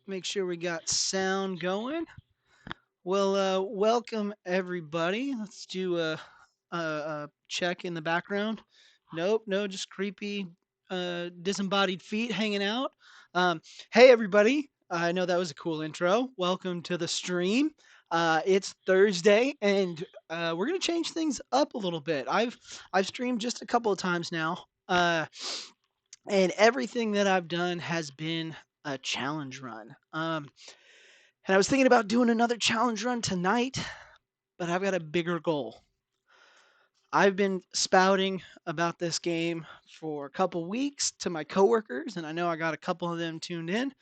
Make sure we got sound going. Well, welcome everybody. Let's do a check in the background. Nope, no, just creepy, disembodied feet hanging out. Um, hey everybody. I know that was a cool intro. Welcome to the stream. It's Thursday, and we're gonna change things up a little bit. I've streamed just a couple of times now, and everything that I've done has been a challenge run. And I was thinking about doing another challenge run tonight, but I've got a bigger goal. I've been spouting about this game for a couple weeks to my coworkers, and I know I got a couple of them tuned in.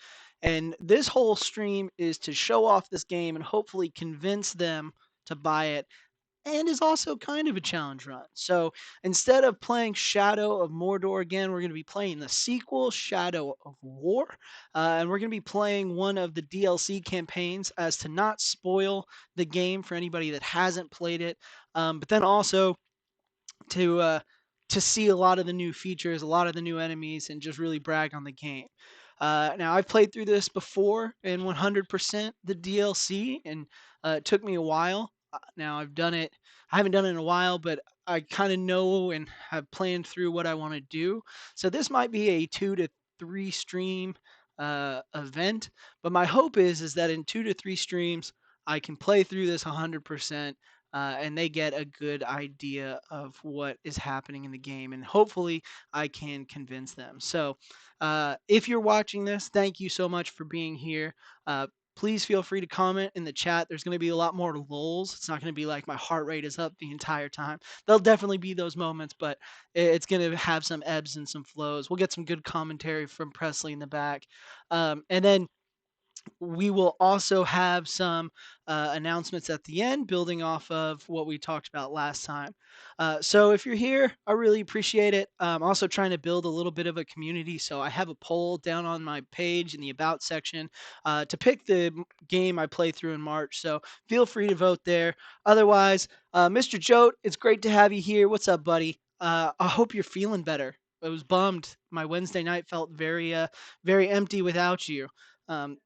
And this whole stream is to show off this game and hopefully convince them to buy it, and is also kind of a challenge run. So instead of playing Shadow of Mordor again, we're going to be playing the sequel, Shadow of War. And we're going to be playing one of the DLC campaigns as to not spoil the game for anybody that hasn't played it. But then also to uh, to see a lot of the new features, a lot of the new enemies, and just really brag on the game. Now I've played through this before in 100% the DLC, and it took me a while. Now I've done it. I haven't done it in a while, but I kind of know and have planned through what I want to do. So this might be a 2 to 3 stream event, but my hope is that in 2 to 3 streams I can play through this 100%, and they get a good idea of what is happening in the game. And hopefully, I can convince them. So, if you're watching this, thank you so much for being here. Please feel free to comment in the chat. There's going to be a lot more lulls. It's not going to be like my heart rate is up the entire time. There'll definitely be those moments, but it's going to have some ebbs and some flows. We'll get some good commentary from Presley in the back. And then we will also have some announcements at the end, building off of what we talked about last time. So if you're here, I really appreciate it. I'm also trying to build a little bit of a community. So I have a poll down on my page in the About section to pick the game I play through in March. So feel free to vote there. Otherwise, Mr. Jote, it's great to have you here. What's up, buddy? I hope you're feeling better. I was bummed. My Wednesday night felt very empty without you. Um,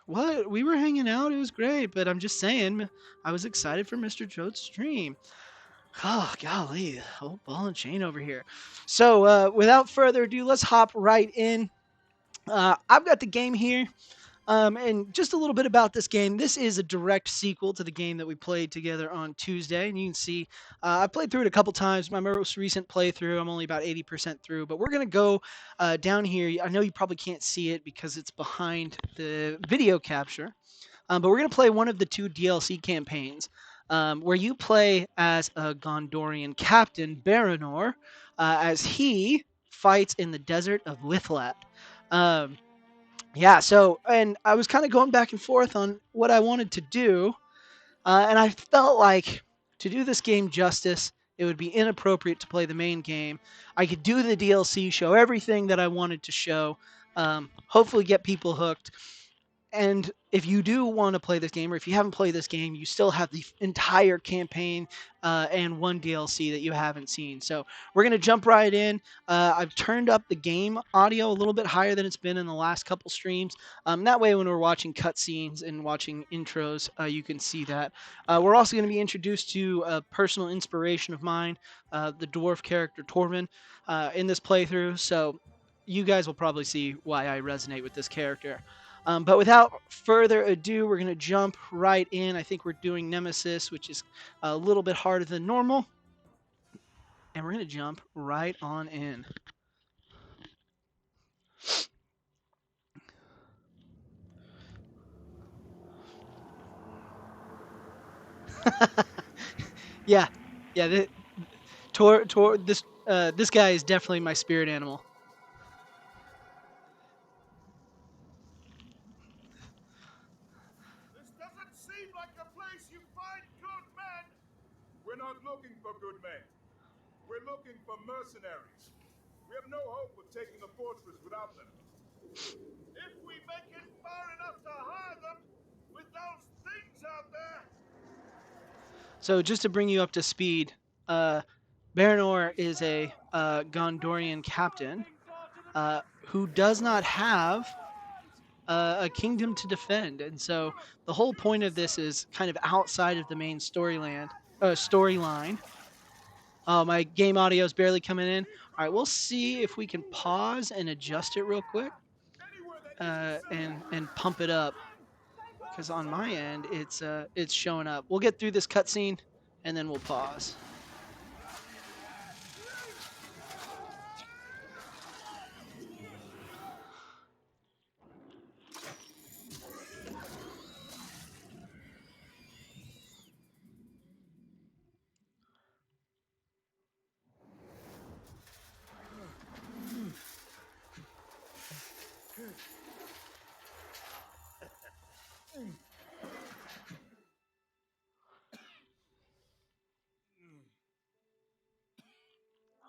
what? We were hanging out. It was great, but I'm just saying, I was excited for Mr. Joe's stream. Oh, golly. Oh, ball and chain over here. So, without further ado, let's hop right in. I've got the game here. And just a little bit about this game. This is a direct sequel to the game that we played together on Tuesday. And you can see I played through it a couple times. My most recent playthrough, I'm only about 80% through. But we're going to go down here. I know you probably can't see it because it's behind the video capture. But we're going to play one of the 2 DLC campaigns where you play as a Gondorian captain, Baranor, as he fights in the desert of Withlat. Um, yeah, so, and I was kind of going back and forth on what I wanted to do, and I felt like to do this game justice, it would be inappropriate to play the main game. I could do the DLC, show everything that I wanted to show, hopefully get people hooked, and if you do want to play this game, or if you haven't played this game, you still have the entire campaign and one DLC that you haven't seen. So we're going to jump right in. I've turned up the game audio a little bit higher than it's been in the last couple streams. That way, when we're watching cutscenes and watching intros, you can see that. We're also going to be introduced to a personal inspiration of mine, the dwarf character Torvin, in this playthrough. So you guys will probably see why I resonate with this character. But without further ado, we're going to jump right in. I think we're doing Nemesis, which is a little bit harder than normal. And we're going to jump right on in. Yeah, yeah. This guy is definitely my spirit animal. This doesn't seem like a place you find good men. We're not looking for good men. We're looking for mercenaries. We have no hope of taking the fortress without them. If we make it far enough to hire them with those things out there. So just to bring you up to speed, Baranor is a Gondorian captain who does not have a kingdom to defend, and so the whole point of this is kind of outside of the main storyline. Oh, my game audio is barely coming in. All right, we'll see if we can pause and adjust it real quick, Anywhere that isn't and pump it up, because on my end it's showing up. We'll get through this cutscene and then we'll pause.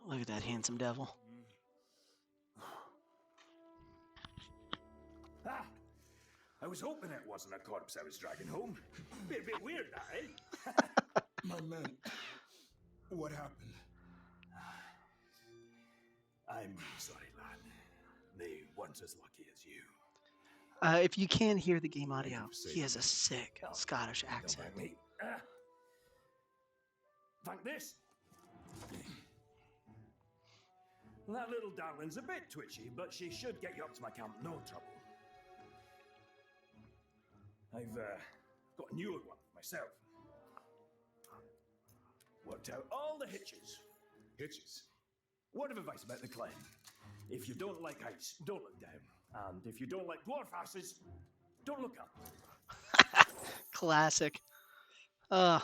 Look at that handsome devil. Ah, I was hoping it wasn't a corpse I was dragging home. Be a bit weird, that, eh? My men, what happened? I'm sorry, lad. They weren't as lucky as you. If you can hear the game Thank you audio, for saving he has a me. sick Scottish Don't accent. thank me. Thank this. That little darling's a bit twitchy, but she should get you up to my camp no trouble. I've got a newer one myself. Worked out all the hitches. Hitches. Word of advice about the climb. If you don't like heights, don't look down. And if you don't like dwarf asses, don't look up. Classic. Uh,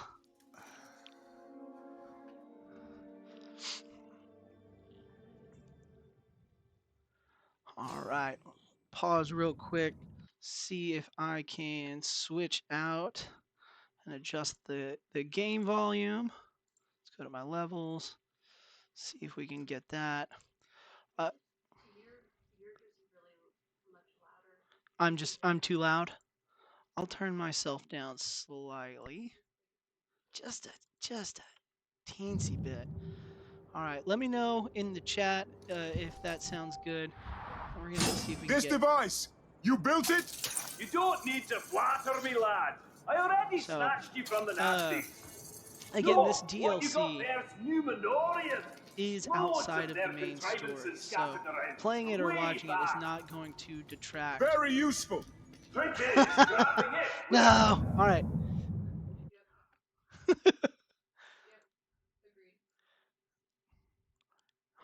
all right. Pause real quick. See if I can switch out and adjust the game volume. Let's go to my levels. See if we can get that. Uh, I'm too loud. I'll turn myself down slightly. Just a just a teensy bit. All right, let me know in the chat if that sounds good. We're gonna see if we can This get device, you built it? You don't need to flatter me, lad. I already so. snatched you from the Uh, nasties. again, this No, what you got DLC there's Numenorian. is Loads outside of of the their main story, contrivances so scattered around playing it from or way watching it is back. not going to detract. Very useful. Trick is grabbing it. No. All right.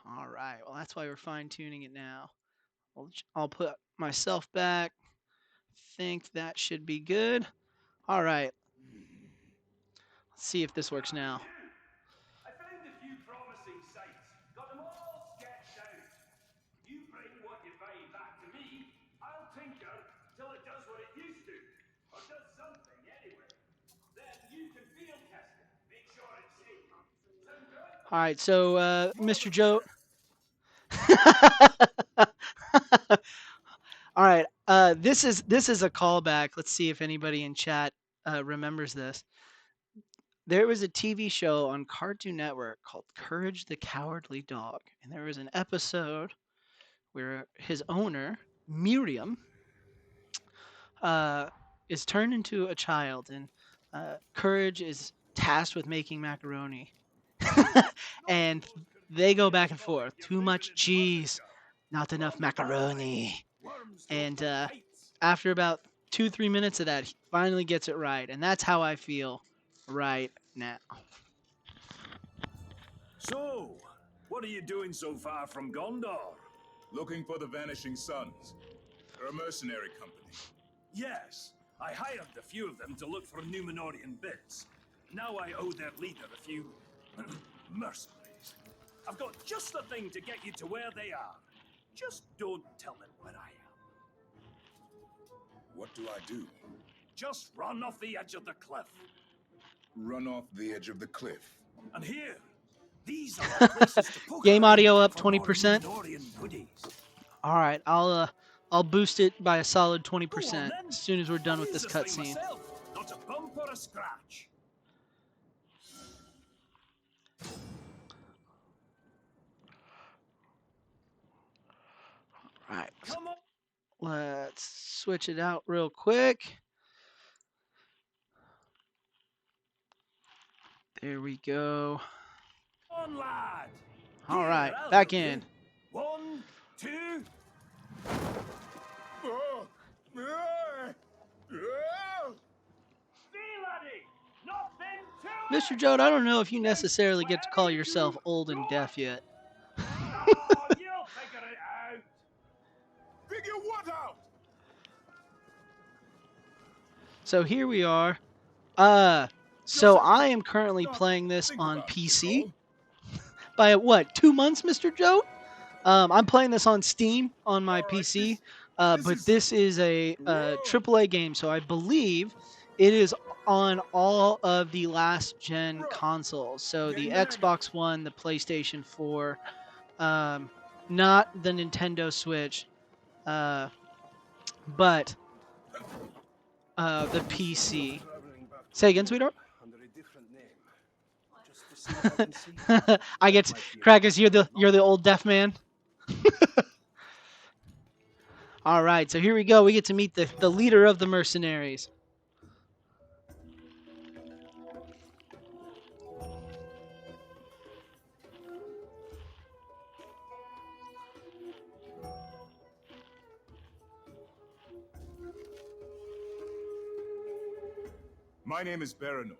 All right. Well, that's why we're fine tuning it now. I'll put myself back. Think that should be good. All right. Let's see if this works now. I found a few promising sites. Got them all sketched out. You bring what you find back to me. I'll tinker till it does what it used to. Or does something anyway. Then you can field test it. Make sure it's safe. Sound good? All right. So, More of Mr. a Joe. trip. All right. This is a callback. Let's see if anybody in chat remembers this. There was a TV show on Cartoon Network called Courage the Cowardly Dog, and there was an episode where his owner, Miriam, uh, is turned into a child, and Courage is tasked with making macaroni. And they go back and forth. Too much cheese, not enough macaroni. Worms don't And like heights. after about 2-3 minutes of that, he finally gets it right, and that's how I feel right now. So, what are you doing so far from Gondor? Looking for the Vanishing Sons. They're a mercenary company. Yes, I hired a few of them to look for Numenorian bits. Now I owe their leader a few mercenaries. I've got just the thing to get you to where they are. Just don't tell them where I am. What do I do? Just run off the edge of the cliff. Run off the edge of the cliff. And here, these are the places to poke Game around audio up for more 20%. Numenorian goodies. All right, I'll boost it by a solid Go on 20% then. as soon as we're done I'll with use this thing cutscene. myself. Not a bump or a scratch. All right, Come on. Let's switch it out real quick. There we go. On, lad. All Here, right, I'll back help you. in. 1, 2. Oh, ah, ah. See, laddie, nothing to Mr. it. Jode, I don't know if you Just necessarily get to call ready yourself to old go and it. deaf yet. Oh, you'll figure it out. Figure what out? So here we are. Uh, Just so have to I am currently stop, playing this think on about it, is PC. all. By what, 2 months, Mr. Jode? I'm playing this on Steam on my All right, PC, this but is. this is a, Whoa. AAA game, so I believe it is on all of the last gen Bruh, consoles. So the getting mad again. Xbox One, the PlayStation 4, um, not the Nintendo Switch, uh, but the PC. Traveling back to Say again, Mordor sweetheart. under a different name, just to see if I can see. I That get might be a Crackers. good You're thing the or you're not. the old deaf man. All right, so here we go. We get to meet the leader of the mercenaries. My name is Baranor.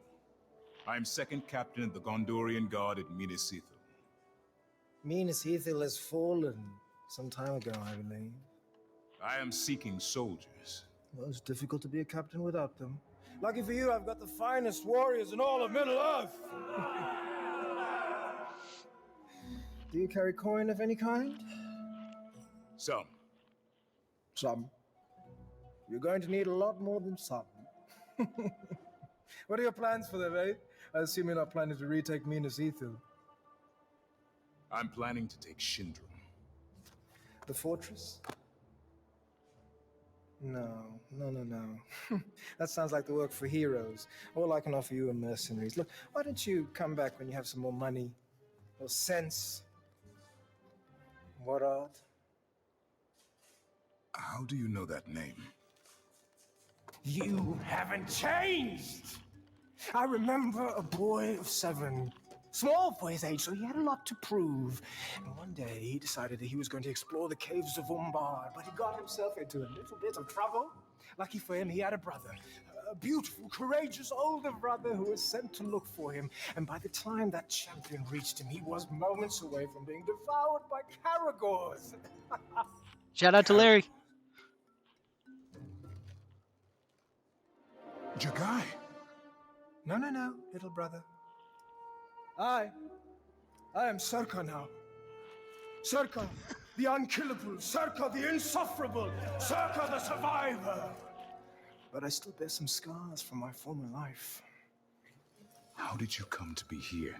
I am second captain of the Gondorian Guard at Minas Ithil. Minas Ithil has fallen some time ago, I believe. I am seeking soldiers. Well, it's difficult to be a captain without them. Lucky for you, I've got the finest warriors in all of Middle Earth. Do you carry coin of any kind? Some. Some. You're going to need a lot more than some. What are your plans for them, eh? I assume you're not planning to retake Minas Ithil. I'm planning to take Shindrum. The fortress? No. That sounds like the work for heroes. All I can offer you are mercenaries. Look, why don't you come back when you have some more money or sense? What art? How do you know that name? You haven't changed! I remember a boy of 7. Small for his age, so he had a lot to prove. And one day he decided that he was going to explore the caves of Umbar, but he got himself into a little bit of trouble. Lucky for him, he had a brother. A beautiful, courageous older brother who was sent to look for him. And by the time that champion reached him, he was moments away from being devoured by Caragors. Shout out to Larry. Jagai! No, little brother. I am Sarka now. Sarka, the unkillable. Sarka, the insufferable. Sarka, the survivor. But I still bear some scars from my former life. How did you come to be here?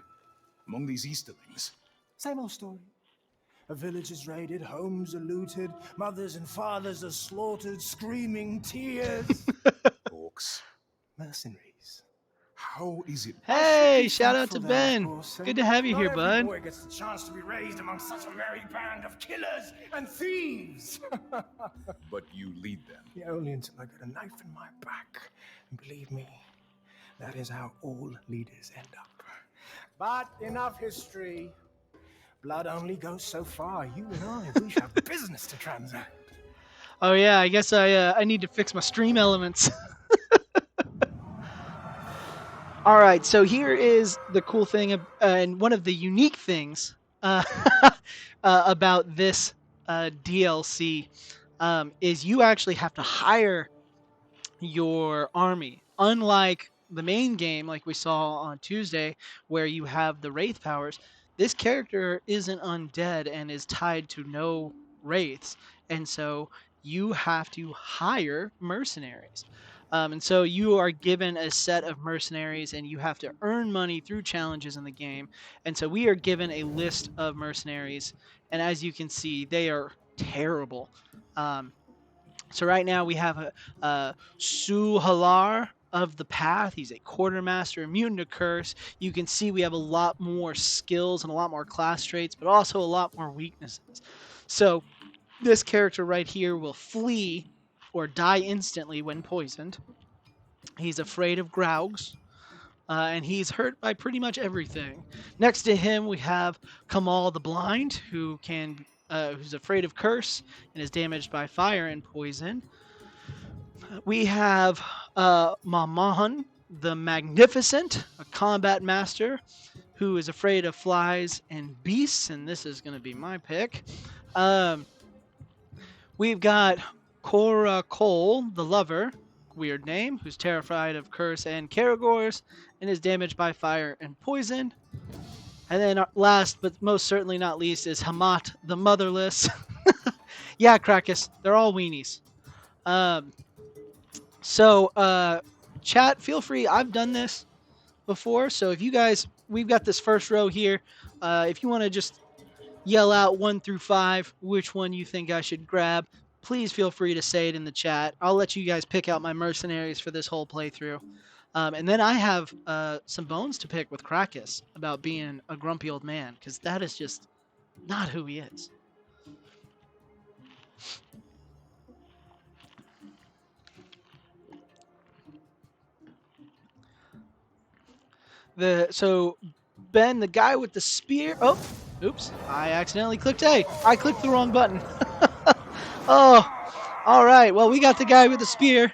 Among these Easterlings? Same old story. A village is raided, homes are looted, mothers and fathers are slaughtered, screaming tears. Orcs. Mercenaries. How is it? I should Hey, be shout out thankful to then, of Ben. course, eh? Good to have you Not here, every bud. boy gets the chance to be raised among such a merry band of killers and thieves. But you lead them. Yeah, only until I get a knife in my back. And believe me, that is how all leaders end up. But enough history. Blood only goes so far. You and I, we have business to transact. Oh yeah, I guess I need to fix my stream elements. All right, so here is the cool thing, and one of the unique things about this DLC is you actually have to hire your army. Unlike the main game, like we saw on Tuesday, where you have the wraith powers, this character isn't undead and is tied to no wraiths, and so you have to hire mercenaries. And so you are given a set of mercenaries, and you have to earn money through challenges in the game. And so we are given a list of mercenaries, and as you can see, they are terrible. Um, so right now we have a Suhalar of the Path. He's a quartermaster, a mutant of curse. You can see we have a lot more skills and a lot more class traits, but also a lot more weaknesses. So This character right here will flee or die instantly when poisoned. He's afraid of Graugs, and he's hurt by pretty much everything. Next to him, we have Kamal the Blind, who's afraid of curse and is damaged by fire and poison. We have Mamahan the Magnificent, a combat master who is afraid of flies and beasts, and this is going to be my pick. Um, we've got Cora Cole, the lover, weird name, who's terrified of curse and Karagors and is damaged by fire and poison. And then last but most certainly not least is Hamat the motherless. Yeah, Krakus, they're all weenies. Um, so, chat, feel free. I've done this before, so if you guys, we've got this first row here. If you want to just yell out 1 through 5 which one you think I should grab, please feel free to say it in the chat. I'll let you guys pick out my mercenaries for this whole playthrough. And then I have some bones to pick with Krakus about being a grumpy old man, because that is just not who he is. So Ben, the guy with the spear. Oh, oops! I accidentally clicked A. I clicked the wrong button. Oh, all right. Well, we got the guy with the spear.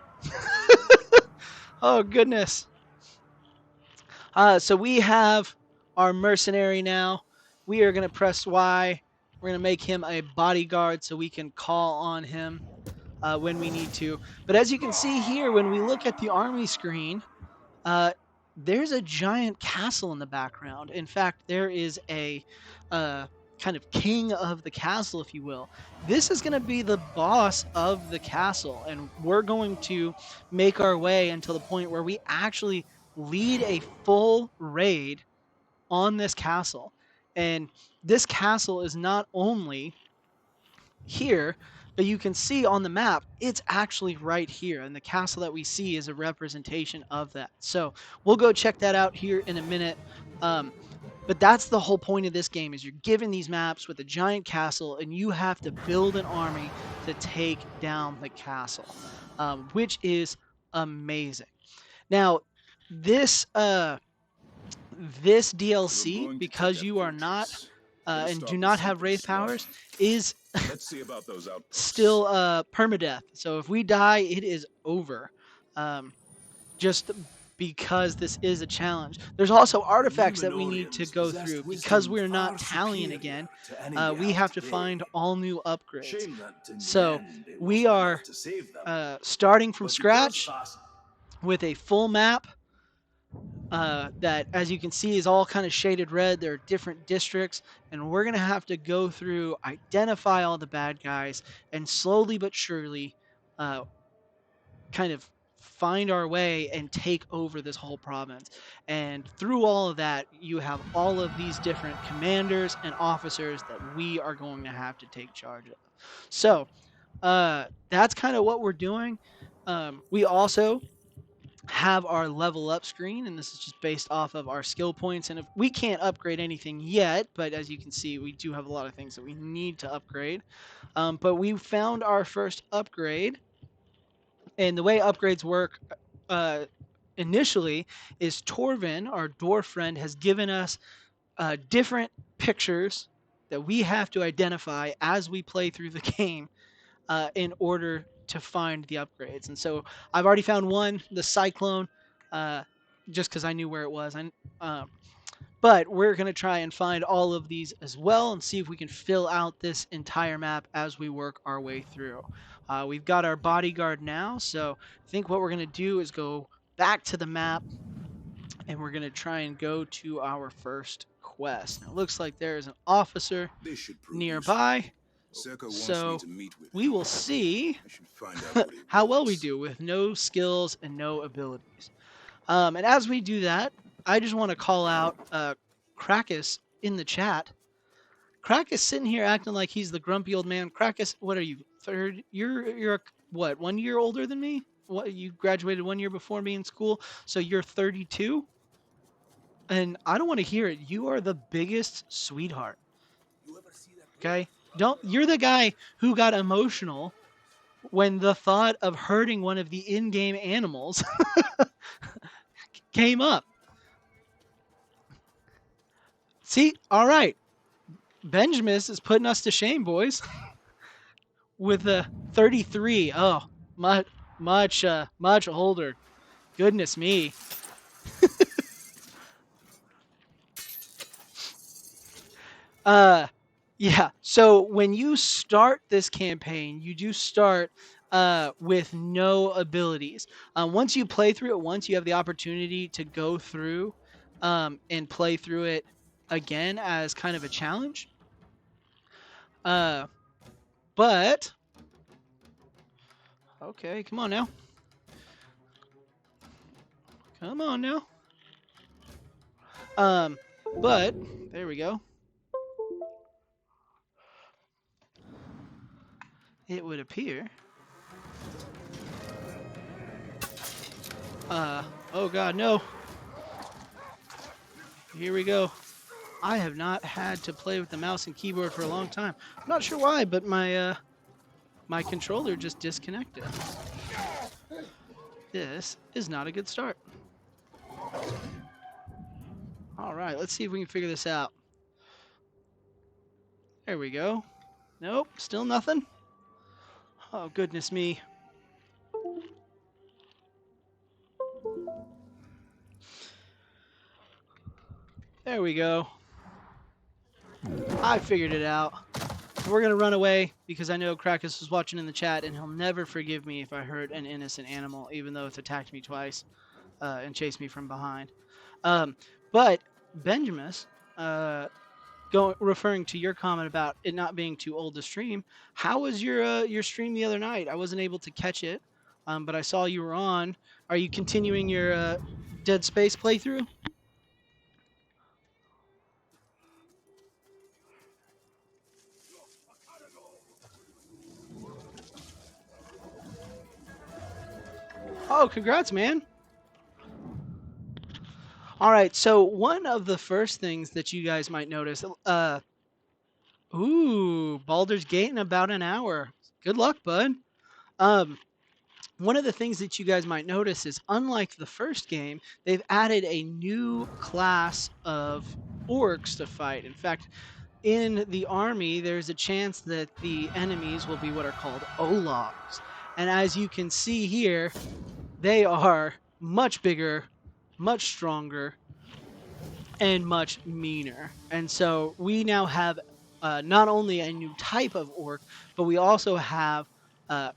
Oh goodness. So we have our mercenary now. We are going to press Y. We're going to make him a bodyguard so we can call on him when we need to. But as you can see here, when we look at the army screen, uh, there's a giant castle in the background. In fact, there is a kind of king of the castle, if you will. This is going to be the boss of the castle, and we're going to make our way until the point where we actually lead a full raid on this castle. And this castle is not only here, but you can see on the map, it's actually right here. And the castle that we see is a representation of that. So we'll go check that out here in a minute. But that's the whole point of this game, is you're given these maps with a giant castle and you have to build an army to take down the castle, which is amazing. Now, this this DLC, because you are not and do not have wraith powers, is Let's see about those outposts. still permadeath. So if we die, it is over. Just because this is a challenge. There's also artifacts that we need to go through because we're not Talion again. We have to find all new upgrades. So we are starting from scratch with a full map that, as you can see, is all kind of shaded red. There are different districts, and we're going to have to go through, identify all the bad guys, and slowly but surely kind of find our way and take over this whole province. And through all of that, you have all of these different commanders and officers that we are going to have to take charge of. So that's kind of what we're doing. We also have our level up screen, and this is just based off of our skill points. And if we can't upgrade anything yet, but as you can see, we do have a lot of things that we need to upgrade. But we found our first upgrade, and the way upgrades work initially is Torvin, our dwarf friend, has given us different pictures that we have to identify as we play through the game in order to find the upgrades. And so I've already found one, the Cyclone, just because I knew where it was. But we're going to try and find all of these as well and see if we can fill out this entire map as we work our way through. We've got our bodyguard now, so I think what we're going to do is go back to the map, and we're going to try and go to our first quest. Now, it looks like there is an officer This should prove nearby. Serka wants So me to meet with we him. will see I should find out what he how well we wants. do with no skills and no abilities. And as we do that, I just want to call out Krakus in the chat. Krakus sitting here acting like he's the grumpy old man. Krakus, what are you? Third? You're what? 1 year older than me? What? You graduated 1 year before me in school, so you're 32. And I don't want to hear it. You are the biggest sweetheart. Okay, Don't you're the guy who got emotional when the thought of hurting one of the in-game animals came up. See, all right, Benjamin is putting us to shame, boys, with a 33. Oh, much older. Goodness me. Uh, yeah. So when you start this campaign, you do start with no abilities. Once you play through it once, you have the opportunity to go through and play through it again as kind of a challenge. Uh, but okay, come on now, come on now. Um, but there we go. It would appear. Oh God, no. Here we go. I have not had to play with the mouse and keyboard for a long time. I'm not sure why, but my controller just disconnected. This is not a good start. All right, let's see if we can figure this out. There we go. Nope, still nothing. Oh, goodness me. There we go. I figured it out. We're going to run away because I know Krakus was watching in the chat and he'll never forgive me if I hurt an innocent animal, even though it's attacked me twice and chased me from behind. But Benjamin, referring to your comment about it not being too old to stream, how was your stream the other night? I wasn't able to catch it, but I saw you were on. Are you continuing your Dead Space playthrough? Oh, congrats, man! All right, so one of the first things that you guys might notice, ooh, Baldur's Gate in about an hour. Good luck, bud. Um, One of the things that you guys might notice is unlike the first game, they've added a new class of orcs to fight. In fact, in the army, there's a chance that the enemies will be what are called Ologs. And as you can see here, they are much bigger, much stronger, and much meaner. And so we now have not only a new type of orc, but we also have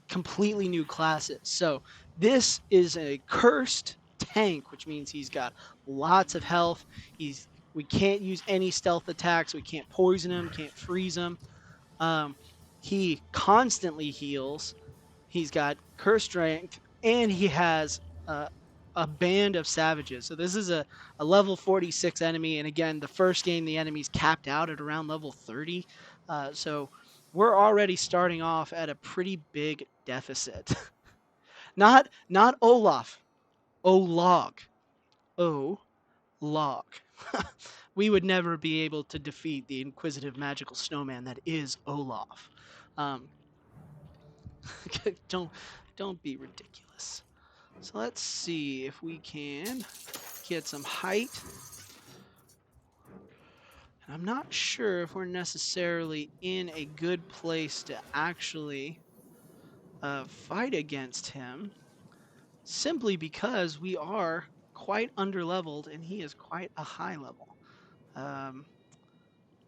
completely new classes. So this is a cursed tank, which means he's got lots of health. We can't use any stealth attacks. We can't poison him, can't freeze him. He constantly heals. He's got curse strength, and he has a band of savages. So this is a level 46 enemy, and again, the first game the enemy's capped out at around level 30. So we're already starting off at a pretty big deficit. not Olaf, Olog, Olog. We would never be able to defeat the inquisitive magical snowman that is Olaf. Um, don't be ridiculous. So let's see if we can get some height. I'm not sure if we're necessarily in a good place to actually fight against him, simply because we are quite underleveled and he is quite a high level.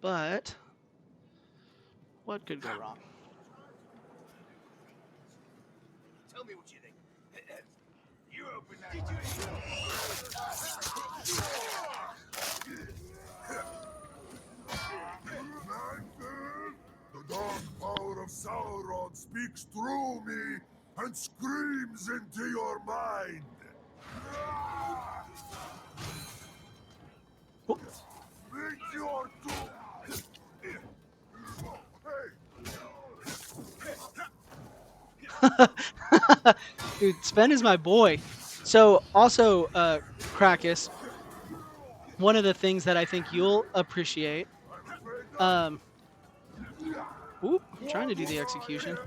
But what could go wrong? Tell me what you think. You open that. The dark power of Sauron speaks through me and screams into your mind. Oh. Meet your doom. Dude, Sven is my boy. So also, Krakus, one of the things that I think you'll appreciate. Ooh, I'm trying to do the execution.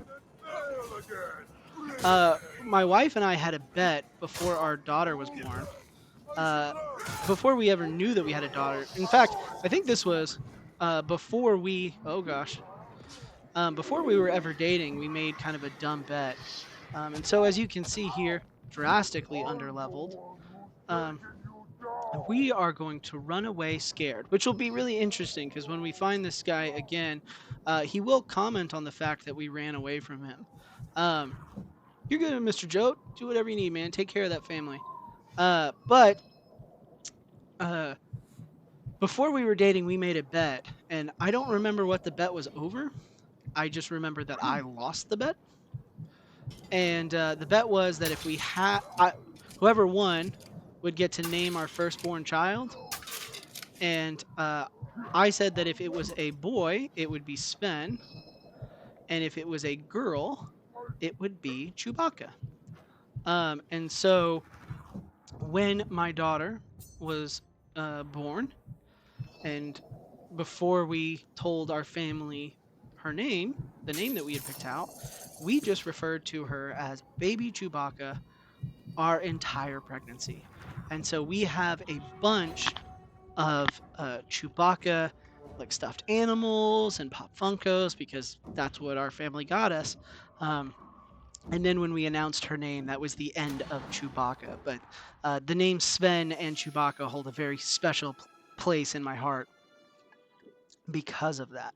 Nail again. My wife and I had a bet before our daughter was born. I should Uh, learn. before we ever knew that we had a daughter. In fact, I think this was before we. Oh gosh. Before we were ever dating, we made kind of a dumb bet. And so, as you can see here, drastically underleveled. Um, we are going to run away scared, which will be really interesting because when we find this guy again, he will comment on the fact that we ran away from him. Um, you're good, Mr. Jote. Do whatever you need, man. Take care of that family. But uh, before we were dating, we made a bet, and I don't remember what the bet was over. I just remember that I lost the bet, and the bet was that if we had, whoever won would get to name our firstborn child, and I said that if it was a boy, it would be Sven, and if it was a girl, it would be Chewbacca. And so when my daughter was born, and before we told our family her name, the name that we had picked out, we just referred to her as Baby Chewbacca our entire pregnancy. And so we have a bunch of Chewbacca like stuffed animals and Pop Funkos because that's what our family got us. Um, and then when we announced her name, that was the end of Chewbacca. But the names Sven and Chewbacca hold a very special place in my heart because of that.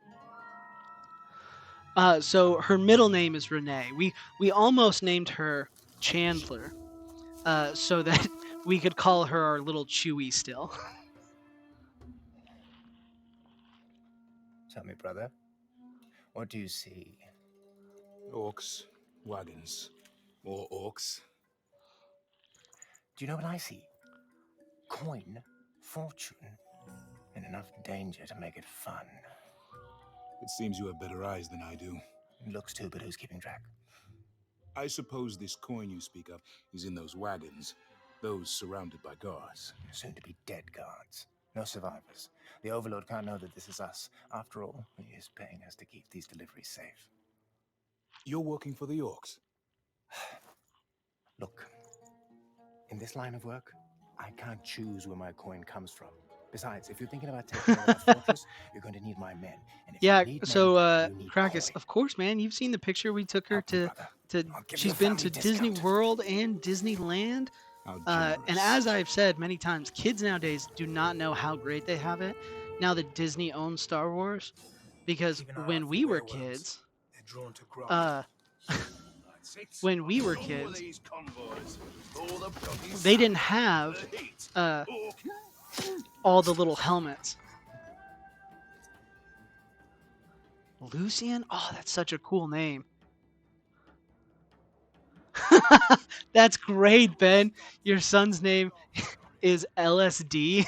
So her middle name is Renee. We almost named her Chandler, so that we could call her our little Chewie still. Tell me, brother, what do you see? Orcs, wagons, more orcs. Do you know what I see? Coin, fortune, and enough danger to make it fun. It seems you have better eyes than I do. Looks too, but who's keeping track? I suppose this coin you speak of is in those wagons, those surrounded by guards. Soon to be dead guards. No survivors. The Overlord can't know that this is us. After all, he is paying us to keep these deliveries safe. You're working for the orcs? Look, in this line of work, I can't choose where my coin comes from. Besides, if you're thinking about taking over that fortress, you're going to need my men. And if Yeah, you need so men, you need Krakus, coin. of course, man, you've seen the picture we took her Help me, to brother. to I'll give you she's a been family to Disney discount. World and Disneyland. How And generous. as I've said many times, kids nowadays do not know how great they have it now that Disney owns Star Wars. Because Keep an eye when out for we were werewolves. kids, They're drawn to grass. uh, That's it. when we were Done with kids, these convoys. All the bloody they didn't sun. have The heat. uh, Orc. all the little helmets. Lucian? Oh, that's such a cool name. That's great, Ben. Your son's name is LSD.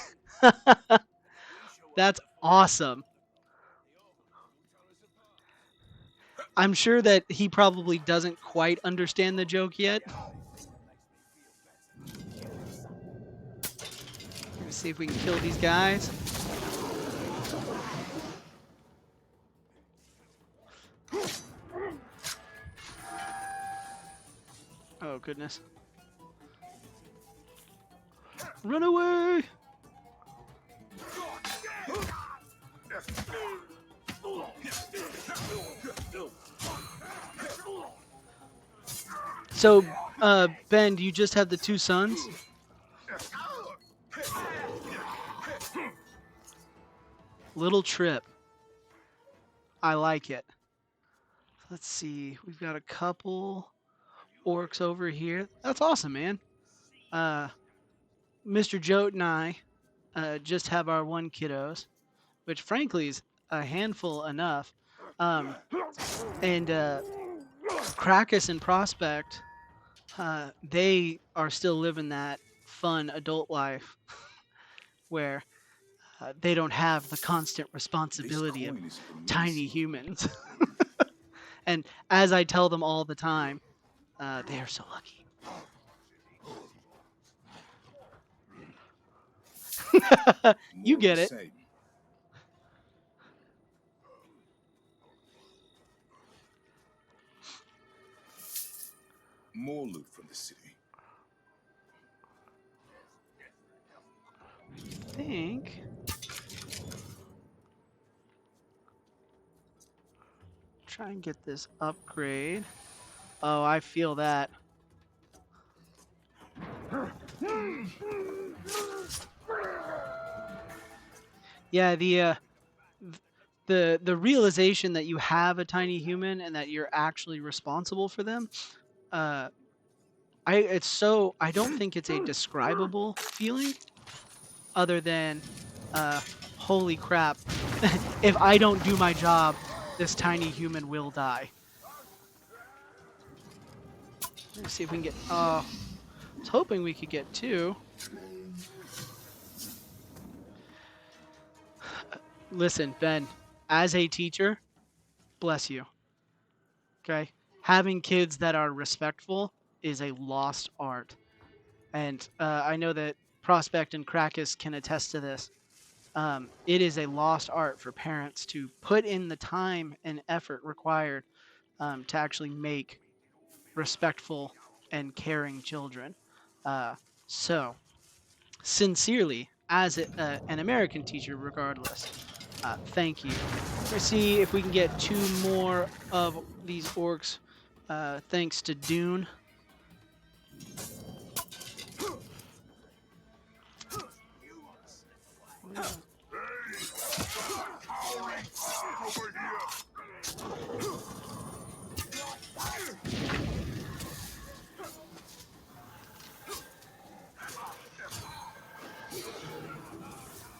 That's awesome. I'm sure that he probably doesn't quite understand the joke yet. Let's see if we can kill these guys. Oh, goodness. Run away! So, Ben, do you just have the two sons? Little Trip. I like it. Let's see. We've got a couple orcs over here. That's awesome, man. Uh, Mr. Jote and I just have our one kiddos, which frankly is a handful enough. And Krakus and Prospect, they are still living that fun adult life where they don't have the constant This responsibility of coin is for me, tiny son. humans. And as I tell them all the time, they are so lucky. You More of get the it. same. more loot from the city. I think. Try and get this upgrade. Oh, I feel that. Yeah, the realization that you have a tiny human and that you're actually responsible for them. Uh, I don't think it's a describable feeling other than, uh, holy crap, if I don't do my job, this tiny human will die. Let's see if we can get. Oh, I was hoping we could get two. Listen, Ben, as a teacher, bless you. Okay, having kids that are respectful is a lost art, and I know that Prospect and Krakus can attest to this. It is a lost art for parents to put in the time and effort required to actually make respectful and caring children. Uh, so, sincerely, as an American teacher, regardless, thank you. Let's see if we can get two more of these orcs, thanks to Dune. Over here!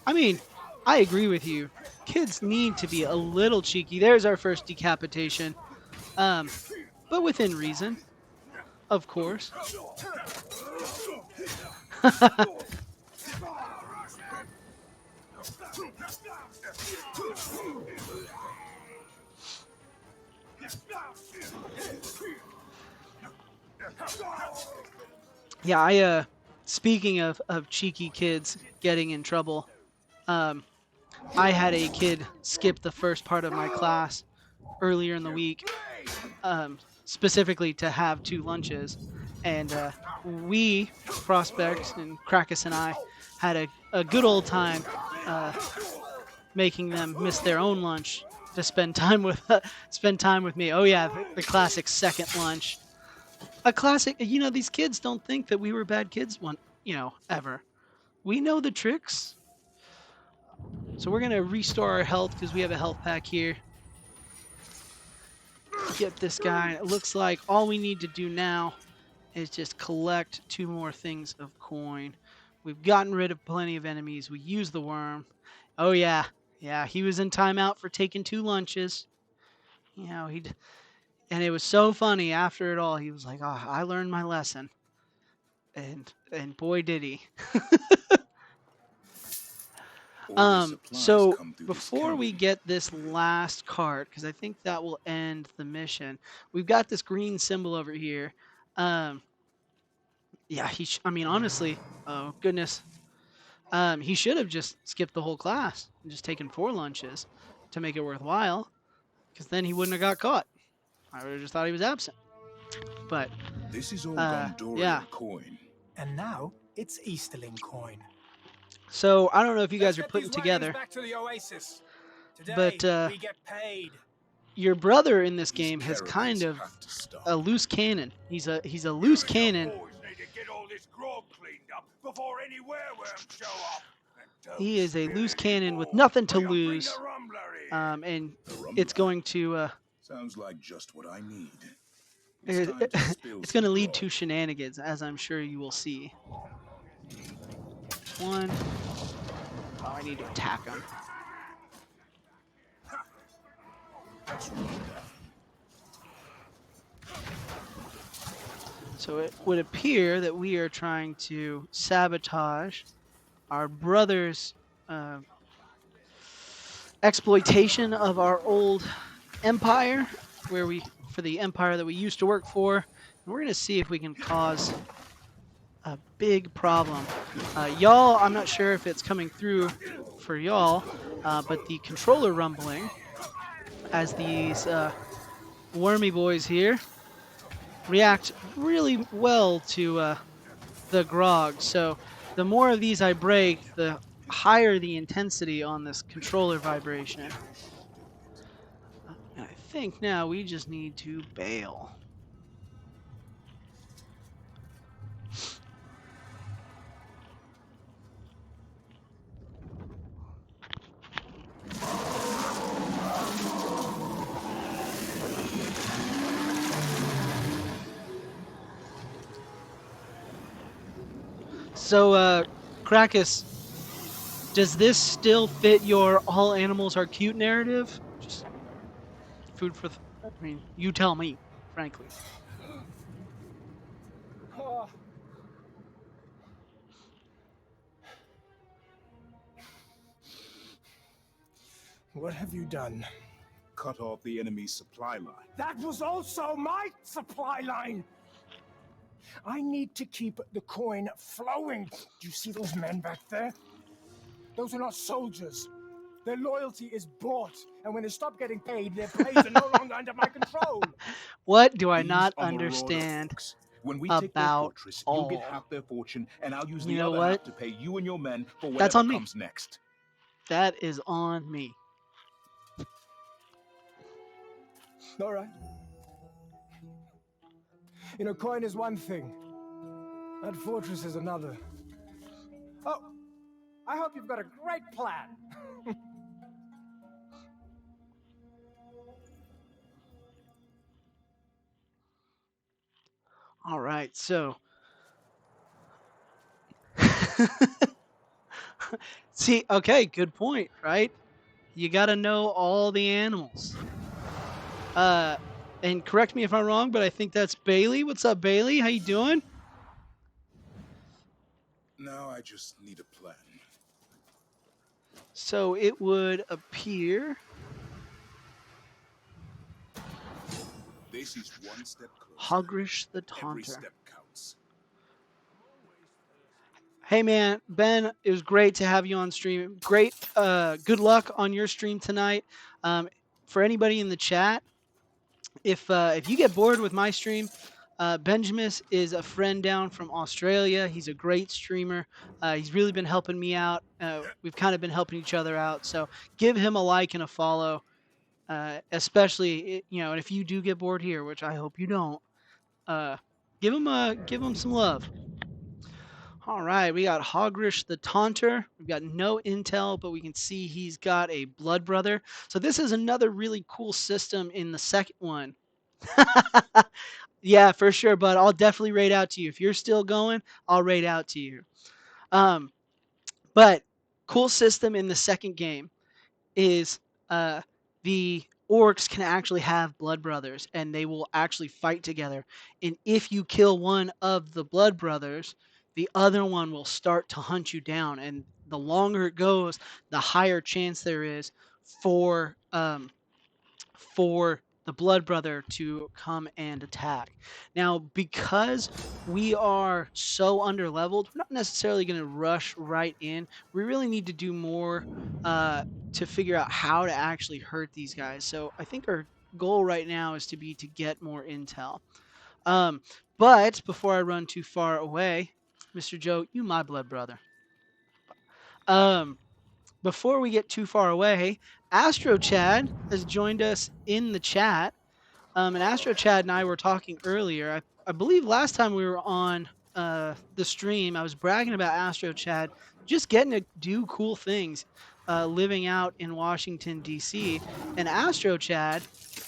I mean, I agree with you. Kids need to be a little cheeky. There's our first decapitation, um, but within reason, of course. Yeah, speaking of cheeky kids getting in trouble, um I had a kid skip the first part of my class earlier in the week, specifically to have two lunches, and we Prospect and Krakus and I had a good old time uh, making them miss their own lunch to spend time with spend time with me. Oh yeah, the classic second lunch. A classic. These kids don't think that we were bad kids ever. We know the tricks. So we're gonna restore our health because we have a health pack here. Get this guy. It looks like all we need to do now is just collect two more things of coin. We've gotten rid of plenty of enemies. We used the worm. Oh yeah, yeah. He was in timeout for taking two lunches. And it was so funny after it all. He was like, "Oh, I learned my lesson," and boy did he. All the supplies So come through this before we canyon. get this last cart, because I think that will end the mission, we've got this green symbol over here. Um, yeah, I mean, honestly, oh goodness, he should have just skipped the whole class and just taken four lunches to make it worthwhile, because then he wouldn't have got caught. I would have just thought he was absent. But This is all yeah. Gondorian coin. And now it's Easterling coin. So I don't know if you Let's guys are get putting these wagons together, back to the oasis. Today but we get paid. your brother in this These game has caravans kind of have to stop. a loose cannon. He's a loose cannon. Boys need to get all this grog cleaned up before any wereworms show up. And don't He is a spill loose any cannon with more, nothing to or you'll bring lose, the rumbler here. and The Rumbler. it's going to Sounds like just what I need. It's time to spill it's some going to lead grog. to shenanigans, as I'm sure you will see. One. Oh, I need to attack him. So it would appear that we are trying to sabotage our brother's exploitation of our old empire, for the empire that we used to work for. And we're going to see if we can cause a big problem. Y'all, I'm not sure if it's coming through for y'all, but the controller rumbling as these wormy boys here react really well to the grog. So the more of these I break, the higher the intensity on this controller vibration. And I think now we just need to bail. So, Krakus, does this still fit your all animals are cute narrative? Just food for, I mean, you tell me, frankly. Ah, what have you done? Cut off the enemy's supply line. That was also my supply line! I need to keep the coin flowing. Do you see those men back there? Those are not soldiers. Their loyalty is bought, and when they stop getting paid, their blades are no longer under my control. What do I These not are Marauder understand folks. When we take their about fortress, you'll get all? half their fortune, and I'll use You the know other what? half to pay you and your men for That's whatever on me. comes next. That is on me. All right. You know, coin is one thing. That fortress is another. Oh, I hope you've got a great plan. All right, so see, okay, good point, right? You got to know all the animals. Uh, and correct me if I'm wrong, but I think that's Bailey. What's up, Bailey? How you doing? Now I just need a plan. So it would appear. This is one step closer. Hogrish the Every Taunter. step counts. Hey man, Ben, it was great to have you on stream. Great, good luck on your stream tonight. For anybody in the chat, if you get bored with my stream, Benjamin is a friend down from Australia. He's a great streamer. He's really been helping me out. We've kind of been helping each other out. So give him a like and a follow, especially you know. And if you do get bored here, which I hope you don't, uh, give him some love. All right, we got Hogrish the Taunter. We've got no intel, but we can see he's got a blood brother. So this is another really cool system in the second one. Yeah, for sure, but I'll definitely raid out to you. If you're still going, I'll raid out to you. Um, but cool system in the second game is the orcs can actually have blood brothers and they will actually fight together. And if you kill one of the blood brothers, the other one will start to hunt you down. And the longer it goes, the higher chance there is for for the blood brother to come and attack. Now, because we are so underleveled, we're not necessarily going to rush right in. We really need to do more to figure out how to actually hurt these guys. So I think our goal right now is to get more intel. But before I run too far away, Mr. Joe, you my blood brother. Um, Before we get too far away, Astro Chad has joined us in the chat. And Astro Chad and I were talking earlier. I believe last time we were on the stream, I was bragging about Astro Chad just getting to do cool things, living out in Washington, D.C. And Astro Chad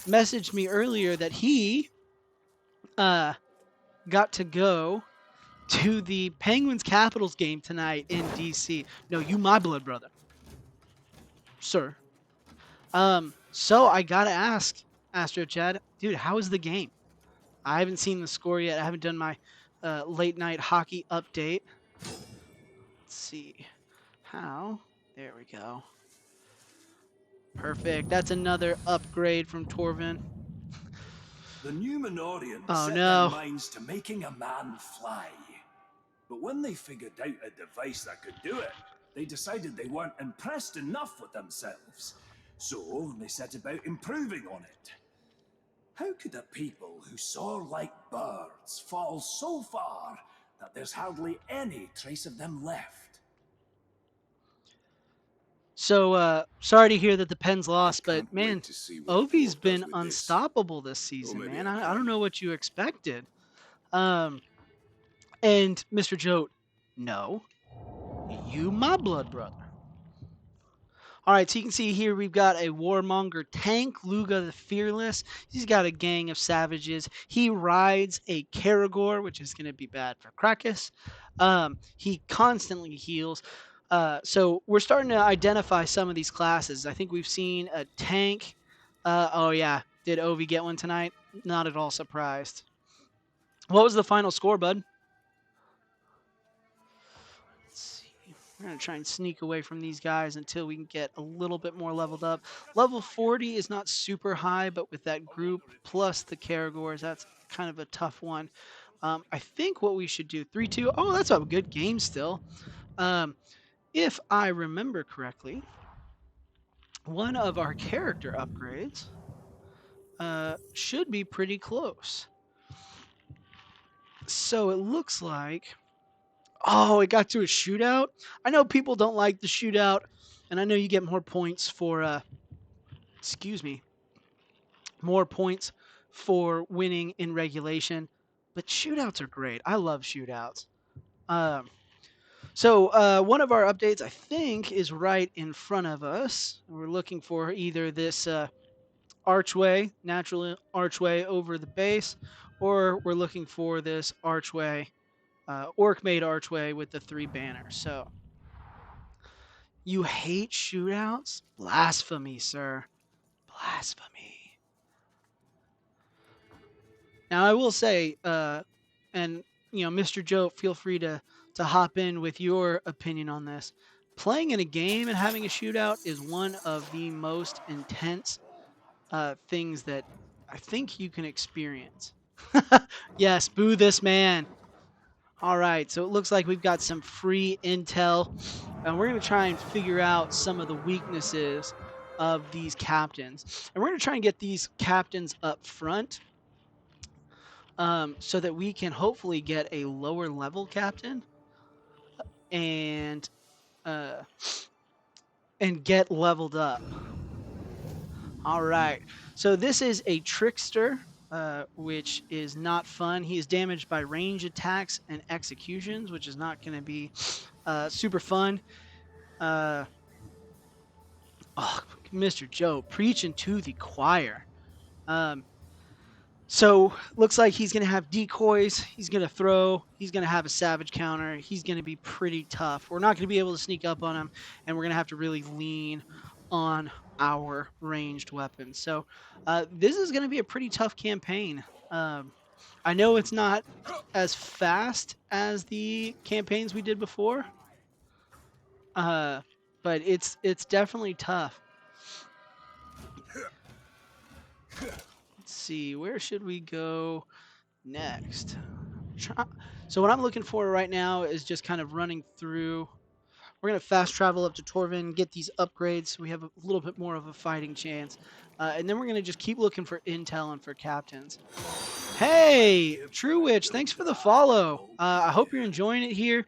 messaged me earlier that he got to go to the Penguins Capitals game tonight in D.C. No, you my blood brother, sir. So I gotta ask Astro Chad, dude, how was the game? I haven't seen the score yet. I haven't done my late night hockey update. Let's see. How? There we go. Perfect. That's another upgrade from Torvin. The Numenorians Oh set their no. minds to making a man fly. But when they figured out a device that could do it, they decided they weren't impressed enough with themselves. So they set about improving on it. How could a people who soar like birds fall so far that there's hardly any trace of them left? So sorry to hear that the Pens I lost, but can't man, wait to see what the Ovi's fourth does been with this. unstoppable this Or season, maybe man. I I don't can. know what you expected. Um, and Mr. Jote, no, you my blood brother. All right, so you can see here we've got a warmonger tank, Luga the Fearless. He's got a gang of savages. He rides a Karagor, which is going to be bad for Krakus. He constantly heals. So we're starting to identify some of these classes. I think we've seen a tank. Oh, yeah. Did Ovi get one tonight? Not at all surprised. What was the final score, bud? Let's see. We're going to try and sneak away from these guys until we can get a little bit more leveled up. Level 40 is not super high, but with that group plus the Karagors, that's kind of a tough one. I think what we should do, 3-2. Oh, that's a good game still. If I remember correctly, one of our character upgrades should be pretty close. So it looks like, oh, it got to a shootout. I know people don't like the shootout, and I know you get more points for, excuse me, more points for winning in regulation. But shootouts are great. I love shootouts. Um, so one of our updates, I think, is right in front of us. We're looking for either this archway, natural archway over the base, or we're looking for this archway, orc-made archway with the 3 banners. So you hate shootouts? Blasphemy, sir. Blasphemy. Now I will say, and Mr. Joe, feel free to hop in with your opinion on this. Playing in a game and having a shootout is one of the most intense things that I think you can experience. Yes, boo this man. All right, so it looks like we've got some free intel, and we're going to try and figure out some of the weaknesses of these captains. And we're going to try and get these captains up front so that we can hopefully get a lower level captain and uh, and get leveled up. All right. So this is a trickster, which is not fun. He is damaged by range attacks and executions, which is not going to be super fun. Uh, oh, Mr. Joe, preaching to the choir. Um, So looks like he's gonna have decoys. He's gonna throw. He's gonna have a savage counter. He's gonna be pretty tough. We're not gonna be able to sneak up on him, and we're gonna have to really lean on our ranged weapons. So this is gonna be a pretty tough campaign. I know it's not as fast as the campaigns we did before, uh, but it's definitely tough. Let's see, where should we go next? So what I'm looking for right now is just kind of running through. We're gonna fast travel up to Torvin, get these upgrades, so we have a little bit more of a fighting chance, and then we're gonna just keep looking for intel and for captains. Hey, True Witch, thanks for the follow. I hope you're enjoying it here.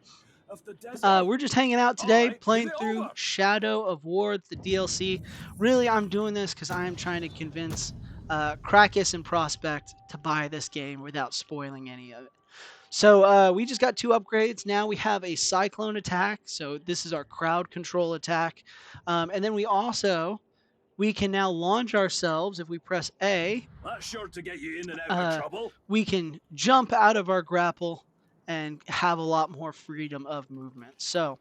Of the desert? We're just hanging out All today, right, give playing it through over. Shadow of War, the DLC. Really, I'm doing this because I am trying to convince Krakus and Prospect to buy this game without spoiling any of it. So we just got 2 upgrades. Now we have a Cyclone attack. So this is our crowd control attack. And then we can now launch ourselves. If we press A, That's sure to get you in and out of trouble. we can jump out of our grapple and have a lot more freedom of movement. So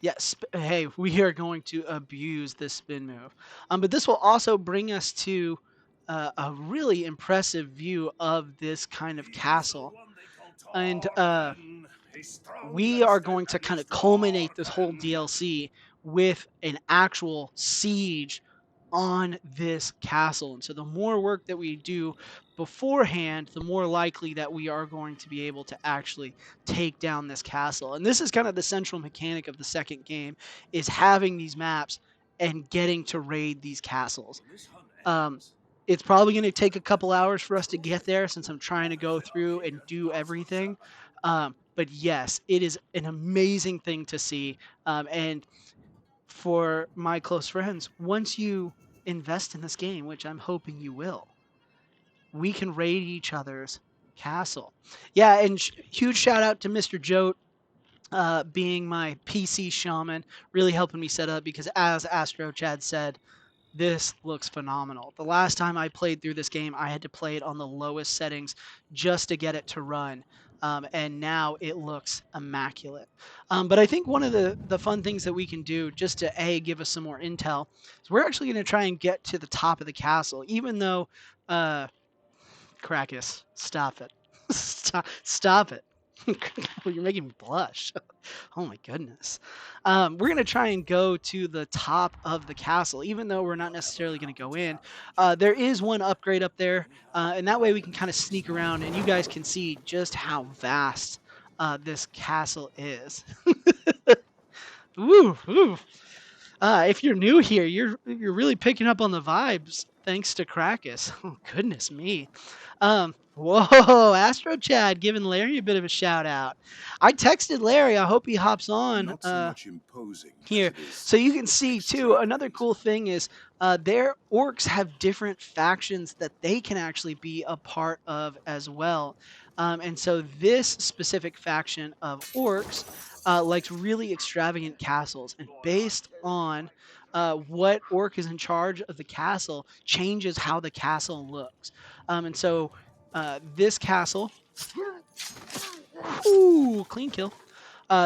yes, hey, we are going to abuse this spin move. But this will also bring us to a really impressive view of this kind of He's the castle. one they call And Torvin. He's strong we and are stout, going to and kind he's of culminate this whole dwarven. DLC with an actual siege on this castle. And so the more work that we do beforehand, the more likely that we are going to be able to actually take down this castle. And this is kind of the central mechanic of the second game, is having these maps and getting to raid these castles. When this hunt Um, ends, It's probably going to take a couple hours for us to get there since I'm trying to go through and do everything. But yes, it is an amazing thing to see. And for my close friends, once you invest in this game, which I'm hoping you will, we can raid each other's castle. Yeah, and huge shout out to Mr. Jote, being my PC shaman, really helping me set up because, as Astro Chad said, this looks phenomenal. The last time I played through this game, I had to play it on the lowest settings just to get it to run. And now it looks immaculate. But I think one of the fun things that we can do just to give us some more intel is we're actually going to try and get to the top of the castle, even though uh, Crackus, stop it. Stop it. You're making me blush. Oh my goodness. We're going to try and go to the top of the castle, even though we're not necessarily going to go in. There is one upgrade up there, and that way we can kind of sneak around and you guys can see just how vast this castle is. Ooh, ooh. If you're new here, you're really picking up on the vibes thanks to Crackus. Oh goodness me. Whoa, Astro Chad giving Larry a bit of a shout out. I texted Larry. I hope he hops on Not so much imposing as here. it is So you can see too, another extravagant. cool thing is their orcs have different factions that they can actually be a part of as well. And so this specific faction of orcs likes really extravagant castles. And based on what orc is in charge of the castle changes how the castle looks. And so this castle, ooh, clean kill.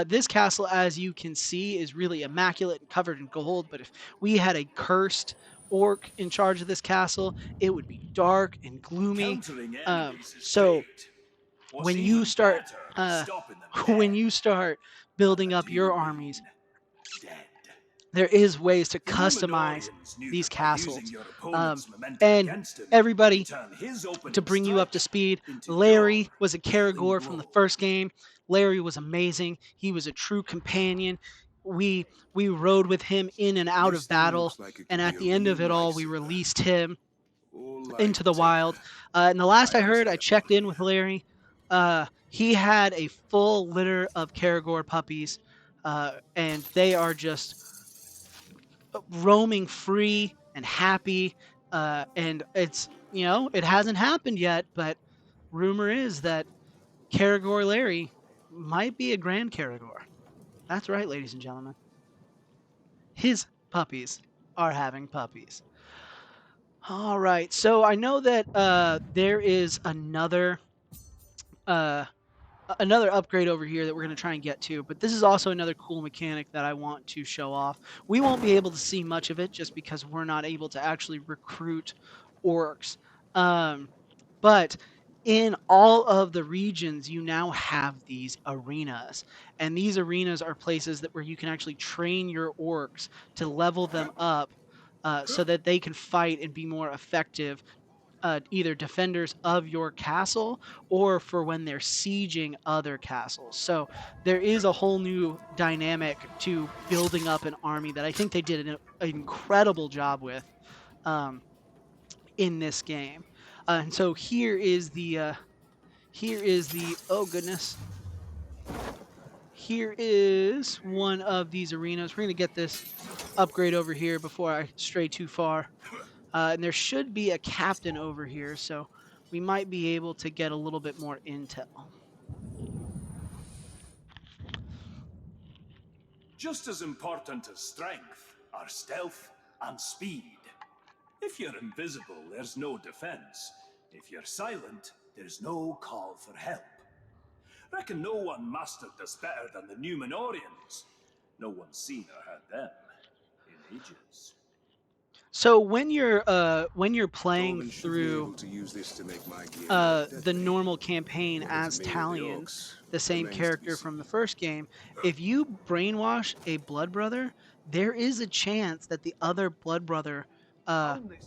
This castle, as you can see, is really immaculate and covered in gold. But if we had a cursed orc in charge of this castle, it would be dark and gloomy. Countering enemies is So great. What's when you even start better is uh, stopping them when dead. you start And building I up do your mean armies, dead. there is ways to The customize Numenorians knew these that by using castles. your Um, opponent's momentum and against him, you everybody, turn his to opening bring you up to strike speed, into your Larry was a killing Karagor from the blow. first game. Larry was amazing. He was a true companion. We we rode with him in and out This of thing battle, looks like it and could be at a the end real of it all, we lifesaver. released him Oh, into the wild. lifesaver. And the last I I just heard, I have one checked in here. with Larry. He had a full litter of Karagor puppies, and they are just roaming free and happy. And it's, it hasn't happened yet, but rumor is that Karagor Larry might be a grand Karagor. That's right, ladies and gentlemen. His puppies are having puppies. All right. So I know that there is uh, another upgrade over here that we're going to try and get to, but this is also another cool mechanic that I want to show off. We won't be able to see much of it just because we're not able to actually recruit orcs. Um, but in all of the regions, you now have these arenas, and these arenas are places that where you can actually train your orcs to level them up. So that they can fight and be more effective, either defenders of your castle or for when they're sieging other castles. So there is a whole new dynamic to building up an army that I think they did an incredible job with um, in this game. And so here is the oh goodness, here is one of these arenas. We're gonna get this upgrade over here before I stray too far. And there should be a captain over here, so we might be able to get a little bit more intel. Just as important as strength are stealth and speed. If you're invisible, there's no defense. If you're silent, there's no call for help. Reckon no one mastered this better than the Numenorians. No one's seen or heard them in ages. So when you're playing Tormund should be through able to use this to make my gear more the deadly. normal campaign Whether it's as me or the Talion, orcs the same remains to be character seen. from the first game, if you brainwash a blood brother, there is a chance that the other blood brother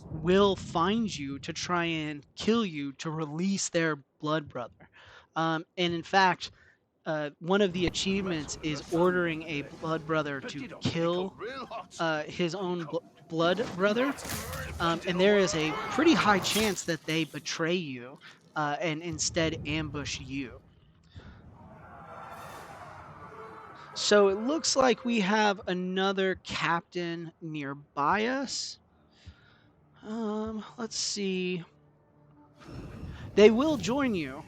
will find you to try and kill you to release their blood brother. And in fact, one of the achievements is ordering a blood brother to kill his own blood brother, and there is a pretty high chance that they betray you and instead ambush you. So it looks like we have another captain nearby us. Let's see. They will join you,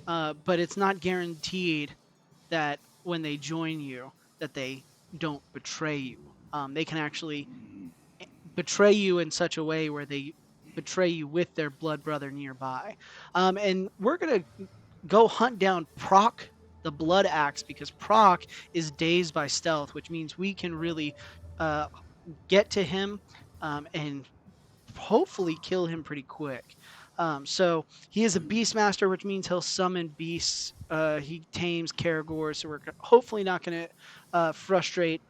but it's not guaranteed that when they join you that they don't betray you. They can actually betray you in such a way where they betray you with their blood brother nearby. And we're gonna go hunt down Proc the Blood Axe because Proc is dazed by stealth, which means we can really uh, get to him and hopefully kill him pretty quick. So he is a Beastmaster, which means he'll summon beasts. He tames Karagor, so we're hopefully not going to frustrate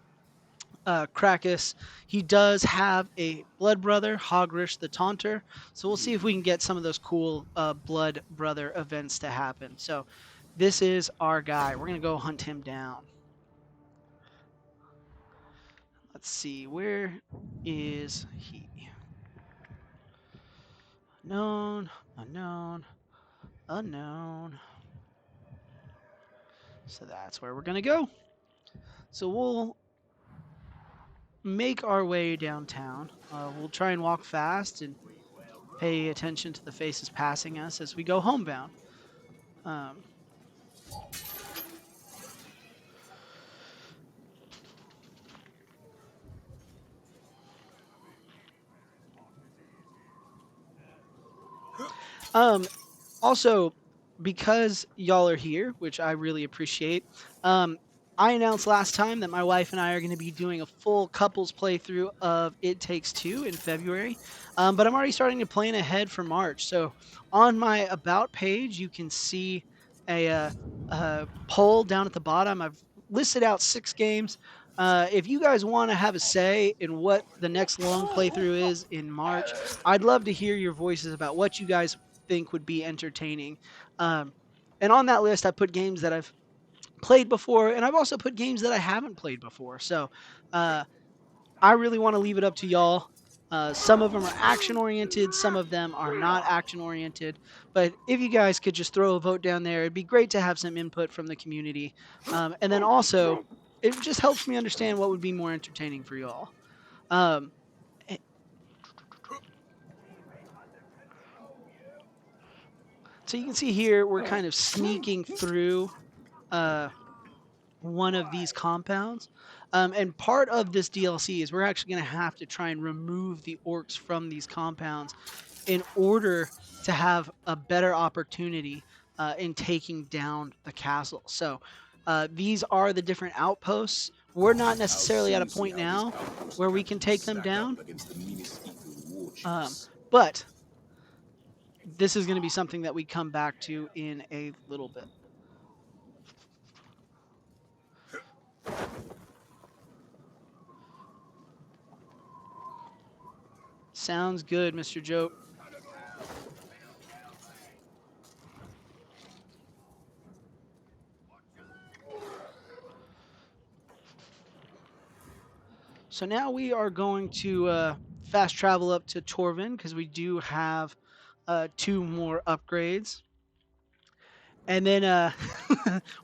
Krakus. He does have a blood brother, Hogrish the Taunter. So we'll see if we can get some of those cool blood brother events to happen. So this is our guy. We're going to go hunt him down. Let's see. Where is he? Unknown, unknown, unknown. So that's where we're going to go. So we'll make our way downtown. We'll try and walk fast and pay attention to the faces passing us as we go homebound. Um, um, Also, because y'all are here, which I really appreciate, I announced last time that my wife and I are going to be doing a full couples playthrough of It Takes Two in February. But I'm already starting to plan ahead for March. So on my About page, you can see a poll down at the bottom. I've listed out 6 games. If you guys want to have a say in what the next long playthrough is in March, I'd love to hear your voices about what you guys think would be entertaining. Um, and on that list, I put games that I've played before, and I've also put games that I haven't played before. So uh, I really want to leave it up to y'all. Some of them are action oriented, some of them are not action oriented. But if you guys could just throw a vote down there, it'd be great to have some input from the community. And then also, it just helps me understand what would be more entertaining for y'all. Um, eh, so you can see here, we're kind of sneaking through uh, one of these compounds. And part of this DLC is we're actually going to have to try and remove the orcs from these compounds in order to have a better opportunity in taking down the castle. So these are the different outposts. We're not I'll necessarily at a soon see point how these now outpost where we can captains take them stack down. up against the meanest evil war Um, chiefs. but this is going to be something that we come back to in a little bit. Sounds good, Mr. Joe. So now we are going to fast travel up to Torvin because we do have 2 more upgrades. And then,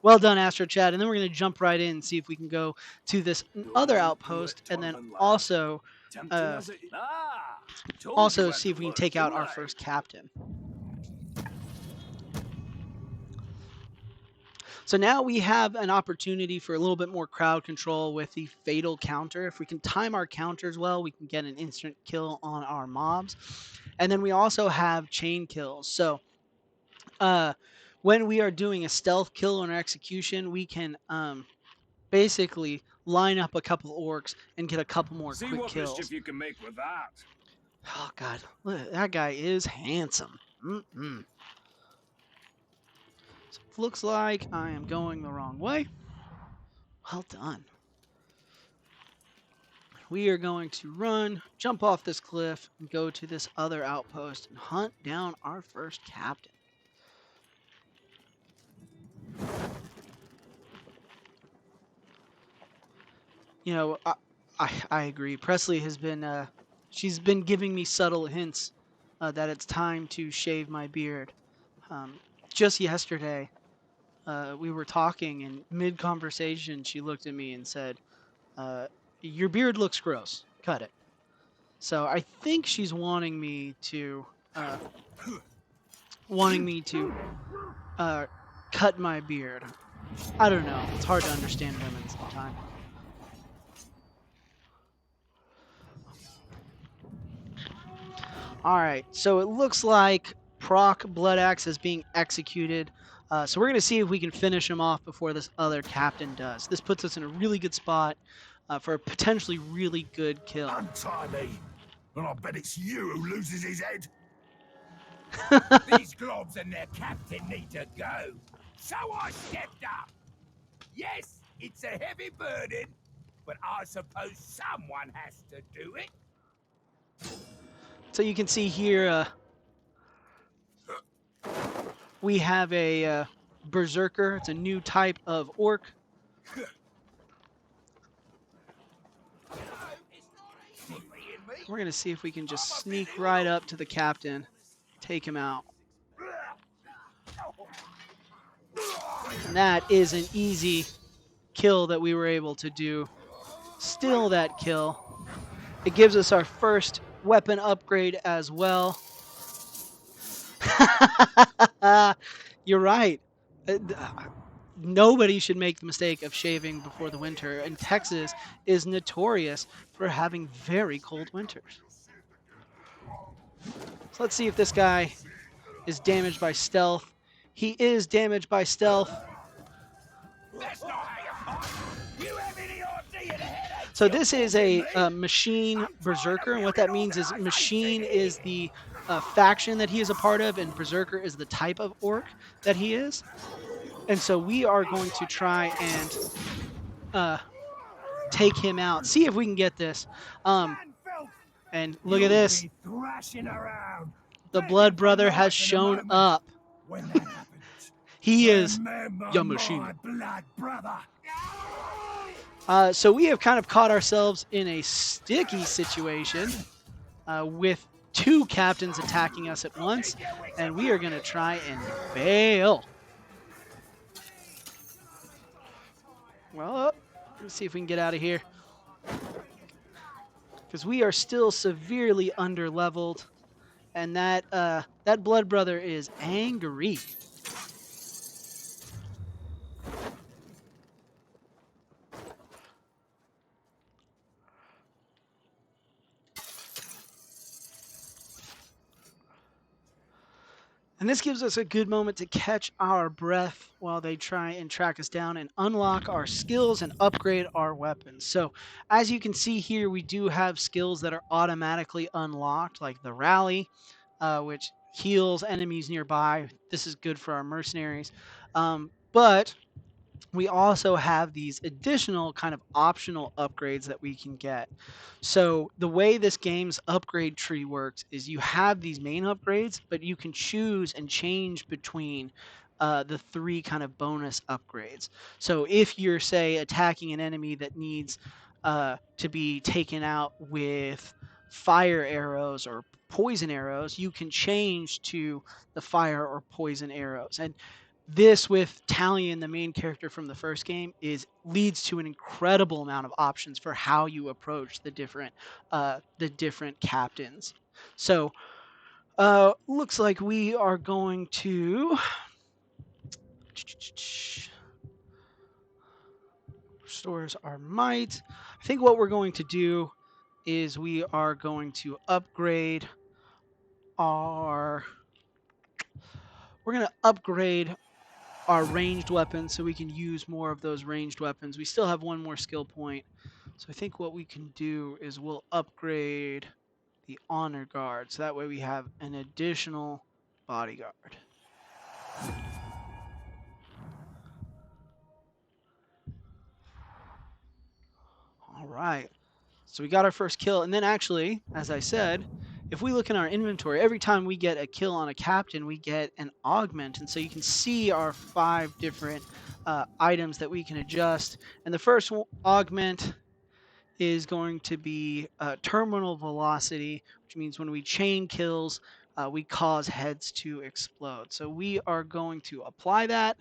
well done, Astro Chad. And then we're going to jump right in and see if we can go to this other Dwell here outpost, at and then Torvin Land. also, Tempting uh, as it. Ah! Told you also where see to if we can look, take out didn't our I? first captain. So now we have an opportunity for a little bit more crowd control with the fatal counter. If we can time our counters well, we can get an instant kill on our mobs. And then we also have chain kills. So uh, when we are doing a stealth kill on our execution, we can basically line up a couple orcs and get a couple more See quick what mischief kills. you can make with that. Oh God, look, that guy is handsome. So it looks like I am going the wrong way. Well done. We are going to run, jump off this cliff, and go to this other outpost and hunt down our first captain. You know, I agree. Presley has been She's been giving me subtle hints that it's time to shave my beard. Um, just yesterday, we were talking, and mid conversation, she looked at me and said, uh, "Your beard looks gross. Cut it." So I think she's uh, wanting me to uh, cut my beard. I don't know. It's hard to understand women sometimes. All right. So it looks like Proc Blood Axe is being executed. So we're going to see if we can finish him off before this other captain does. This puts us in a really good spot for a potentially really good kill. Untie me, and I bet it's you who loses his head. These globs and their captain need to go. So I stepped up. Yes, it's a heavy burden, but I suppose someone has to do it. So you can see here we have a berserker. It's a new type of orc. We're going to see if we can just sneak right up to the captain, take him out. And that is an easy kill that we were able to do. Still that kill. It gives us our first weapon upgrade as well. You're right. Nobody should make the mistake of shaving before the winter, and Texas is notorious for having very cold winters. So let's see if this guy is damaged by stealth. He is damaged by stealth. That's not how you fight. You have any idea the headache? So this is a machine berserker, and what that means is machine is the faction that he is a part of, and berserker is the type of orc that he is. And so we are going to try and take him out. See if we can get this. And look at this. Thrashing around. The Blood Brother has shown up. When that happens, He is remember Yamashina. my blood brother. So we have kind of caught ourselves in a sticky situation with two captains attacking us at once, and we are going to try and bail. Well, let's see if we can get out of here, because we are still severely under-leveled, and that Blood Brother is angry. And this gives us a good moment to catch our breath while they try and track us down and unlock our skills and upgrade our weapons. So as you can see here, we do have skills that are automatically unlocked, like the Rally, which heals enemies nearby. This is good for our mercenaries. But we also have these additional kind of optional upgrades that we can get. So the way this game's upgrade tree works is you have these main upgrades, but you can choose and change between the three kind of bonus upgrades. So if you're, say, attacking an enemy that needs to be taken out with fire arrows or poison arrows, you can change to the fire or poison arrows. And this, with Talion, the main character from the first game, leads to an incredible amount of options for how you approach the different captains. So looks like we are going to restores our might. I think what we're going to do is we are going to upgrade our our ranged weapons so we can use more of those ranged weapons. We still have one more skill point. So I think what we can do is we'll upgrade the honor guard. So that way we have an additional bodyguard. All right. So we got our first kill. And then actually, as I said, if we look in our inventory, every time we get a kill on a captain, we get an augment. And so you can see our 5 different items that we can adjust. And the first augment is going to be terminal velocity, which means when we chain kills, we cause heads to explode. So we are going to apply that.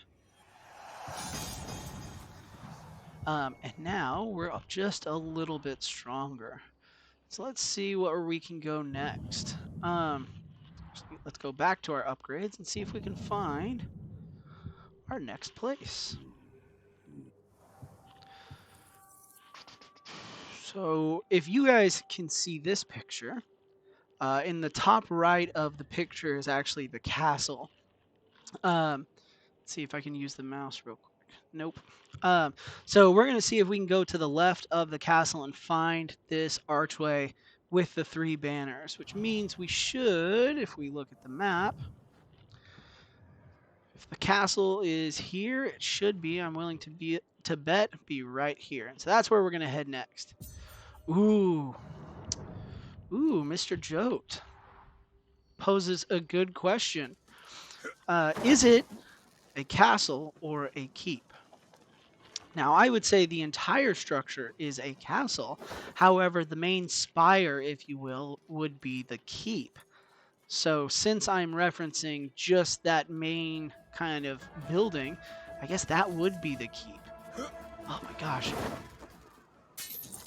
And now we're just a little bit stronger. So let's see where we can go next. Let's go back to our upgrades and see if we can find our next place. So if you guys can see this picture, in the top right of the picture is actually the castle. Let's see if I can use the mouse real quick. Nope. So we're going to see if we can go to the left of the castle and find this archway with the 3 banners, which means we should, if we look at the map, if the castle is here, it should be, I'm willing to bet, be right here. And so that's where we're going to head next. Ooh. Ooh, Mr. Jote poses a good question. Is it a castle or a keep? Now, I would say the entire structure is a castle. However, the main spire, if you will, would be the keep. So, since I'm referencing just that main kind of building, I guess that would be the keep. Oh my gosh.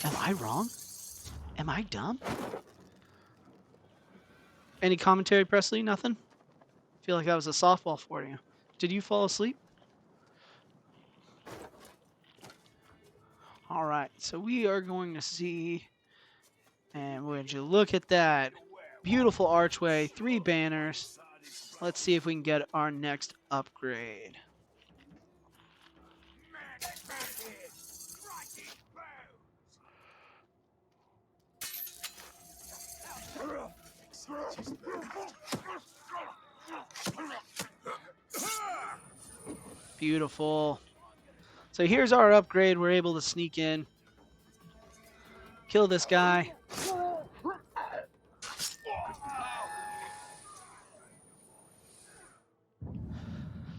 Am I wrong? Am I dumb? Any commentary, Presley? Nothing? Feel like that was a softball for you. Did you fall asleep? All right, so we are going to see, and would you look at that beautiful archway, 3 banners. Let's see if we can get our next upgrade. Beautiful. So here's our upgrade. We're able to sneak in, kill this guy.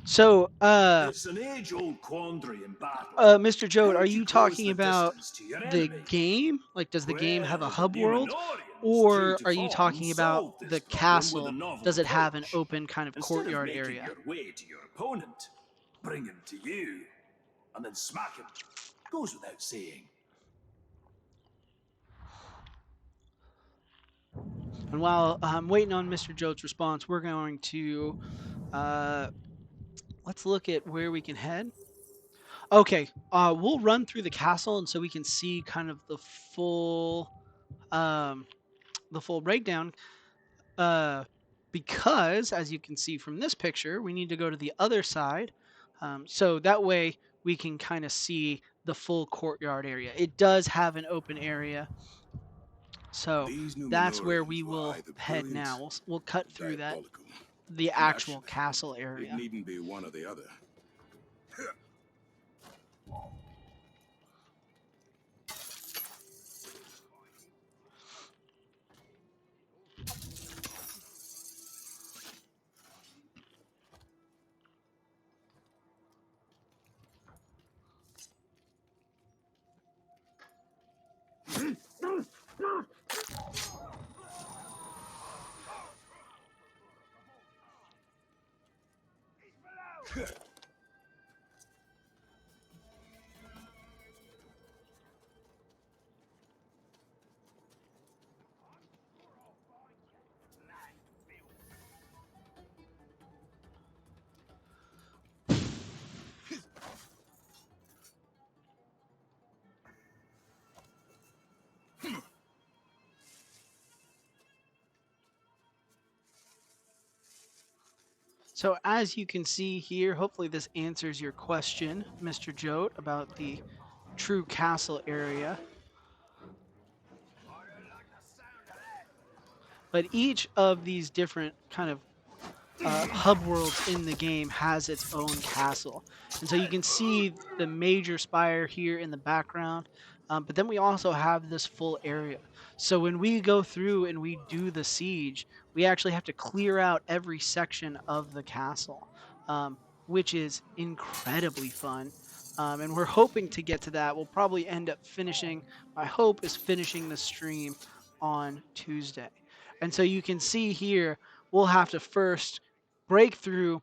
So, It's an age-old quandary in battle. Mr. Jote, How are do you you close talking the about distance to your the enemy? game? Like, does the game have a Well, the hub world? Numenorians, true Or to are you form, talking about solved the this problem with a castle? novel Does it have an approach. open kind of Instead of courtyard making area? your way to your opponent, bring him to you, and then smack him. Goes without saying. And while I'm waiting on Mr. Jote's response, we're going to uh, let's look at where we can head. Okay, we'll run through the castle, and so we can see kind of um, the full breakdown. Because as you can see from this picture, we need to go to the other side, so that way we can kind of see the full courtyard area. It does have an open area, so These that's where Numenorians we were will either head brilliant now. We'll cut or through that diabolical. the And actual actually, castle it area. needn't be one or the other. So as you can see here, hopefully this answers your question, Mr. Jote, about the true castle area. But each of these different kind of hub worlds in the game has its own castle. And so you can see the major spire here in the background, but then we also have this full area. So when we go through and we do the siege, we actually have to clear out every section of the castle, which is incredibly fun. And we're hoping to get to that. We'll probably end up finishing. My hope is finishing the stream on Tuesday. And so you can see here, we'll have to first break through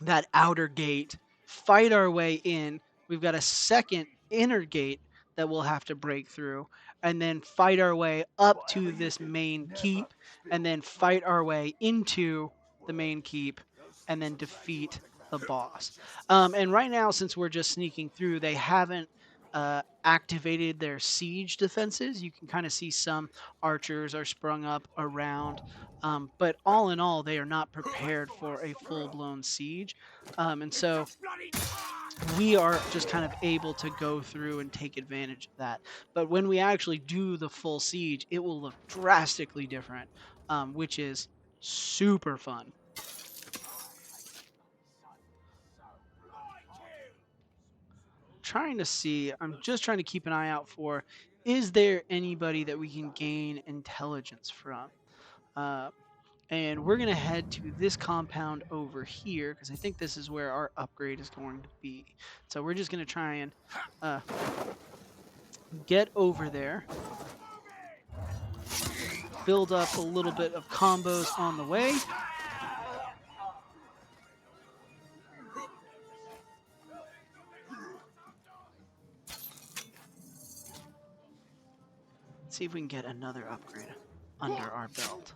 that outer gate, fight our way in. We've got a second inner gate that we'll have to break through, and then fight our way up to this main keep, and then fight our way into the main keep, and then defeat the boss. And right now, since we're just sneaking through, they haven't activated their siege defenses. You can kind of see some archers are sprung up around. But all in all, they are not prepared for a full blown siege. And so we are just kind of able to go through and take advantage of that. But when we actually do the full siege, it will look drastically different, which is super fun. Trying to see, I'm just trying to keep an eye out for, is there anybody that we can gain intelligence from? And we're going to head to this compound over here because I think this is where our upgrade is going to be. So we're just going to try and get over there, build up a little bit of combos on the way. See if we can get another upgrade under our belt.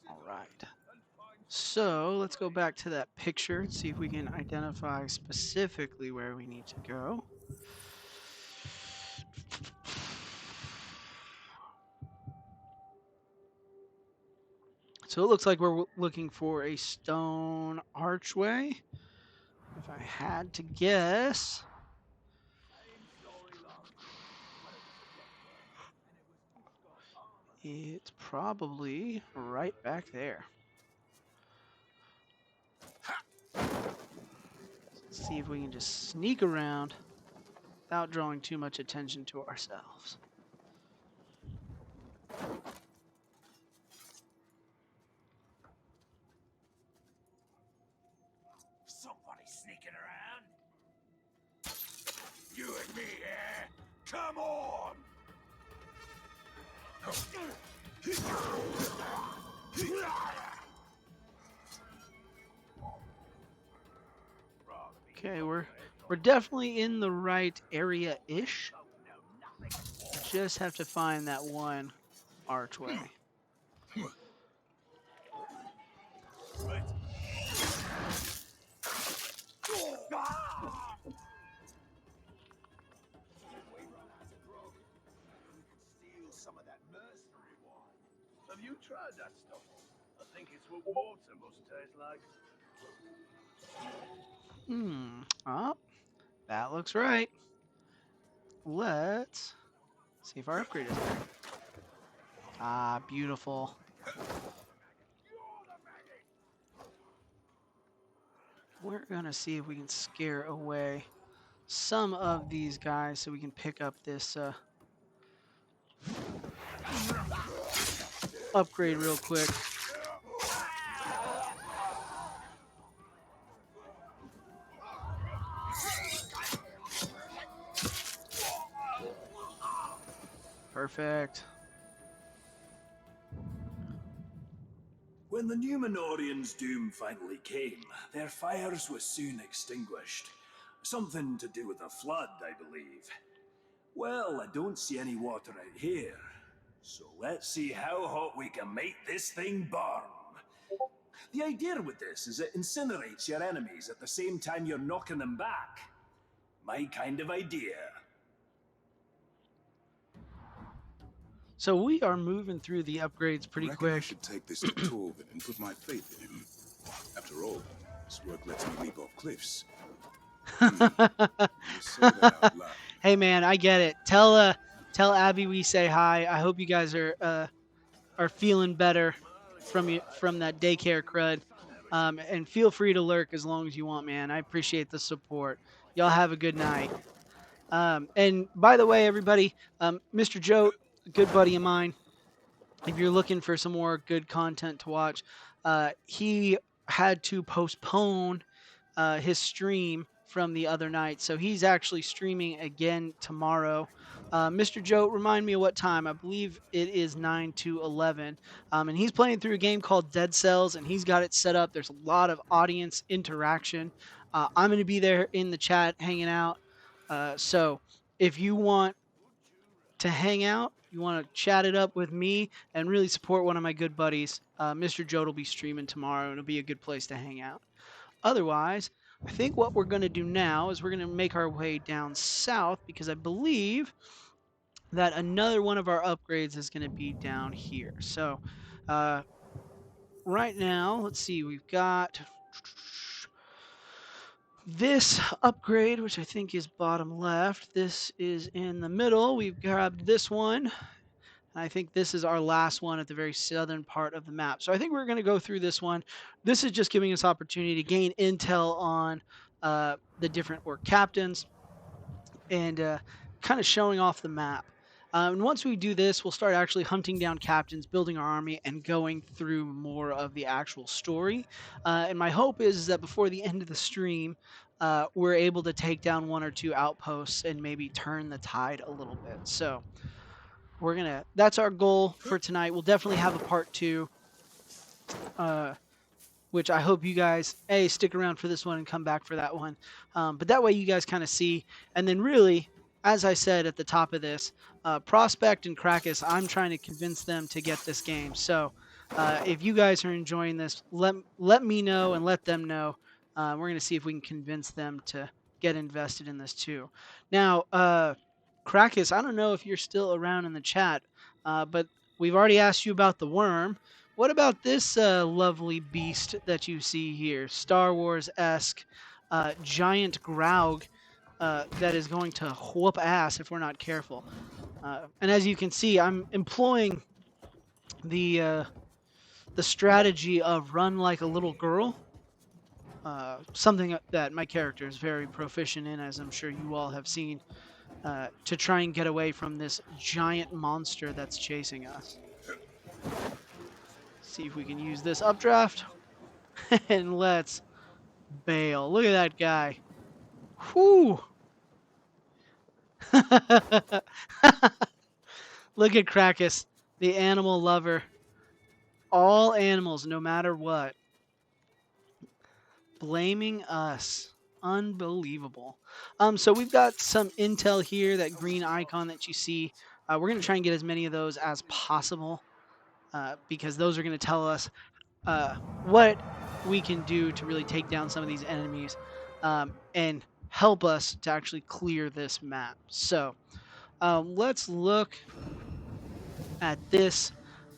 All right. So let's go back to that picture and see if we can identify specifically where we need to go. So it looks like we're looking for a stone archway. If I had to guess, it's probably right back there. Let's see if we can just sneak around without drawing too much attention to ourselves. Somebody sneaking around? You and me, eh? Come on! Okay, we're definitely in the right area-ish. Just have to find that one archway. Have you tried that stuff? I think it's what water must taste like. Oh, that looks right. Let's see if our upgrade is there. Ah, beautiful. We're gonna see if we can scare away some of these guys so we can pick up this upgrade real quick. Perfect. When the Numenorians' doom finally came, their fires were soon extinguished. Something to do with a flood, I believe. Well, I don't see any water out here. So let's see how hot we can make this thing burn. The idea with this is it incinerates your enemies at the same time you're knocking them back. My kind of idea. So we are moving through the upgrades pretty I reckon I quick. should take this to Torvin and put my faith in him. After all, this work lets me leap off cliffs. You say that out loud. Hey man, I get it. Tell Abby we say hi. I hope you guys are feeling better from that daycare crud. And feel free to lurk as long as you want, man. I appreciate the support. Y'all have a good night. And by the way, everybody, Mr. Joe, a good buddy of mine, if you're looking for some more good content to watch, he had to postpone his stream from the other night. So he's actually streaming again tomorrow. Mr. Joe, remind me what time. I believe it is 9 to 11. And he's playing through a game called Dead Cells, and he's got it set up. There's a lot of audience interaction. I'm going to be there in the chat hanging out. So if you want to hang out, you want to chat it up with me and really support one of my good buddies, Mr. Joe will be streaming tomorrow, and it'll be a good place to hang out. Otherwise, I think what we're going to do now is we're going to make our way down south because I believe that another one of our upgrades is going to be down here. So uh, right now, let's see, we've got this upgrade, which I think is bottom left. This is in the middle. We've grabbed this one. I think this is our last one at the very southern part of the map. So I think we're going to go through this one. This is just giving us opportunity to gain intel on the different orc captains and kind of showing off the map. And once we do this, we'll start actually hunting down captains, building our army, and going through more of the actual story. And my hope is that before the end of the stream, we're able to take down one or two outposts and maybe turn the tide a little bit. So that's our goal for tonight. We'll definitely have a part 2, which I hope you guys stick around for this one and come back for that one. But that way you guys kind of see. And then really, as I said at the top of this, Prospect and Krakus, I'm trying to convince them to get this game. So if you guys are enjoying this, let me know and let them know. We're going to see if we can convince them to get invested in this too. Now, Krakus, I don't know if you're still around in the chat, but we've already asked you about the worm. What about this lovely beast that you see here? Star Wars-esque giant Graug that is going to whoop ass if we're not careful. And as you can see, I'm employing the strategy of run like a little girl. Something that my character is very proficient in, as I'm sure you all have seen, to try and get away from this giant monster that's chasing us. See if we can use this updraft. And let's bail. Look at that guy. Whew. Look at Krakus, the animal lover. All animals, no matter what. Blaming us. Unbelievable. So we've got some intel here, that green icon that you see. We're going to try and get as many of those as possible because those are going to tell us what we can do to really take down some of these enemies and help us to actually clear this map. So let's look at this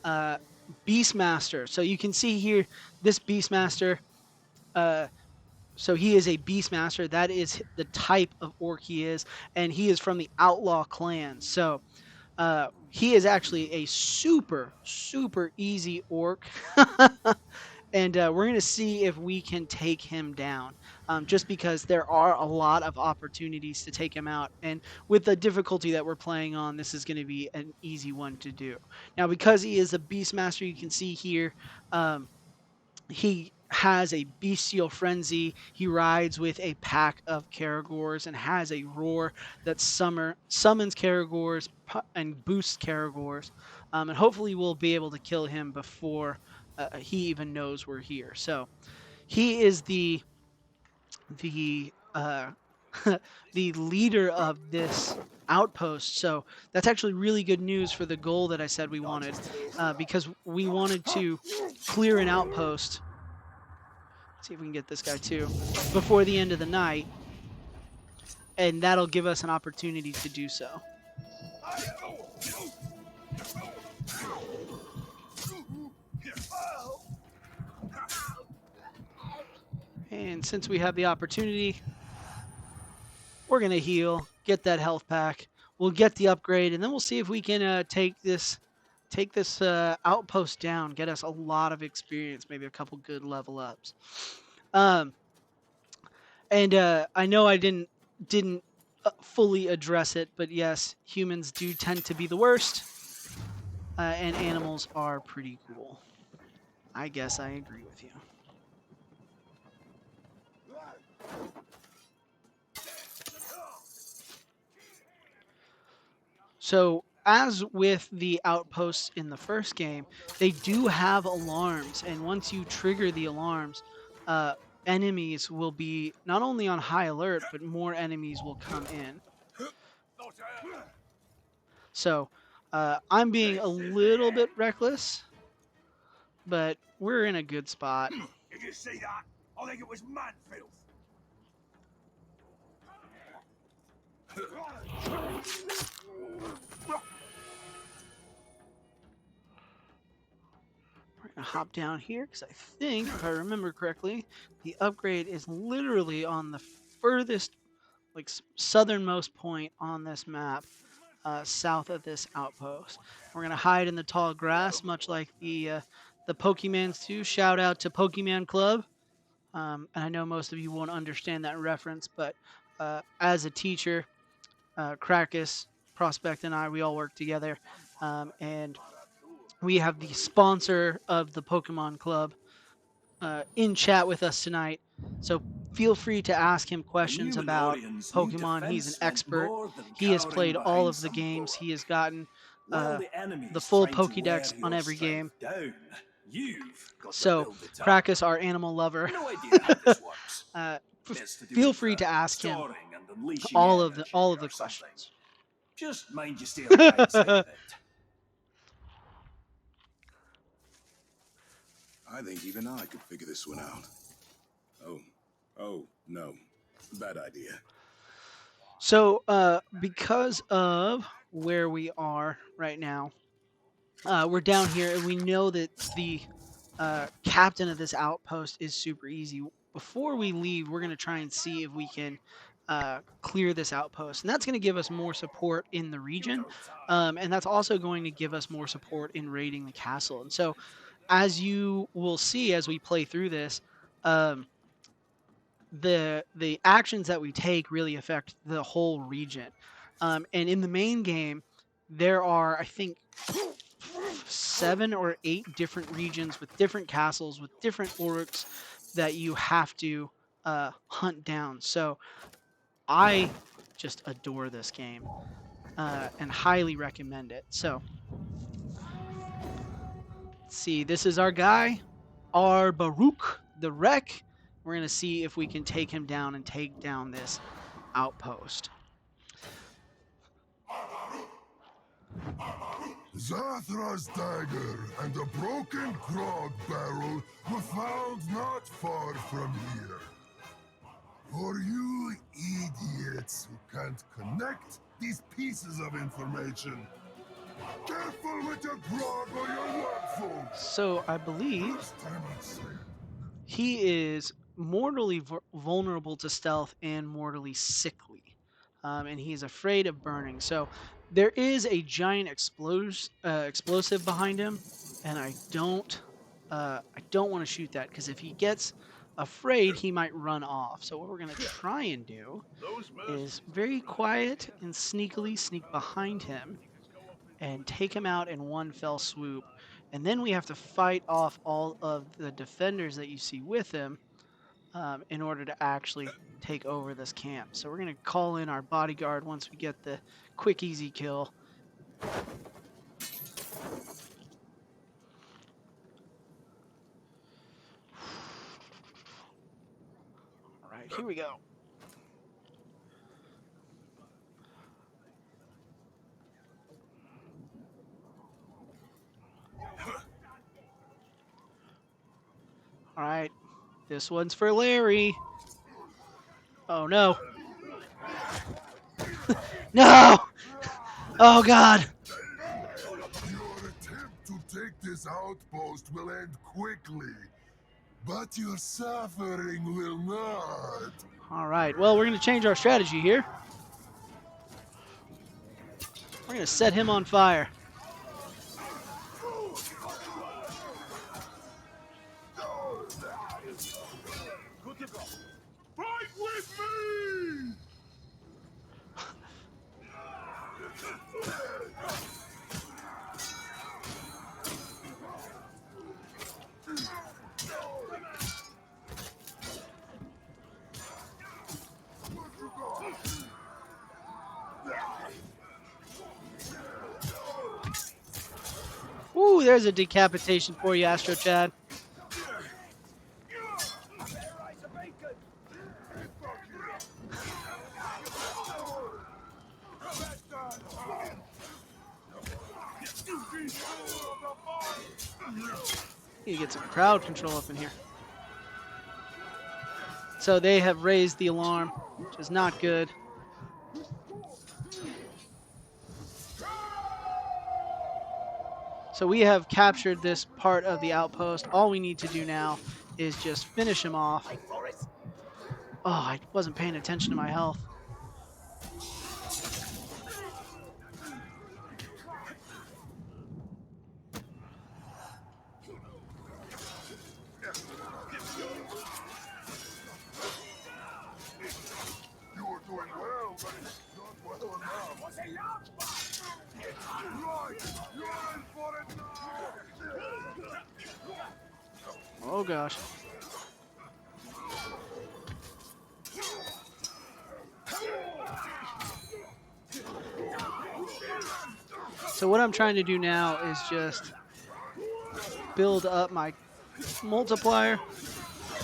Beastmaster. So you can see here, this Beastmaster, so he is a Beastmaster. That is the type of orc he is, and he is from the Outlaw clan. So he is actually a super, super easy orc. And we're going to see if we can take him down, just because there are a lot of opportunities to take him out. And with the difficulty that we're playing on, this is going to be an easy one to do. Now, because he is a Beastmaster, you can see here, he has a bestial frenzy. He rides with a pack of Caragors and has a roar that summons Caragors and boosts Caragors. And hopefully we'll be able to kill him before he even knows we're here. So he is the the leader of this outpost. So that's actually really good news for the goal that I said we wanted, because we wanted to clear an outpost. Let's see if we can get this guy too before the end of the night, and that'll give us an opportunity to do so. And since we have the opportunity, We're gonna heal, get that health pack. We'll get the upgrade, and then we'll see if we can take this outpost down. Get us a lot of experience, maybe a couple good level ups. Um, and I know I didn't fully address it, but yes, humans do tend to be the worst, and animals are pretty cool. I guess I agree with you. So, as with the outposts in the first game, they do have alarms, and once you trigger the alarms, uh, enemies will be not only on high alert, but more enemies will come in. So, I'm being a little bit reckless, but we're in a good spot. Did you see that? I think it was man filth. We're gonna hop down here because I think, if I remember correctly, the upgrade is literally on the furthest, like southernmost point on this map, south of this outpost. We're gonna hide in the tall grass, much like the Pokemans too. Shout out to Pokemon Club. And I know most of you won't understand that reference, but as a teacher, Krakus, Prospect, and I, we all work together, and we have the sponsor of the Pokemon Club in chat with us tonight. So feel free to ask him I questions knew about Lorien's new Pokemon. He's an defense meant expert. more than He has cowering played all behind of the some games. bully. He has gotten While uh, the the enemy's full trying to wear Pokédex on your every game. strength down, you've got to So, build it up. Krakus, our animal lover, No idea how this works. uh, Best to do feel it free to ask him soaring and unleashing energy all of the or something. questions. Just mind you stay on the right side of it. I think even I could figure this one out. Oh. Oh, no. Bad idea. So, because of where we are right now, we're down here, and we know that the captain of this outpost is super easy. Before we leave, we're going to try and see if we can clear this outpost. And that's going to give us more support in the region. And that's also going to give us more support in raiding the castle. And so, as you will see as we play through this, um, the actions that we take really affect the whole region. And in the main game, there are, I think, 7 or 8 different regions with different castles with different orcs that you have to hunt down. So I just adore this game and highly recommend it. So let's see, this is our guy, our Baruch the Wreck. We're gonna see if we can take him down and take down this outpost. Zathra's dagger and a broken grog barrel were found not far from here. For you idiots who can't connect these pieces of information, careful with your grog or your workful. So I believe First time I'd say it. he is mortally vulnerable to stealth and mortally sickly. And he's afraid of burning. So there is a giant explosive behind him, and I don't want to shoot that because if he gets afraid, he might run off. So what we're gonna try and do is very quiet and sneakily sneak behind him and take him out in one fell swoop. And then we have to fight off all of the defenders that you see with him in order to actually take over this camp. So we're going to call in our bodyguard once we get the quick, easy kill. All right, here we go. All right, this one's for Larry. Oh, no. No! Oh, God. Your attempt to take this outpost will end quickly, but your suffering will not. All right. Well, we're going to change our strategy here. We're going to set him on fire. Fight with me! Ooh, there's a decapitation for you, Astro Chad. You get some crowd control up in here. So they have raised the alarm, which is not good. So we have captured this part of the outpost. All we need to do now is just finish him off. Oh, I wasn't paying attention to my health. You are doing well, but it's not well enough. Right, you're in for it now. Oh gosh. So what I'm trying to do now is just build up my multiplier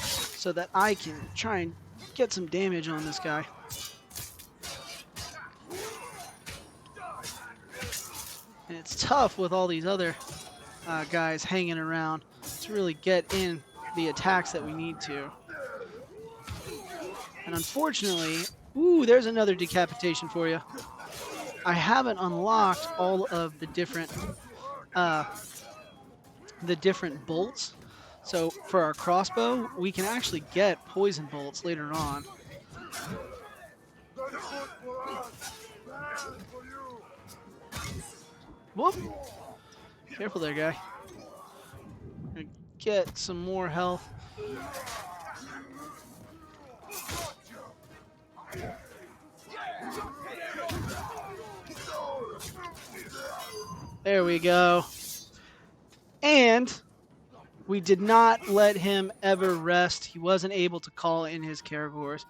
so that I can try and get some damage on this guy. And it's tough with all these other guys hanging around to really get in the attacks that we need to. And unfortunately, ooh, there's another decapitation for you. I haven't unlocked all of the different bolts. So for our crossbow, we can actually get poison bolts later on. Whoop! Careful there, guy. Gonna get some more health. There we go. And we did not let him ever rest. He wasn't able to call in his Caragors.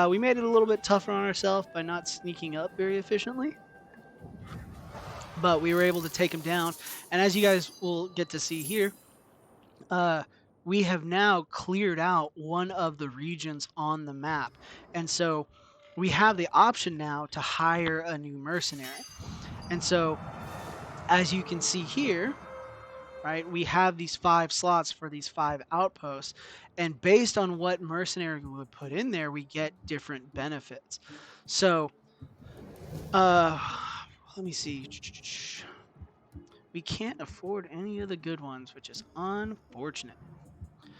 We made it a little bit tougher on ourselves by not sneaking up very efficiently. But we were able to take him down. And as you guys will get to see here, we have now cleared out one of the regions on the map. And so we have the option now to hire a new mercenary. And so as you can see here, right, we have these 5 slots for these 5 outposts. And based on what mercenary we would put in there, we get different benefits. So, let me see. We can't afford any of the good ones, which is unfortunate. I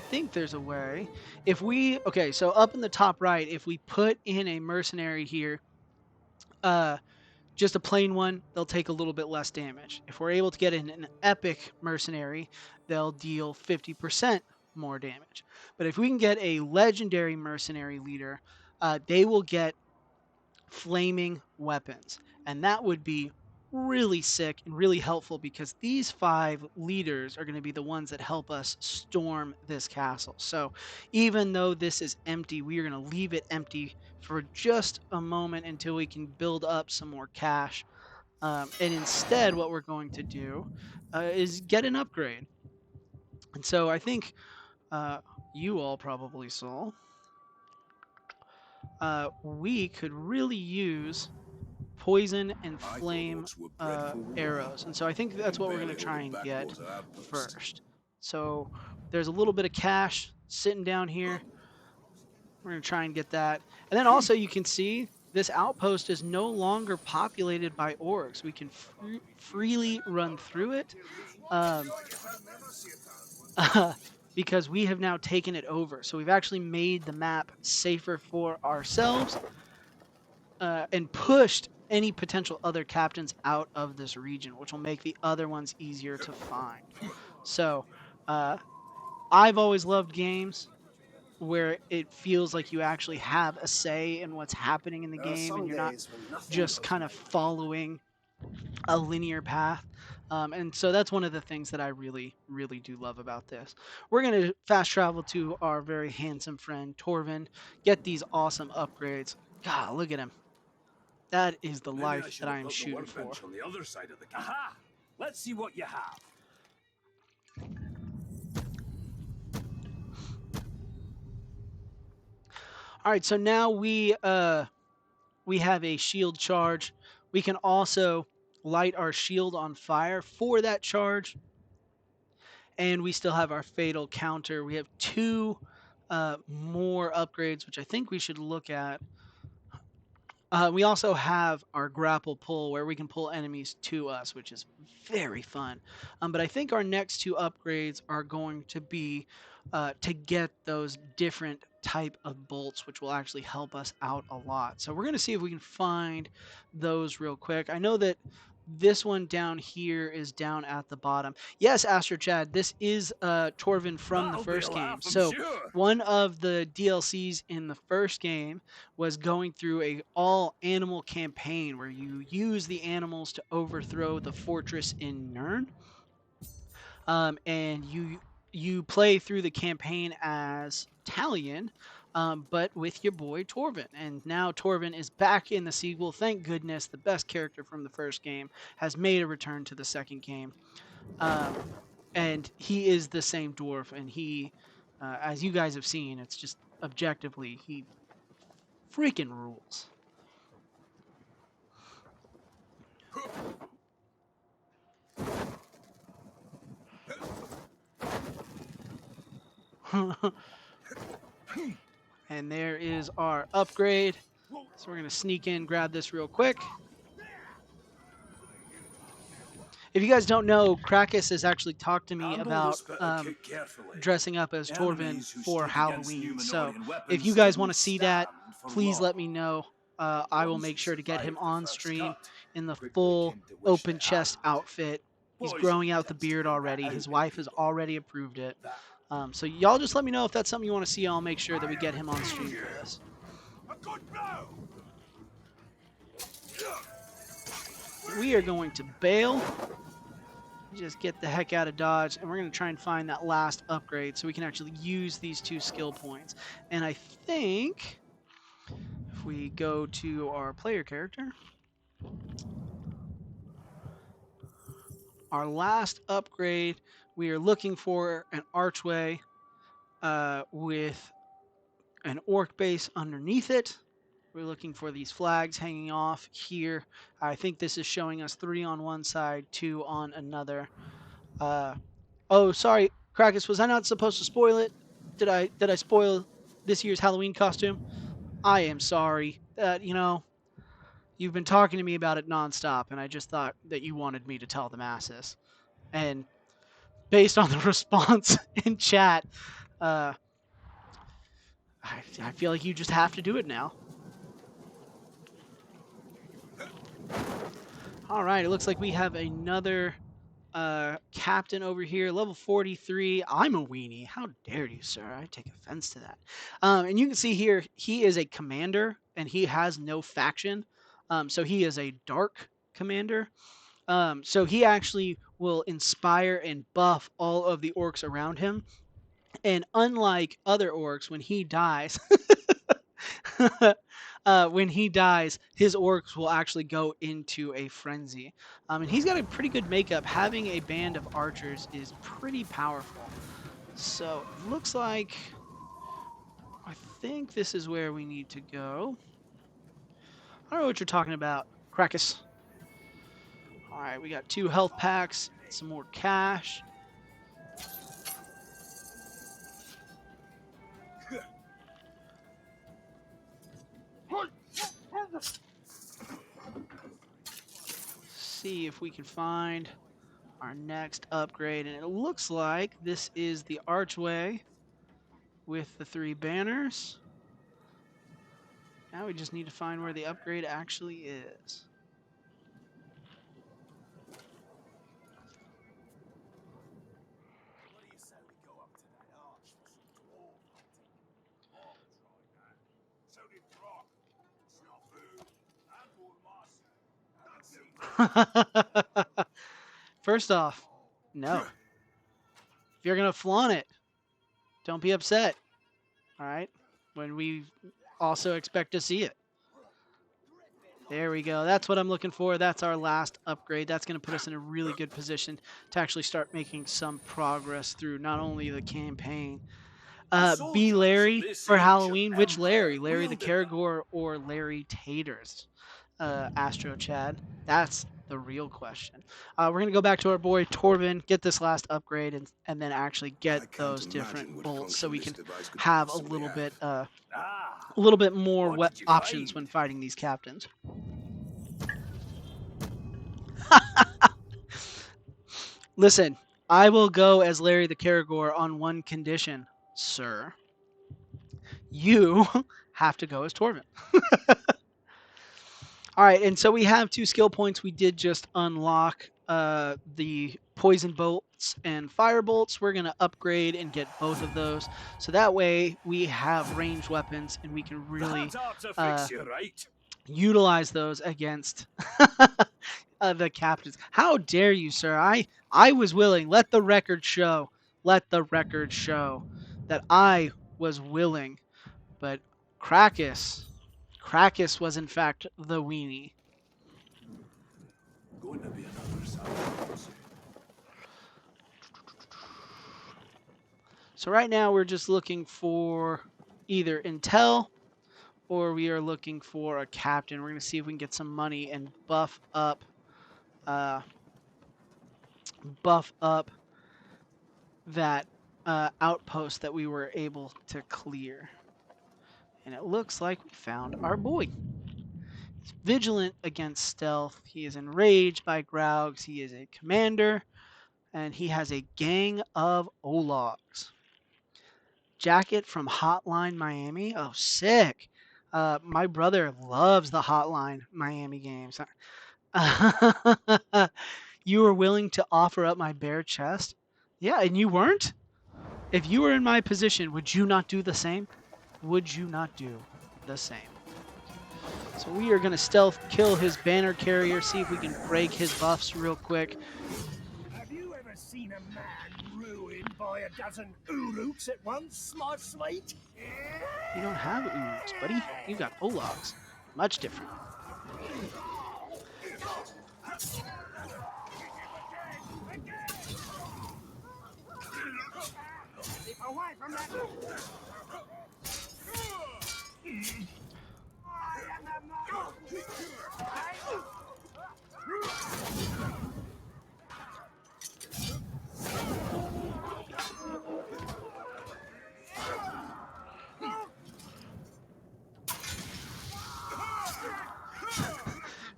think there's a way. If we, okay, so up in the top right, if we put in a mercenary here, just a plain one, they'll take a little bit less damage. If we're able to get in an epic mercenary, they'll deal 50% more damage. But if we can get a legendary mercenary leader, they will get flaming weapons. And that would be really sick and really helpful because these 5 leaders are going to be the ones that help us storm this castle. So even though this is empty, we are going to leave it empty for just a moment until we can build up some more cash. And instead, what we're going to do is get an upgrade. And so I think you all probably saw we could really use poison and flame arrows. And so I think that's what we're going to try and get first. So there's a little bit of cash sitting down here. We're going to try and get that. And then also you can see this outpost is no longer populated by orcs. We can freely run through it. because we have now taken it over. So we've actually made the map safer for ourselves, and pushed any potential other captains out of this region, which will make the other ones easier to find. So uh, I've always loved games where it feels like you actually have a say in what's happening in the There are game and some you're not days when nothing just goes kind of right. following a linear path. And so that's one of the things that I really, really do love about this. We're going to fast travel to our very handsome friend Torvin, get these awesome upgrades. God, look at him. That is the Maybe I life should that I have am built the shooting for. workbench on the other side of the camp. Aha! Let's see what you have. All right, so now we have a shield charge. We can also light our shield on fire for that charge, and we still have our fatal counter. We have two more upgrades, which I think we should look at. We also have our grapple pull where we can pull enemies to us, which is very fun. But I think our next two upgrades are going to be to get those different type of bolts, which will actually help us out a lot. So we're going to see if we can find those real quick. I know that this one down here is down at the bottom. Yes, Astro Chad, this is Torvin from the That'll be a first game. laugh, I'm So sure. one of the DLCs in the first game was going through a all animal campaign where you use the animals to overthrow the fortress in Nern, and you play through the campaign as Talion, but with your boy Torvin. And now Torvin is back in the sequel. Thank goodness, the best character from the first game has made a return to the second game, um, and he is the same dwarf. And he, as you guys have seen, it's just objectively he freaking rules. And there is our upgrade. So we're going to sneak in, grab this real quick. If you guys don't know, Krakus has actually talked to me Handle about this bit of kit carefully. dressing up as Torvin Enemies who for stood against Halloween. So Numenorian if you weapons guys want didn't to see that, stand for please long. let me know. The I will ones make who sure to get him survived the on first stream cut in the quickly full came to wish open they chest hadn't. outfit. He's Poison growing out the tends to beard bring that already. out His in wife has people. already approved it. That So y'all just let me know if that's something you want to see. I'll make sure that we get him on stream for this. A good blow! We are going to bail. Just get the heck out of Dodge, and we're going to try and find that last upgrade so we can actually use these two skill points. And I think if we go to our player character, our last upgrade, we are looking for an archway with an orc base underneath it. We're looking for these flags hanging off here. I think this is showing us 3 on one side, 2 on another. Oh, sorry, Krakus, was I not supposed to spoil it? Did I spoil this year's Halloween costume? I am sorry. You've been talking to me about it nonstop, and I just thought that you wanted me to tell the masses. And based on the response in chat, uh, I feel like you just have to do it now. All right, it looks like we have another captain over here, level 43. I'm a weenie. How dare you, sir? I take offense to that. And you can see here, he is a commander, and he has no faction. So he is a dark commander. So he actually will inspire and buff all of the orcs around him. And unlike other orcs, when he dies, his orcs will actually go into a frenzy. And he's got a pretty good makeup. Having a band of archers is pretty powerful. So it looks like I think this is where we need to go. I don't know what you're talking about, Krakus. All right, we got 2 health packs, some more cash. See if we can find our next upgrade, and it looks like this is the archway with the 3 banners. Now we just need to find where the upgrade actually is. What do you say we go up to that arch for some dwarf hunting? I'll try that. So did Brock. It's not food. I bought my haven't seen First off, no. If you're going to flaunt it, don't be upset. All right? When we also expect to see it. There we go. That's what I'm looking for. That's our last upgrade. That's going to put us in a really good position to actually start making some progress through not only the campaign. The Be soldiers of Larry this for ancient Halloween. Which empire Larry? Larry the wielded them. Caragor or Larry Taters? Astro Chad. That's the real question. We're going to go back to our boy Torvin, get this last upgrade, and then actually get I can't those different imagine what bolts so function we this can device could have a possibly little have. bit Ah, a little bit more what did you options find? when fighting these captains. Listen, I will go as Larry the Caragor on one condition, sir. You have to go as Torvin. All right, and so we have 2 skill points. We did just unlock the poison bolts and fire bolts. We're going to upgrade and get both of those. So that way we have ranged weapons and we can really That ought to uh, fix you right. utilize those against the captains. How dare you, sir? I was willing. Let the record show. Let the record show that I was willing. But Krakus was in fact the weenie. Going to be another sound. So right now we're just looking for either intel or we are looking for a captain. We're going to see if we can get some money and uh, buff up that outpost that we were able to clear. And it looks like we found our boy. He's vigilant against stealth. He is enraged by Graugs. He is a commander, and he has a gang of Ologs. Jacket from Hotline Miami. Oh, sick. My brother loves the Hotline Miami games. You were willing to offer up my bare chest? Yeah, and you weren't? If you were in my position, would you not do the same? Would you not do the same? So we are going to stealth kill his banner carrier, see if we can break his buffs real quick. Have you ever seen a man ruined by a dozen Uruks at once, my sweet? You don't have Uruks, buddy. You got Ologs. Much different. Keep away from that.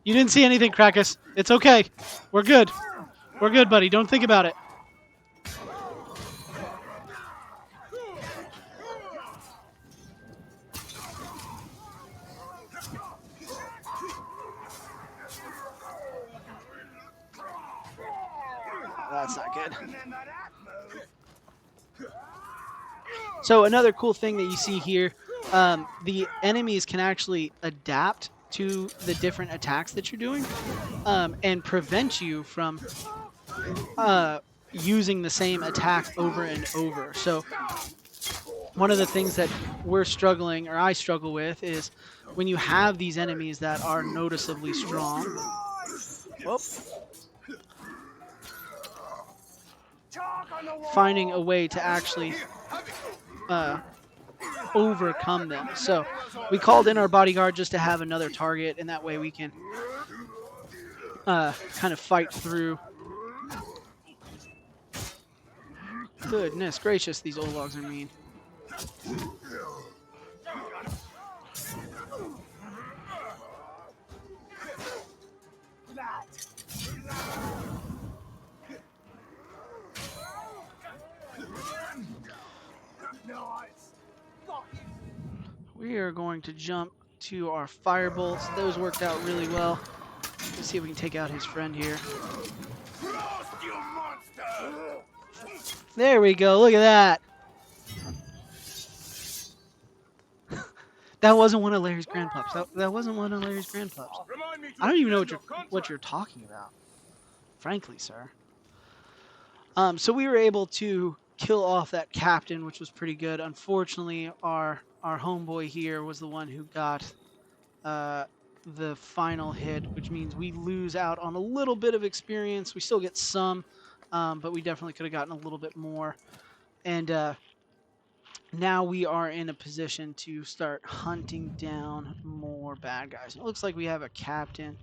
You didn't see anything, Krakus. It's okay. We're good. We're good, buddy. Don't think about it. That's not good. So another cool thing that you see here, the enemies can actually adapt to the different attacks that you're doing and prevent you from using the same attack over and over. So one of the things that we're struggling, or I struggle with, is when you have these enemies that are noticeably strong. Whoop. Finding a way to actually overcome them. So we called in our bodyguard just to have another target, and that way we can kind of fight through. Goodness gracious, these Ologs are mean. we are going to jump to our fire bolts. Those worked out really well. Let's see if we can take out his friend here. Frost, you monster! There we go. Look at that. That wasn't one of Larry's grandpups. That wasn't one of Larry's grandpups. Remind me to I don't even know extend your what you're contract. talking about, frankly, sir. So we were able to kill off that captain, which was pretty good. Unfortunately, our homeboy here was the one who got uh, the final hit, which means we lose out on a little bit of experience. We still get some, but we definitely could have gotten a little bit more. And now we are in a position to start hunting down more bad guys. It looks like we have a captain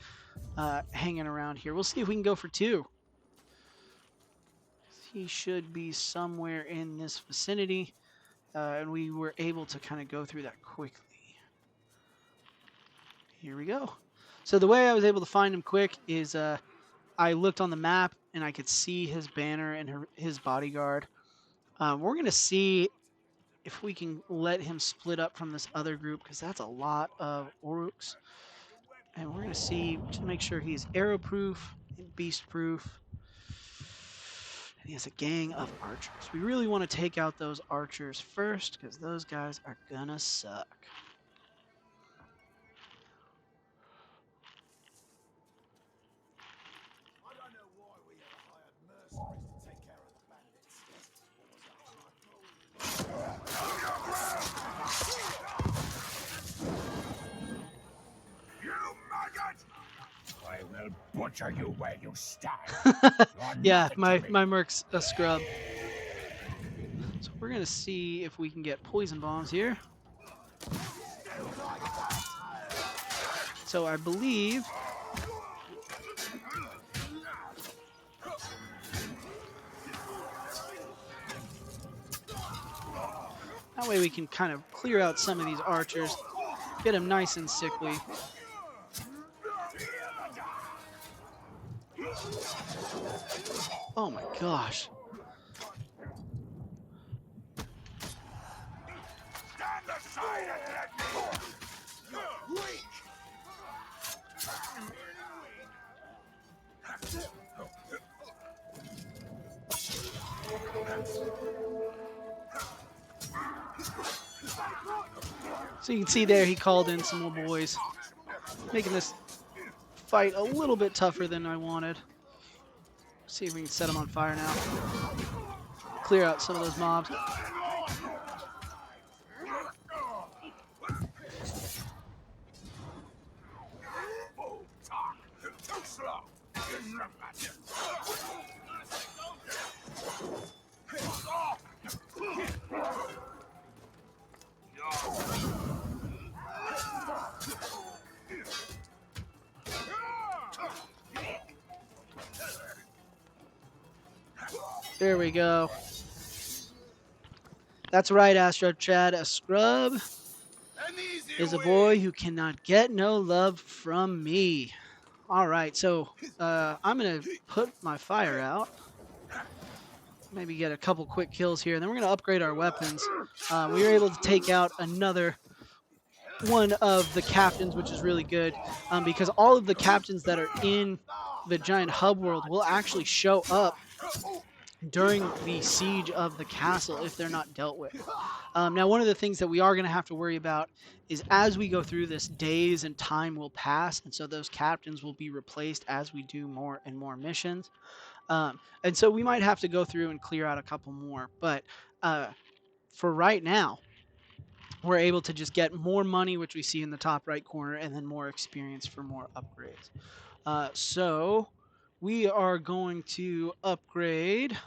hanging around here. We'll see if we can go for 2. He should be somewhere in this vicinity, and we were able to kind of go through that quickly. Here we go. So the way I was able to find him quick is I looked on the map and I could see his banner and his bodyguard. We're going to see if we can let him split up from this other group because that's a lot of orcs. And we're going to see to make sure he's arrow proof and beast proof. And he has a gang of archers. We really want to take out those archers first because those guys are going to suck. I don't know why we ever hired mercenaries to take care of the bandits. You maggot! I will butcher you where you stand. Yeah, my merc's a scrub. So we're going to see if we can get poison bombs here. So I believe that way we can kind of clear out some of these archers, get them nice and sickly. Oh my gosh. Stand aside and let me. Weak. So you can see there he called in some more boys, making this fight a little bit tougher than I wanted. See if we can set them on fire now. Clear out some of those mobs. Too slow. There we go. That's right, Astro Chad. A scrub An easy is a way. boy who cannot get no love from me. All right, so I'm going to put my fire out. Maybe get a couple quick kills here, and then we're going to upgrade our weapons. We were able to take out another one of the captains, which is really good, because all of the captains that are in the giant hub world will actually show up during the siege of the castle if they're not dealt with. Now, one of the things that we are going to have to worry about is as we go through this, days and time will pass, and so those captains will be replaced as we do more and more missions. And so we might have to go through and clear out a couple more. But for right now, we're able to just get more money, which we see in the top right corner, and then more experience for more upgrades. So we are going to upgrade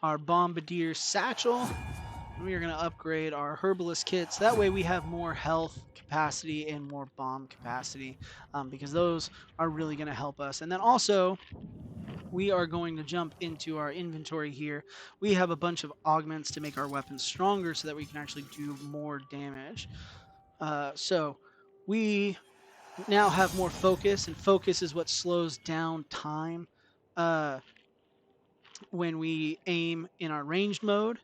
our Bombardier Satchel. And we are going to upgrade our Herbalist Kits. That way we have more health capacity and more bomb capacity, because those are really going to help us. And then also, we are going to jump into our inventory here. We have a bunch of augments to make our weapons stronger so that we can actually do more damage. So we now have more focus, and focus is what slows down time when we aim in our ranged mode.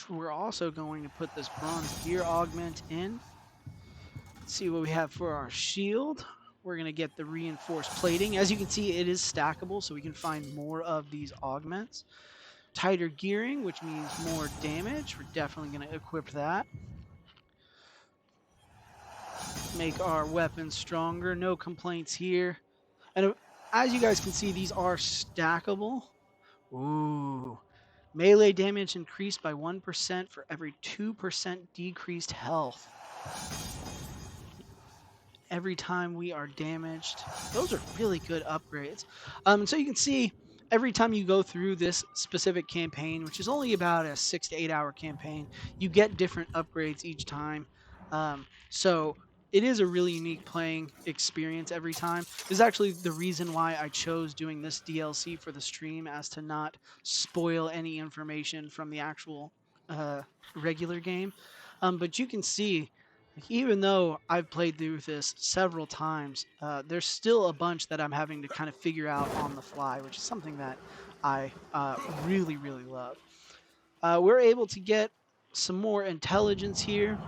We're also going to put this bronze gear augment in. Let's see what we have for our shield. We're going to get the reinforced plating. As you can see, it is stackable, so we can find more of these augments. Tighter gearing, which means more damage. We're definitely going to equip that. Make our weapons stronger. No complaints here. And as you guys can see, these are stackable. Ooh. Melee damage increased by 1% for every 2% decreased health. Every time we are damaged. Those are really good upgrades. So you can see every time you go through this specific campaign, which is only about a 6 to 8 hour campaign, you get different upgrades each time. So it is a really unique playing experience every time. This is actually the reason why I chose doing this DLC for the stream, as to not spoil any information from the actual regular game. But you can see, like, even though I've played through this several times, there's still a bunch that I'm having to kind of figure out on the fly, which is something that I really, really love. We're able to get some more intelligence here.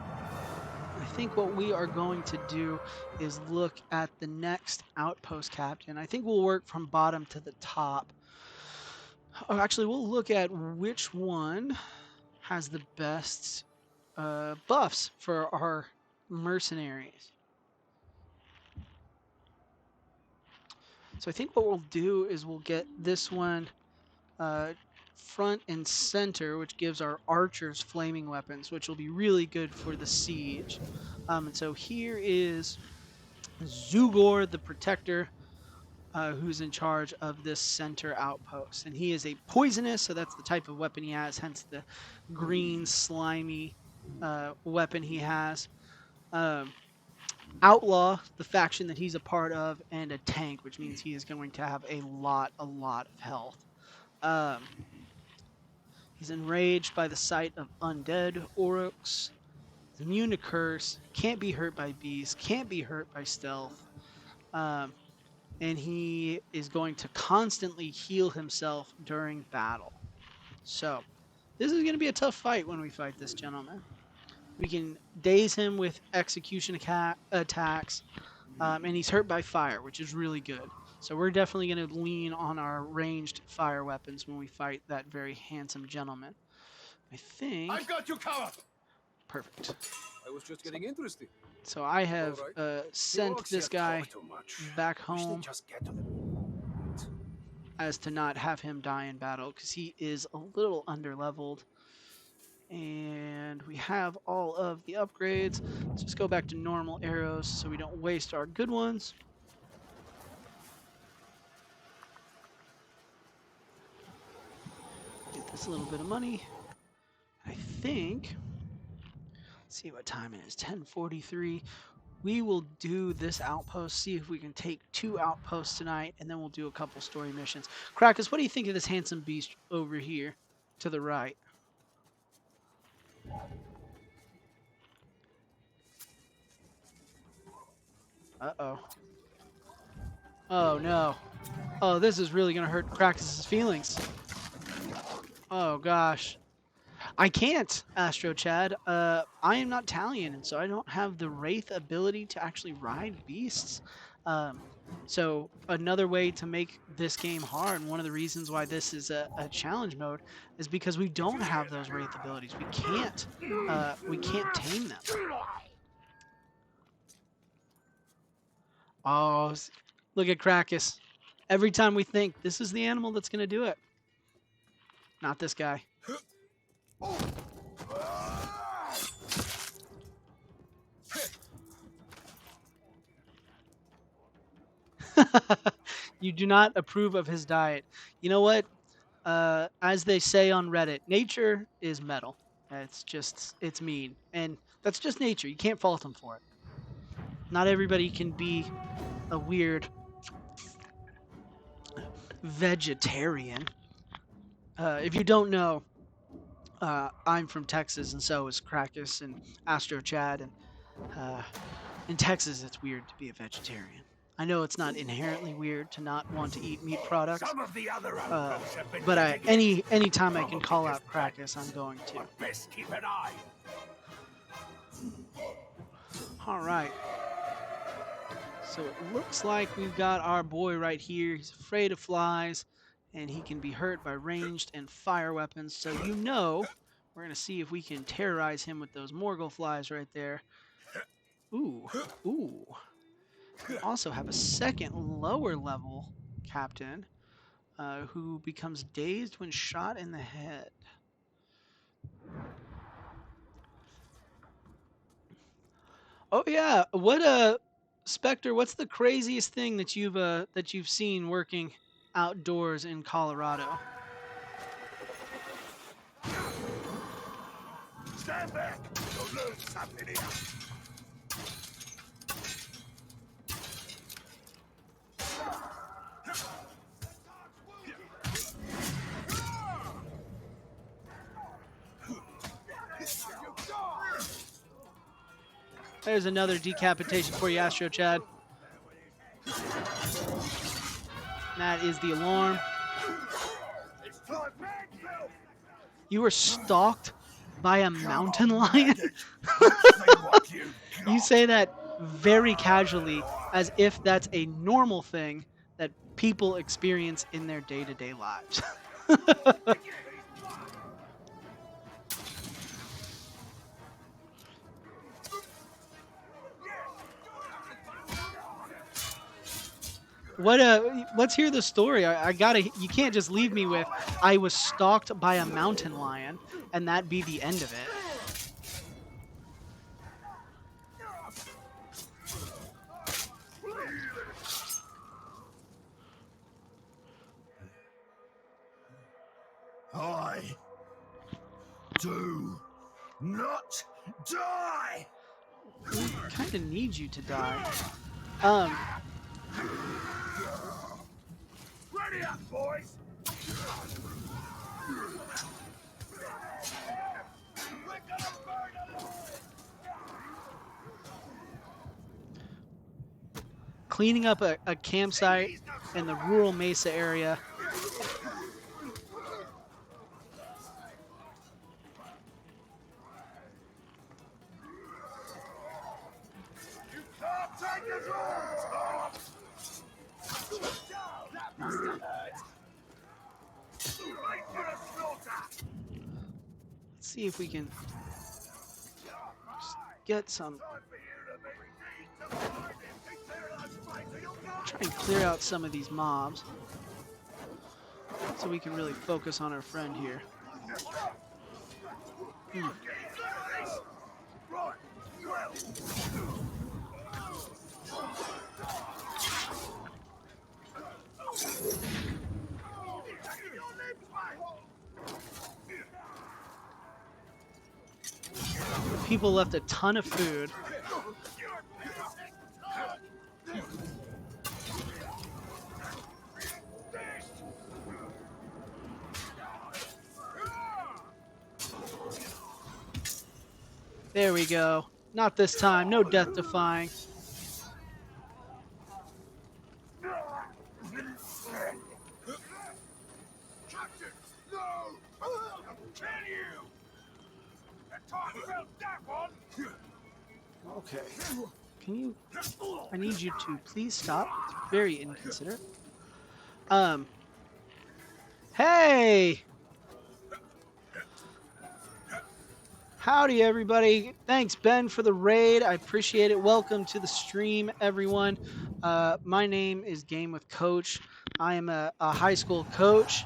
I think what we are going to do is look at the next outpost captain. I think we'll work from bottom to the top. Oh, actually, we'll look at which one has the best buffs for our mercenaries. So I think what we'll do is we'll get this one front and center, which gives our archers flaming weapons, which will be really good for the siege. And so here is Zugor the Protector, who's in charge of this center outpost. And he is a poisonous, so that's the type of weapon he has, hence the green, slimy weapon he has. Outlaw, the faction that he's a part of, and a tank, which means he is going to have a lot of health. He's enraged by the sight of undead orcs. He's immune to curse. Can't be hurt by beasts. Can't be hurt by stealth. Um, and he is going to constantly heal himself during battle. So this is going to be a tough fight when we fight this gentleman. We can daze him with execution attacks, and he's hurt by fire, which is really good. So we're definitely going to lean on our ranged fire weapons when we fight that very handsome gentleman. I think. I've got you covered. Perfect. I was just getting interested. So I have sent Orcs this here guy talk too much. back Wish they'd home just get to the as to not have him die in battle, because he is a little underleveled. And we have all of the upgrades. Let's just go back to normal arrows so we don't waste our good ones. Get this little bit of money. I think, let's see what time it is, 10:43. We will do this outpost, see if we can take 2 outposts tonight, and then we'll do a couple story missions. Krakus, what do you think of this handsome beast over here to the right? Uh-oh. Oh, no. Oh, this is really going to hurt Krakus' feelings. Oh, gosh. I can't, Astro Chad. I am not Talion, and so I don't have the Wraith ability to actually ride beasts. So another way to make this game hard, and one of the reasons why this is a challenge mode, is because we don't have those Wraith abilities. We can't tame them. Oh, look at Krakus. Every time we think this is the animal that's going to do it. Not this guy. You do not approve of his diet. You know what? As they say on Reddit, nature is metal. It's mean. And that's just nature. You can't fault him for it. Not everybody can be a weird vegetarian. If you don't know, I'm from Texas, and so is Krakus and Astro Chad. And in Texas, it's weird to be a vegetarian. I know it's not inherently weird to not want to eat meat products, Some of the other uh, uncles have been but getting it. any time I can Probably call just out Krakus, I'm practicing, going to. but best keep an eye. All right. So it looks like we've got our boy right here. He's afraid of flies, and he can be hurt by ranged and fire weapons. So we're gonna see if we can terrorize him with those Morgul flies right there. Ooh, ooh. We also have a second lower level captain who becomes dazed when shot in the head. Oh yeah, what Spectre? What's the craziest thing that you've seen working outdoors in Colorado? Stand back! You'll learn something here. There's another decapitation for you, Astro Chad. That is the alarm. It's time back, Bill! You were stalked by a mountain lion? Let's see what you've You got. say that very casually as if that's a normal thing that people experience in their day-to-day lives. What let's hear the story. I gotta you can't just leave me with I was stalked by a mountain lion and that be the end of it. I do not die! We kinda need you to die. Um Ready up, boys! We're gonna burn alive! cleaning up a campsite in the rural mesa area. You can't take us all! That must have hurt. Right for the slaughter! Let's see if we can get some try and clear out some of these mobs so we can really focus on our friend here. Right, well. People left a ton of food. There we go. Not this time. No death defying. Captain, no! I'll kill you! That time felt that one! Okay. Can you I need you to please stop. It's very inconsiderate. Hey! Howdy, everybody. Thanks, Ben, for the raid. I appreciate it. Welcome to the stream, everyone. My name is Game with Coach. I am a high school coach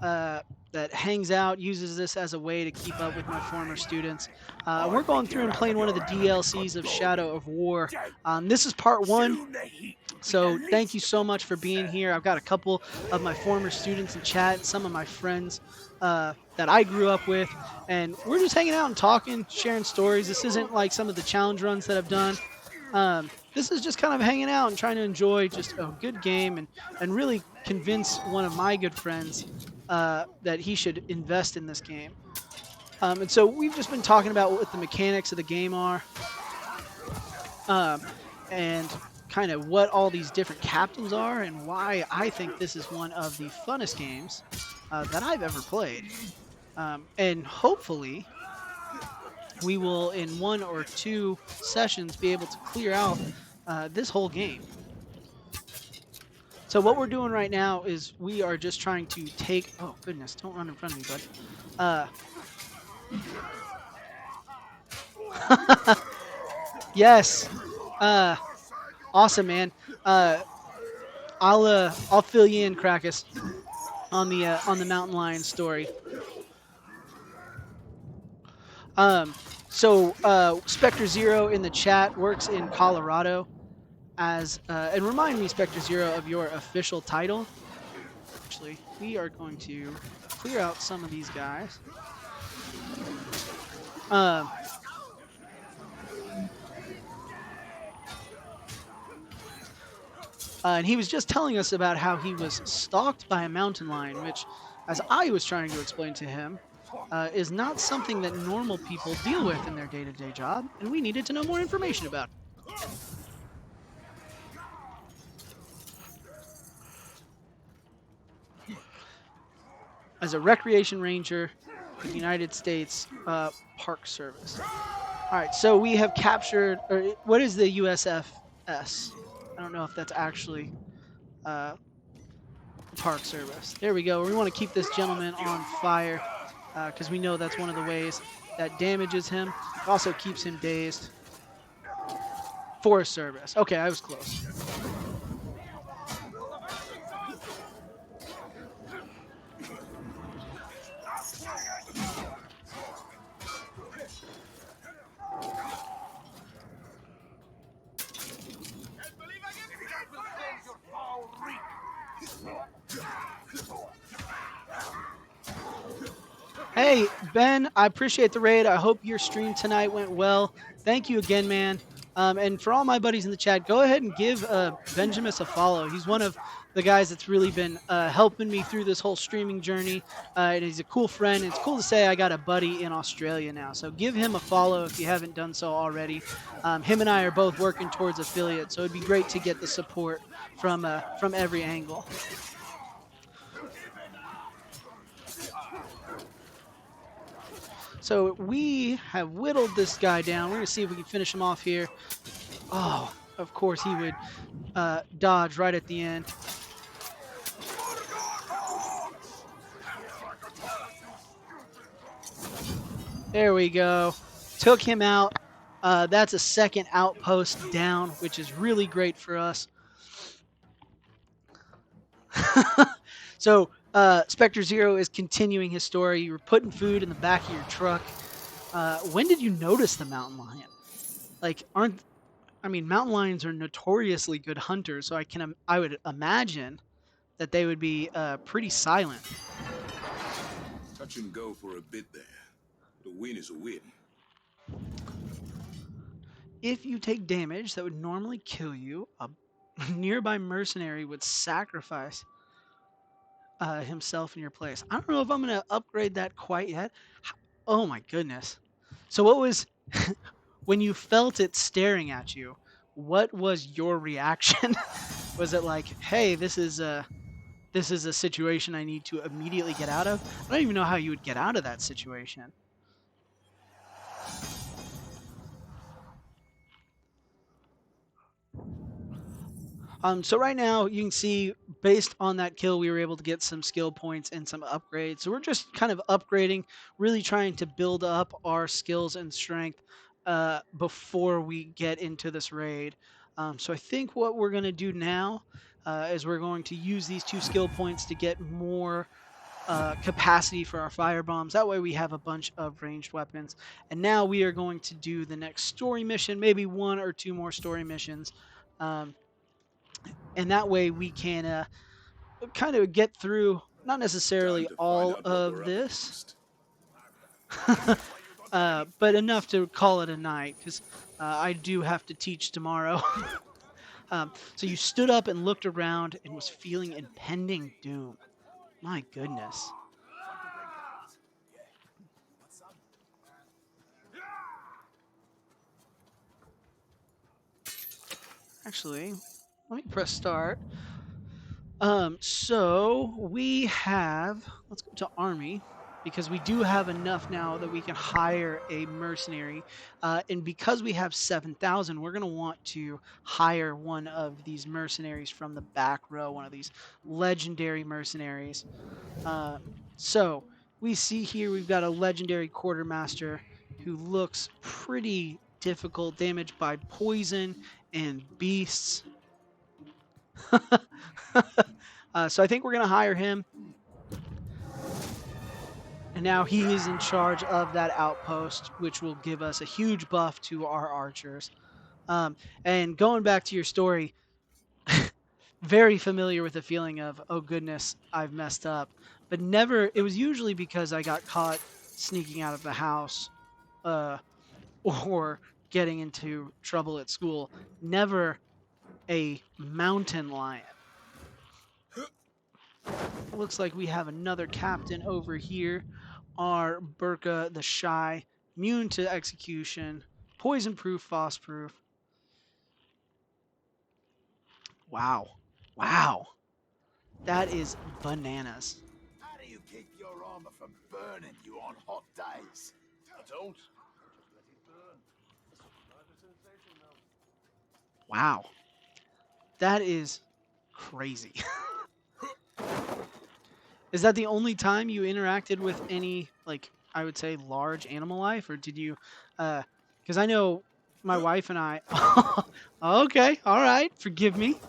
that hangs out, uses this as a way to keep up with my former students. We're going through and playing one of the DLCs of Shadow of War. This is part one. Soon the heat will be So the thank you least so of much our for being concern. here. I've got a couple of my former students in chat, some of my friends that I grew up with, and we're just hanging out and talking, sharing stories. This isn't like some of the challenge runs that I've done. This is just kind of hanging out and trying to enjoy just a good game and really convince one of my good friends that he should invest in this game. And so we've just been talking about what the mechanics of the game are. And kind of what all these different captains are and why I think this is one of the funnest games that I've ever played. And hopefully, we will, in one or two sessions, be able to clear out this whole game. So what we're doing right now is we are just trying to take. Oh goodness! Don't run in front of me, bud. Yes. Uh, awesome, man. Uh, I'll fill you in, Krakus, on the mountain lion story. Um, Spectre Zero in the chat works in Colorado as and remind me, Spectre Zero, of your official title. Actually, we are going to clear out some of these guys. Um, and he was just telling us about how he was stalked by a mountain lion, which, as I was trying to explain to him, is not something that normal people deal with in their day-to-day job, and we needed to know more information about it. As a recreation ranger for the United States Park Service. All right, so we have captured. Or what is the USFS? I don't know if that's actually uh, the Park Service. There we go. We want to keep this gentleman on fire because we know that's one of the ways that damages him. It also keeps him dazed. Forest Service. Okay, I was close. Hey, Ben, I appreciate the raid. I hope your stream tonight went well. Thank you again, man. And for all my buddies in the chat, go ahead and give Benjamin a follow. He's one of the guys that's really been helping me through this whole streaming journey. And he's a cool friend. And it's cool to say I got a buddy in Australia now. So give him a follow if you haven't done so already. Him and I are both working towards affiliate, so it'd be great to get the support from every angle. So we have whittled this guy down. We're going to see if we can finish him off here. Oh, of course he would dodge right at the end. There we go. Took him out. That's a second outpost down, which is really great for us. So Spectre Zero is continuing his story. You were putting food in the back of your truck. When did you notice the mountain lion? Like, mountain lions are notoriously good hunters, so I would imagine that they would be pretty silent. Touch and go for a bit there. But a win is a win. If you take damage that would normally kill you, a nearby mercenary would sacrifice himself in your place. I don't know if I'm going to upgrade that quite yet. Oh my goodness. So what was when you felt it staring at you, what was your reaction? Was it like, "Hey, this is a situation I need to immediately get out of"? I don't even know how you would get out of that situation. So right now you can see based on that kill, we were able to get some skill points and some upgrades. So we're just kind of upgrading, really trying to build up our skills and strength before we get into this raid. So I think what we're going to do now is we're going to use these 2 skill points to get more capacity for our fire bombs. That way we have a bunch of ranged weapons. And now we are going to do the next story mission, maybe 1 or 2 more story missions. And that way we can kind of get through not Time necessarily to find all out what of we're up this, against. but enough to call it a night because I do have to teach tomorrow. So you stood up and looked around and was feeling impending doom. My goodness. Actually, let me press start. So we have, let's go to army because we do have enough now that we can hire a mercenary. And because we have 7,000, we're going to want to hire one of these mercenaries from the back row, one of these legendary mercenaries. So we see here we've got a legendary quartermaster who looks pretty difficult, damaged by poison and beasts. So I think we're going to hire him. And now he is in charge of that outpost, which will give us a huge buff to our archers. And going back to your story, very familiar with the feeling of, oh goodness, I've messed up. But never, it was usually because I got caught sneaking out of the house uh, or getting into trouble at school. Never a mountain lion. Looks like we have another captain over here. Our Burka the Shy, immune to execution, poison proof, frost proof. Wow. Wow. That is bananas. How do you keep your armor from burning you on hot days? I don't. Just let it burn. I have a sensation now. Wow. That is crazy. Is that the only time you interacted with any, like, I would say, large animal life? Or did you, because I know my wife and I, okay, all right, forgive me.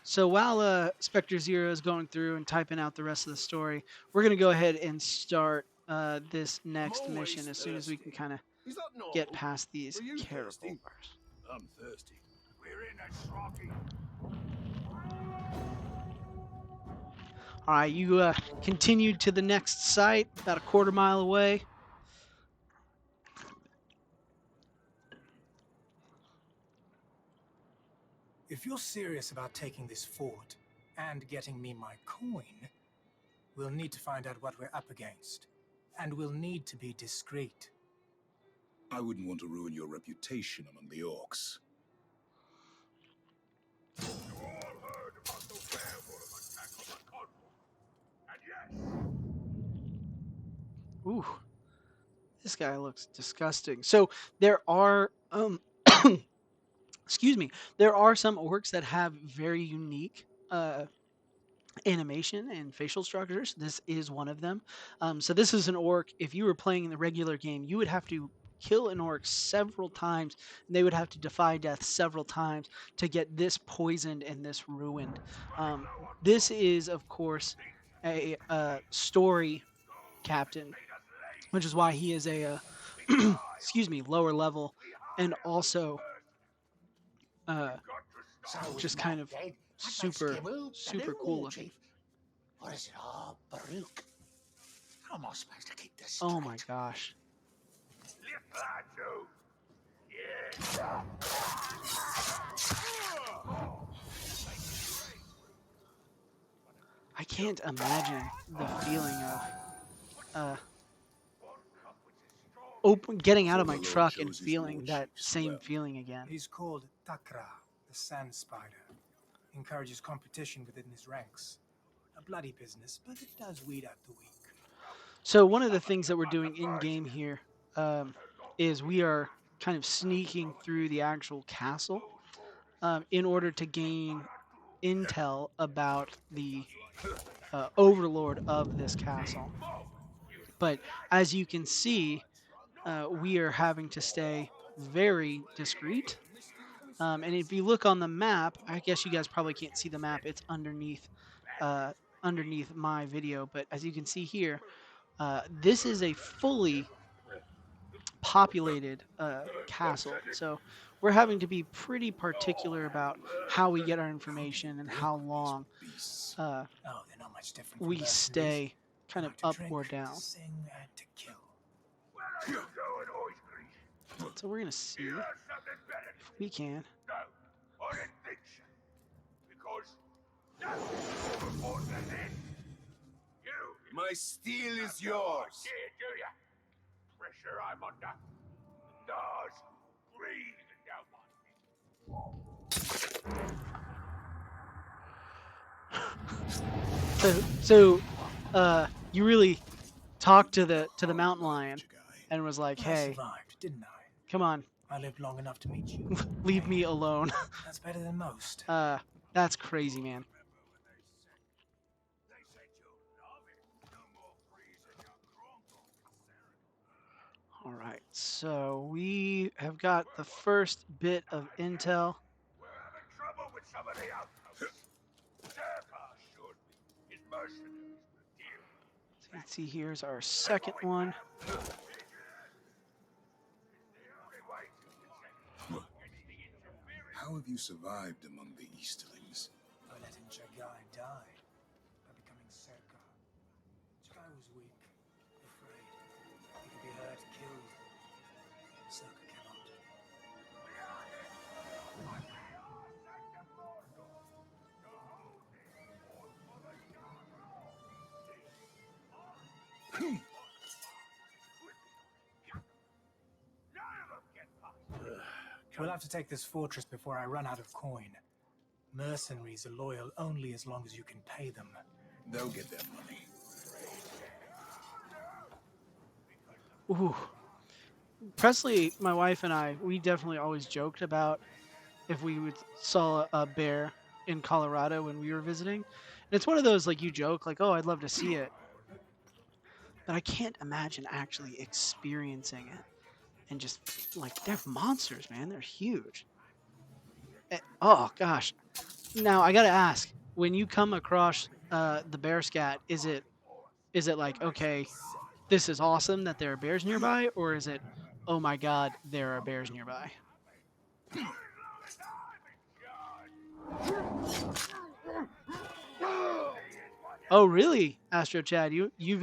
So while Spectre Zero is going through and typing out the rest of the story, we're going to go ahead and start this I'm next always mission as soon as we can thirsty. kind of Is that get normal? past these Are you character thirsty? bars. I'm thirsty. We're in a shroggy. All right, you continued to the next site, about a quarter mile away. If you're serious about taking this fort and getting me my coin, we'll need to find out what we're up against. And we'll need to be discreet. I wouldn't want to ruin your reputation among the orcs. You all heard about the werewolf attack on the convoy. And yes, Ooh, this guy looks disgusting. So there are, excuse me, there are some orcs that have very unique animation and facial structures. This is one of them. So this is an orc. If you were playing in the regular game, you would have to kill an orc several times, and they would have to defy death several times to get this poisoned and this ruined. This is, of course, a story captain, which is why he is a excuse me, lower level, and also uh, so is just Matt kind of dead? That makes super Gimel the super new cool war looking. chief. Or is it all Baruch? How am I supposed to keep this Oh my straight? gosh. Lift that, dude. Yeah. I can't imagine the feeling of uh, open getting out So of my my lord truck and chose his war feeling that chiefs same well. feeling again. He's called Takra, the Sand Spider. Encourages competition within his ranks. A bloody business, but it does weed out the weak. So one of the things that we're doing in game here is we are kind of sneaking through the actual castle in order to gain intel about the overlord of this castle. But as you can see, we are having to stay very discreet. And if you look on the map, I guess you guys probably can't see the map. It's uh, underneath my video. But as you can see here, this is a fully populated castle. So we're having to be pretty particular about how we get our information and how These long beasts. uh, Oh, they're not much different from we mercenaries. stay They kind of like to up drink, or to down. sing, and to kill. you going, Ois Grease? So we're gonna see You have something better if to we do? can. No, I didn't think so. Because nothing's more important than this. You. My steel is Yeah, yours. do ya? Pressure I'm under. Nose, breathing down my You really talked to the mountain Right, lion Jagai. and was like, I "Hey, survived, didn't I? come on, I lived long enough to meet you. leave Hey, me alone." that's better than most. That's crazy, man. they said you'll love it. No more freezing your crumble. All right, so we have got the first bit of intel. We're having trouble with some of the outposts. Zerka should be. His mercenaries will deal with it. So you can see here's our That's second what we one. found. It's the only way to protect against the interference. How have you survived among the Easterlings? By letting Jagai die. By becoming Serka. Jagai was weak. Afraid. He could be hurt, killed. Serka cannot. We are here. But we are sent to Mordor. To hold this fort for the Jarl. None of them get past. We'll have to take this fortress before I run out of coin. Mercenaries are loyal only as long as you can pay them. They'll get their money. Ooh, Presley, my wife and I, we definitely always joked about if we would saw a bear in Colorado when we were visiting. And it's one of those like you joke like, "Oh, I'd love to see it," but I can't imagine actually experiencing it. And just like they're monsters, man. They're huge. Oh gosh. Now I gotta ask: when you come across the bear scat, is it like, okay, this is awesome that there are bears nearby, or is it, oh my god, there are bears nearby? Oh really, Astro Chad? You've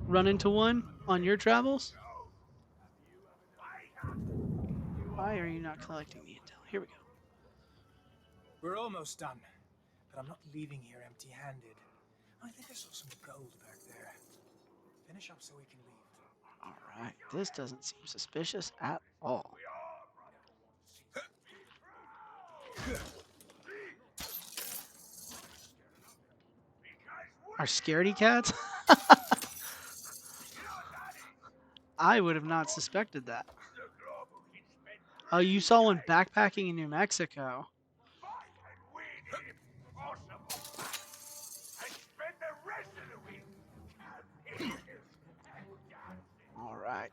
run into one on your travels? Why are you not collecting the intel? Here we go. We're almost done. But I'm not leaving here empty-handed. I think I saw some gold back there. Finish up so we can leave. All right, this doesn't seem suspicious at all. Are scaredy cats? I would have not suspected that. Oh, you saw one backpacking in New Mexico. All right.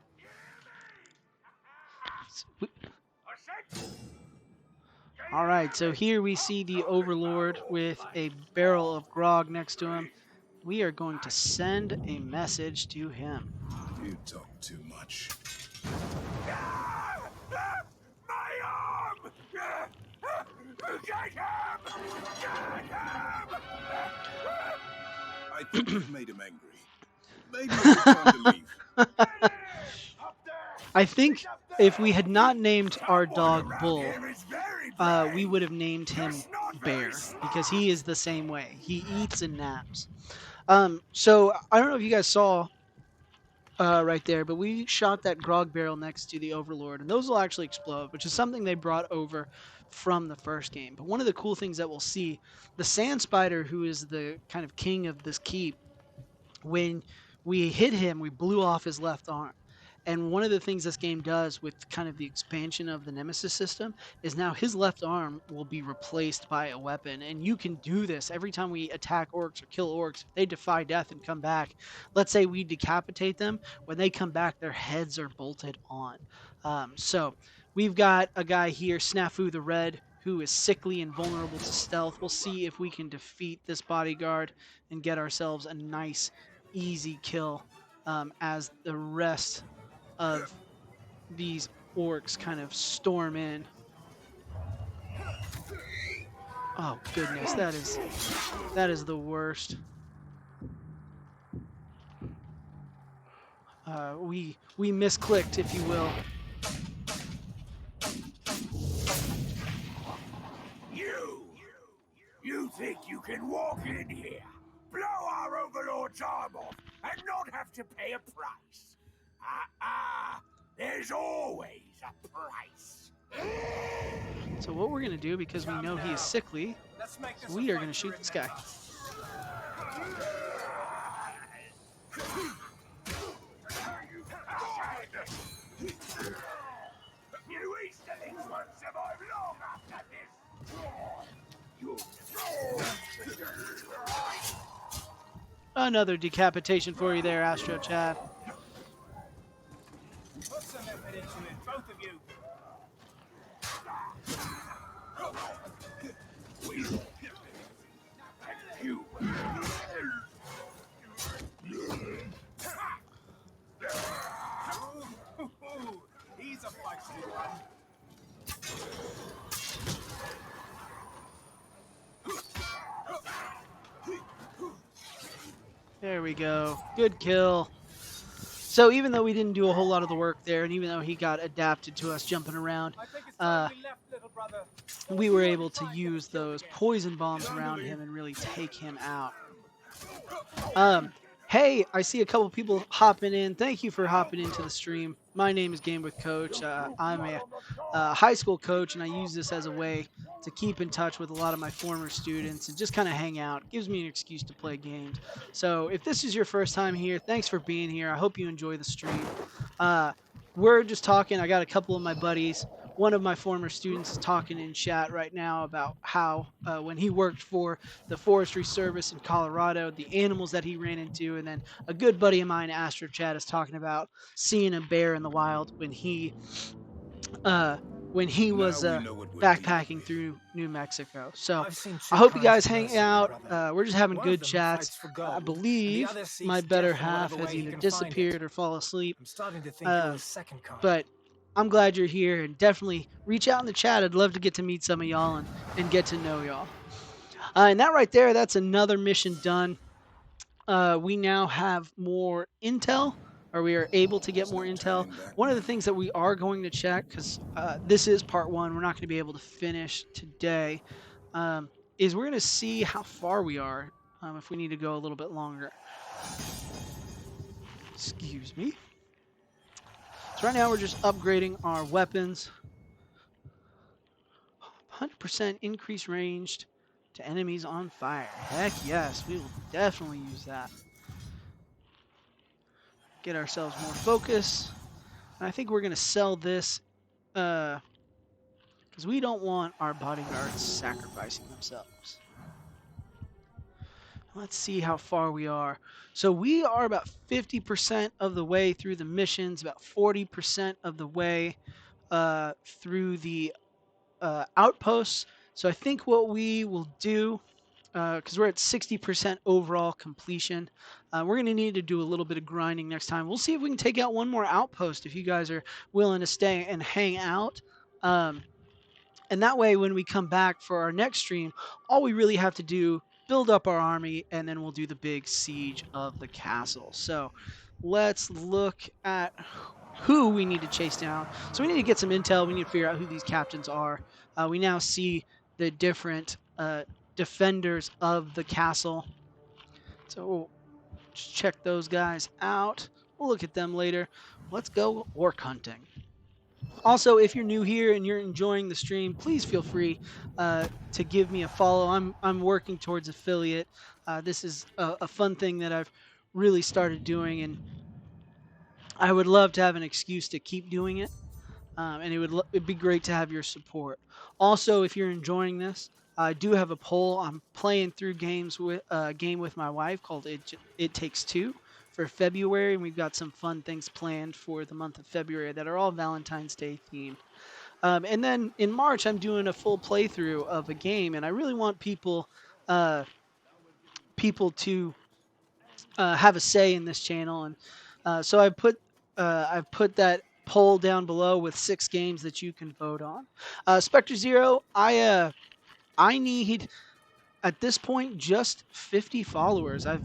All right, so here we see the Overlord with a barrel of grog next to him. We are going to send a message to him. You talk too much. My arm! Get him! Get him! I think you've made him angry. Maybe it's time to leave. Up there! I think if we had not named our dog Around Bull, here is very we brave. would have named him Just not very Bear smart. because he is the same way. He eats and naps. So I don't know if you guys saw right there, but we shot that grog barrel next to the Overlord, and those will actually explode, which is something they brought over from the first game. But one of the cool things that we'll see, the Sand Spider, who is the kind of king of this keep, when we hit him, we blew off his left arm. And one of the things this game does with kind of the expansion of the Nemesis system is now his left arm will be replaced by a weapon. And you can do this every time we attack orcs or kill orcs. If they defy death and come back, let's say we decapitate them, when they come back, their heads are bolted on. So we've got a guy here, Snafu the Red, who is sickly and vulnerable to stealth. We'll see if we can defeat this bodyguard and get ourselves a nice, easy kill as the rest of these orcs kind of storm in. Oh goodness, that is the worst. we misclicked, if you will. You! You think you can walk in here, blow our overlord's arm off, and not have to pay a price? There's always a price. So what we're gonna do, because we Come know he is now. sickly, Let's make so this a we are fight gonna to shoot this guy. remember. You Easterlings won't survive long after this. You... Another decapitation for you there, Astro Chad. Put some effort into it, both of you. You... He's a feisty one. There we go. Good kill. So even though we didn't do a whole lot of the work there, and even though he got adapted to us jumping around, I think it's uh, time we left, little brother. we were able to use those poison bombs around him and really take him out. Hey, I see a couple people hopping in. Thank you for hopping into the stream. My name is Game with Coach. I'm a high school coach, and I use this as a way to keep in touch with a lot of my former students and just kind of hang out. It gives me an excuse to play games. So if this is your first time here, thanks for being here. I hope you enjoy the stream. We're just talking. I got a couple of my buddies. One of my former students is talking in chat right now about how when he worked for the Forestry Service in Colorado, the animals that he ran into, and then a good buddy of mine, Astro Chad, is talking about seeing a bear in the wild when he was Now we know what we're backpacking dealing with. through New Mexico. So I've seen I two hope you kinds guys of hang person, out. brother. We're just having One of good them chats. fights for I gold, and the believe other seeks my better death in half whatever has way he either can find it. disappeared or fall asleep. I'm starting to think you're Uh, the second kind. but I'm glad you're here, and definitely reach out in the chat. I'd love to get to meet some of y'all and get to know y'all. And that right there, that's another mission done. We now have more intel, or we are able to get There's more no intel. turning back One of the now. things that we are going to check, because this is part one, we're not going to be able to finish today, is we're going to see how far we are, if we need to go a little bit longer. Excuse me. So right now we're just upgrading our weapons. 100% increased range to enemies on fire. Heck yes, we will definitely use that. Get ourselves more focus. And I think we're going to sell this because we don't want our bodyguards sacrificing themselves. Let's see how far we are. So we are about 50% of the way through the missions, about 40% of the way through the outposts. So I think what we will do, because we're at 60% overall completion, we're going to need to do a little bit of grinding next time. We'll see if we can take out one more outpost if you guys are willing to stay and hang out. And that way, when we come back for our next stream, all we really have to do, build up our army, and then we'll do the big siege of the castle. So let's look at who we need to chase down. So we need to get some intel. We need to figure out who these captains are. We now see the different defenders of the castle. So we'll just check those guys out. We'll look at them later. Let's go orc hunting. Also, if you're new here and you're enjoying the stream, please feel free to give me a follow. I'm working towards affiliate. This is a fun thing that I've really started doing, and I would love to have an excuse to keep doing it. And it'd be great to have your support. Also, if you're enjoying this, I do have a poll. I'm playing through games with game with my wife called It Takes Two for February, and we've got some fun things planned for the month of February that are all Valentine's Day themed. And then in March, I'm doing a full playthrough of a game, and I really want people to have a say in this channel, and so I've put that poll down below with 6 games that you can vote on. Spectre Zero, I need at this point just 50 followers. I've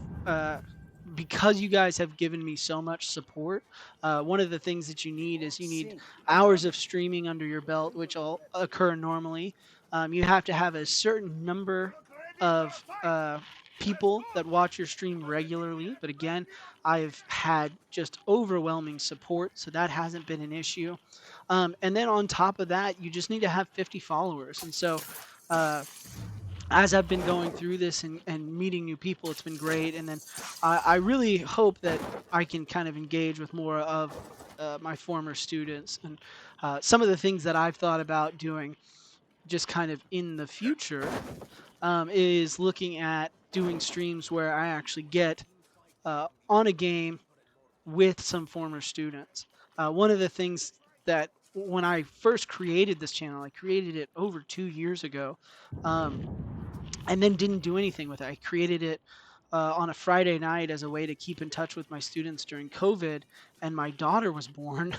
because you guys have given me so much support, one of the things that you need is you need See, hours of streaming under your belt, which will occur normally. You have to have a certain number of people that watch your stream regularly. But again, I've had just overwhelming support, so that hasn't been an issue. And then on top of that, you just need to have 50 followers. And so, uh, as I've been going through this and meeting new people, it's been great. And then I really hope that I can kind of engage with more of my former students and some of the things that I've thought about doing just kind of in the future is looking at doing streams where I actually get on a game with some former students. One of the things that when I first created this channel, I created it over 2 years ago. Um, and then didn't do anything with it. I created it on a Friday night as a way to keep in touch with my students during COVID, and my daughter was born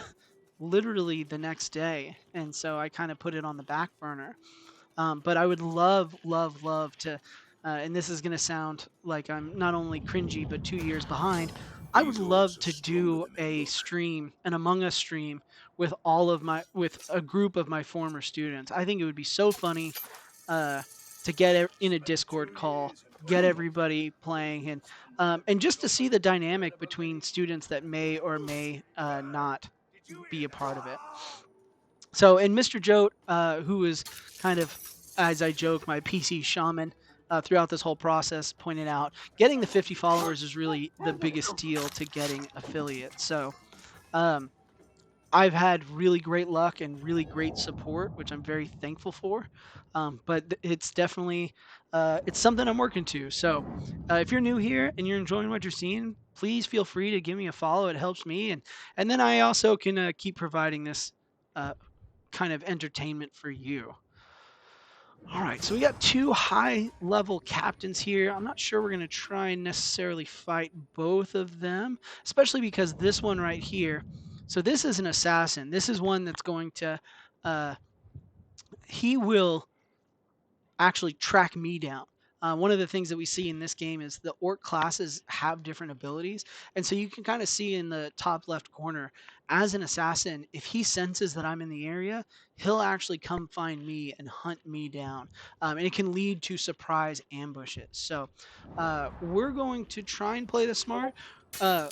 literally the next day, and so I kind of put it on the back burner. But I would love, love, love to, and this is going to sound like I'm not only cringy but 2 years behind. I would These love orcs are to stronger do than they a look. stream, an Among Us stream, with a group of my former students. I think it would be so funny uh, to get in a Discord call, get everybody playing, and just to see the dynamic between students that may or may not be a part of it. So, and Mr. Jote, who is kind of, as I joke, my PC shaman throughout this whole process, pointed out getting the 50 followers is really the biggest deal to getting affiliates. So, um, I've had really great luck and really great support, which I'm very thankful for. But it's definitely it's something I'm working to. So if you're new here and you're enjoying what you're seeing, please feel free to give me a follow. It helps me, and then I also can keep providing this uh, kind of entertainment for you. All right, so we got two high level captains here. I'm not sure we're going to try and necessarily fight both of them, especially because this one right here. So this is an assassin. This is one that's going to, uh, he will actually track me down. One of the things that we see in this game is the orc classes have different abilities. And so you can kind of see in the top left corner, as an assassin, if he senses that I'm in the area, he'll actually come find me and hunt me down. And it can lead to surprise ambushes. So we're going to try and play this smart. Uh,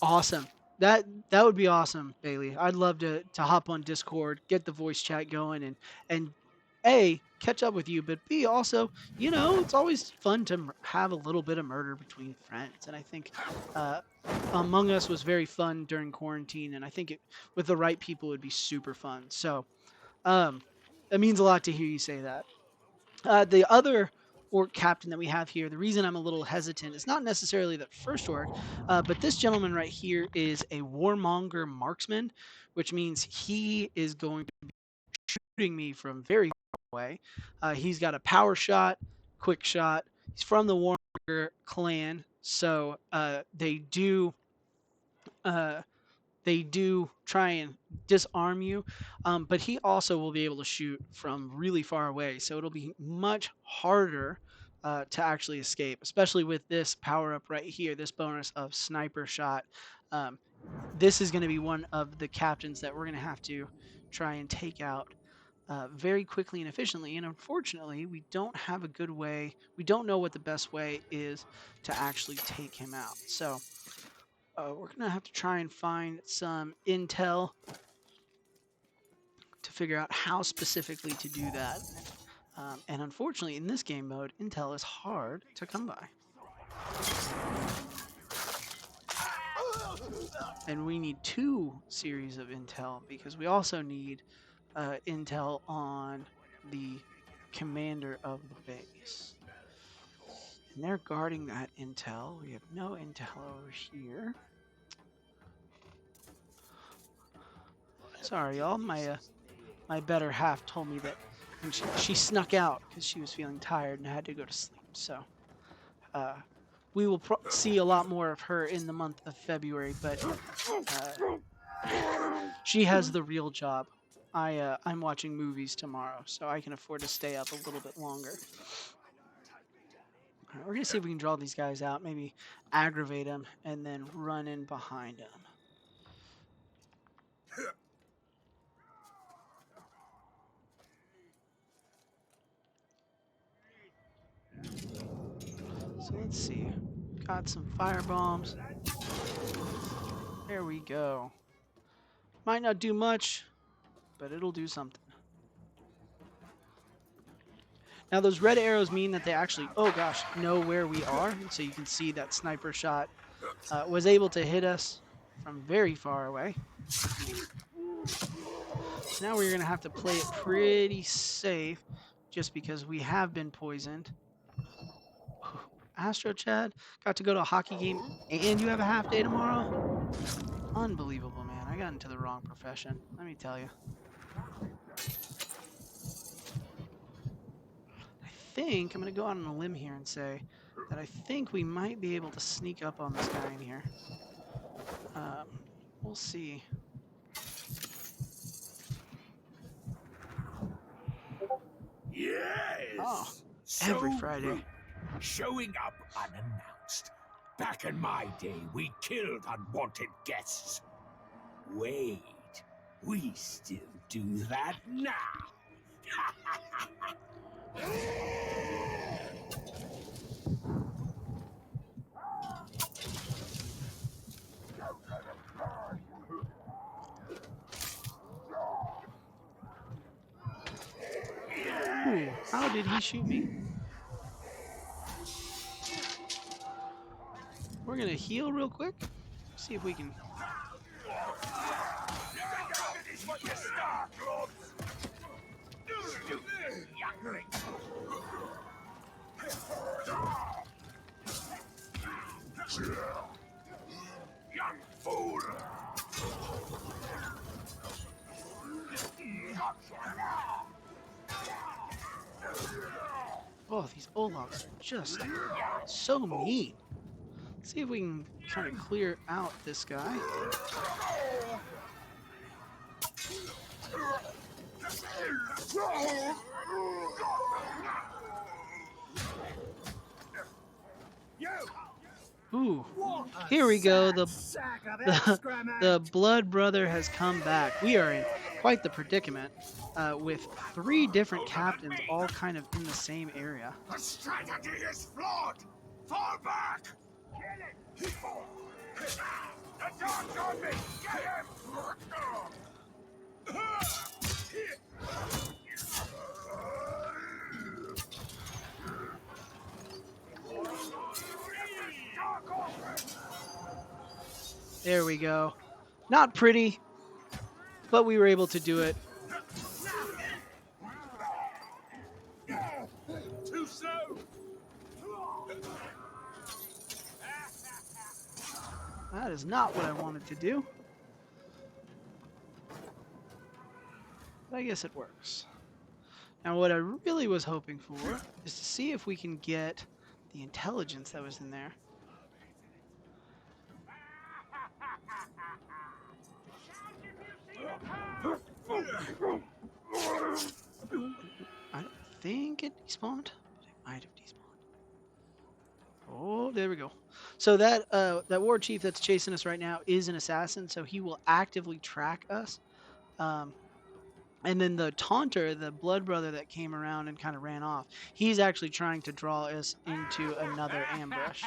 Awesome. That would be awesome, Bailey. I'd love to hop on Discord, get the voice chat going, and A, catch up with you, but B, also, it's always fun to have a little bit of murder between friends. And I think uh, Among Us was very fun during quarantine, and I think with the right people it would be super fun. So um, it means a lot to hear you say that. The other orc captain that we have here, the reason I'm a little hesitant is not necessarily the first orc, but this gentleman right here is a warmonger marksman, which means he is going to be shooting me from very far away. He's got a power shot, quick shot. He's from the warmonger clan, so uh, they do try and disarm you, but he also will be able to shoot from really far away. So it'll be much harder to actually escape, especially with this power up right here, this bonus of sniper shot. Um, this is going to be one of the captains that we're going to have to try and take out very quickly and efficiently. And unfortunately, we don't have a good way. We don't know what the best way is to actually take him out. So we're going to have to try and find some intel to figure out how specifically to do that. And unfortunately, in this game mode, intel is hard to come by. And we need two series of intel because we also need intel on the commander of the base. And they're guarding that intel. We have no intel over here. Sorry, y'all. My better half told me that when she snuck out because she was feeling tired and had to go to sleep. So uh, we will see a lot more of her in the month of February, but uh, she has the real job. I'm watching movies tomorrow, so I can afford to stay up a little bit longer. Alright, we're gonna see if we can draw these guys out, maybe aggravate them, and then run in behind them. So let's see. Got some fire bombs. There we go. Might not do much, but it'll do something. Now those red arrows mean that they actually, oh gosh, know where we are. And so you can see that sniper shot was able to hit us from very far away. So now we're going to have to play it pretty safe just because we have been poisoned. Astro Chad, got to go to a hockey game and you have a half day tomorrow? Unbelievable, man. I got into the wrong profession, let me tell you. I think I'm going to go out on a limb here and say that I think we might be able to sneak up on this guy in here. We'll see. Oh, Yes! every So Friday. rude. Showing up unannounced. Back in my day, we killed unwanted guests. Wait, we still do that now. Ooh, how did he shoot me? We're going to heal real quick. See if we can. Finish what you start, Lord. Stupid youngling. Young fool. Oh, these Olafs are just so mean. Let's see if we can kind of clear out this guy. Ooh, here we go. The blood brother has come back. We are in quite the predicament with 3 different captains all kind of in the same area. The strategy is flawed. Fall back. The dog's on me. Get him. There we go. Not pretty, but we were able to do it. Too slow. That is not what I wanted to do. But I guess it works. Now what I really was hoping for is to see if we can get the intelligence that was in there. I don't think it despawned, but it might have despawned. Oh, there we go. So that war chief that's chasing us right now is an assassin, so he will actively track us. And then the taunter, the blood brother that came around and kind of ran off, he's actually trying to draw us into another ambush.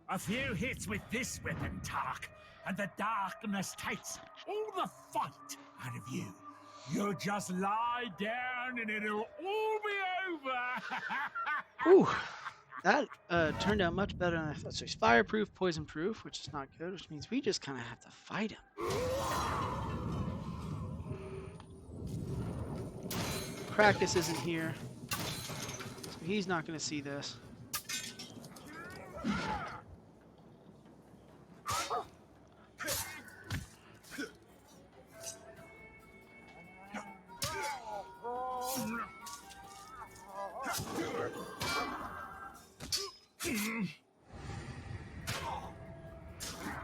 A few hits with this weapon, Tark, and the darkness takes all the fight out of you. You just lie down and it'll all be over. Ooh, that turned out much better than I thought. So he's fireproof, poison proof, which is not good, which means we just kind of have to fight him. Krakus isn't here, so he's not going to see this.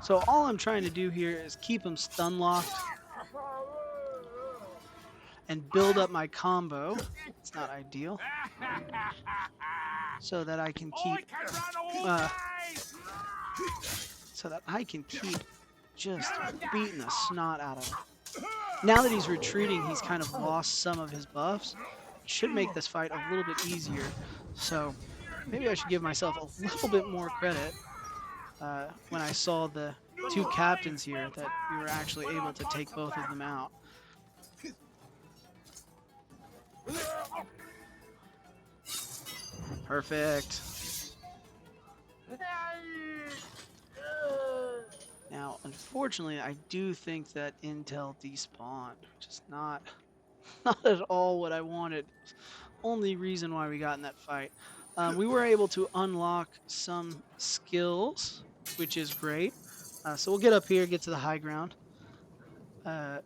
So all I'm trying to do here is keep him stun locked. and build up my combo. It's not ideal. So that I can I keep can run all uh, day! so that I can keep just beating the snot out of him. Now that he's retreating, he's kind of lost some of his buffs, which should make this fight a little bit easier. So maybe I should give myself a little bit more credit when I saw the two captains here that we were actually able to take both of them out. Perfect. Now, unfortunately, I do think that Intel despawned, which is not not at all what I wanted. Only reason why we got in that fight. We were able to unlock some skills, which is great. So we'll get up here, get to the high ground, uh,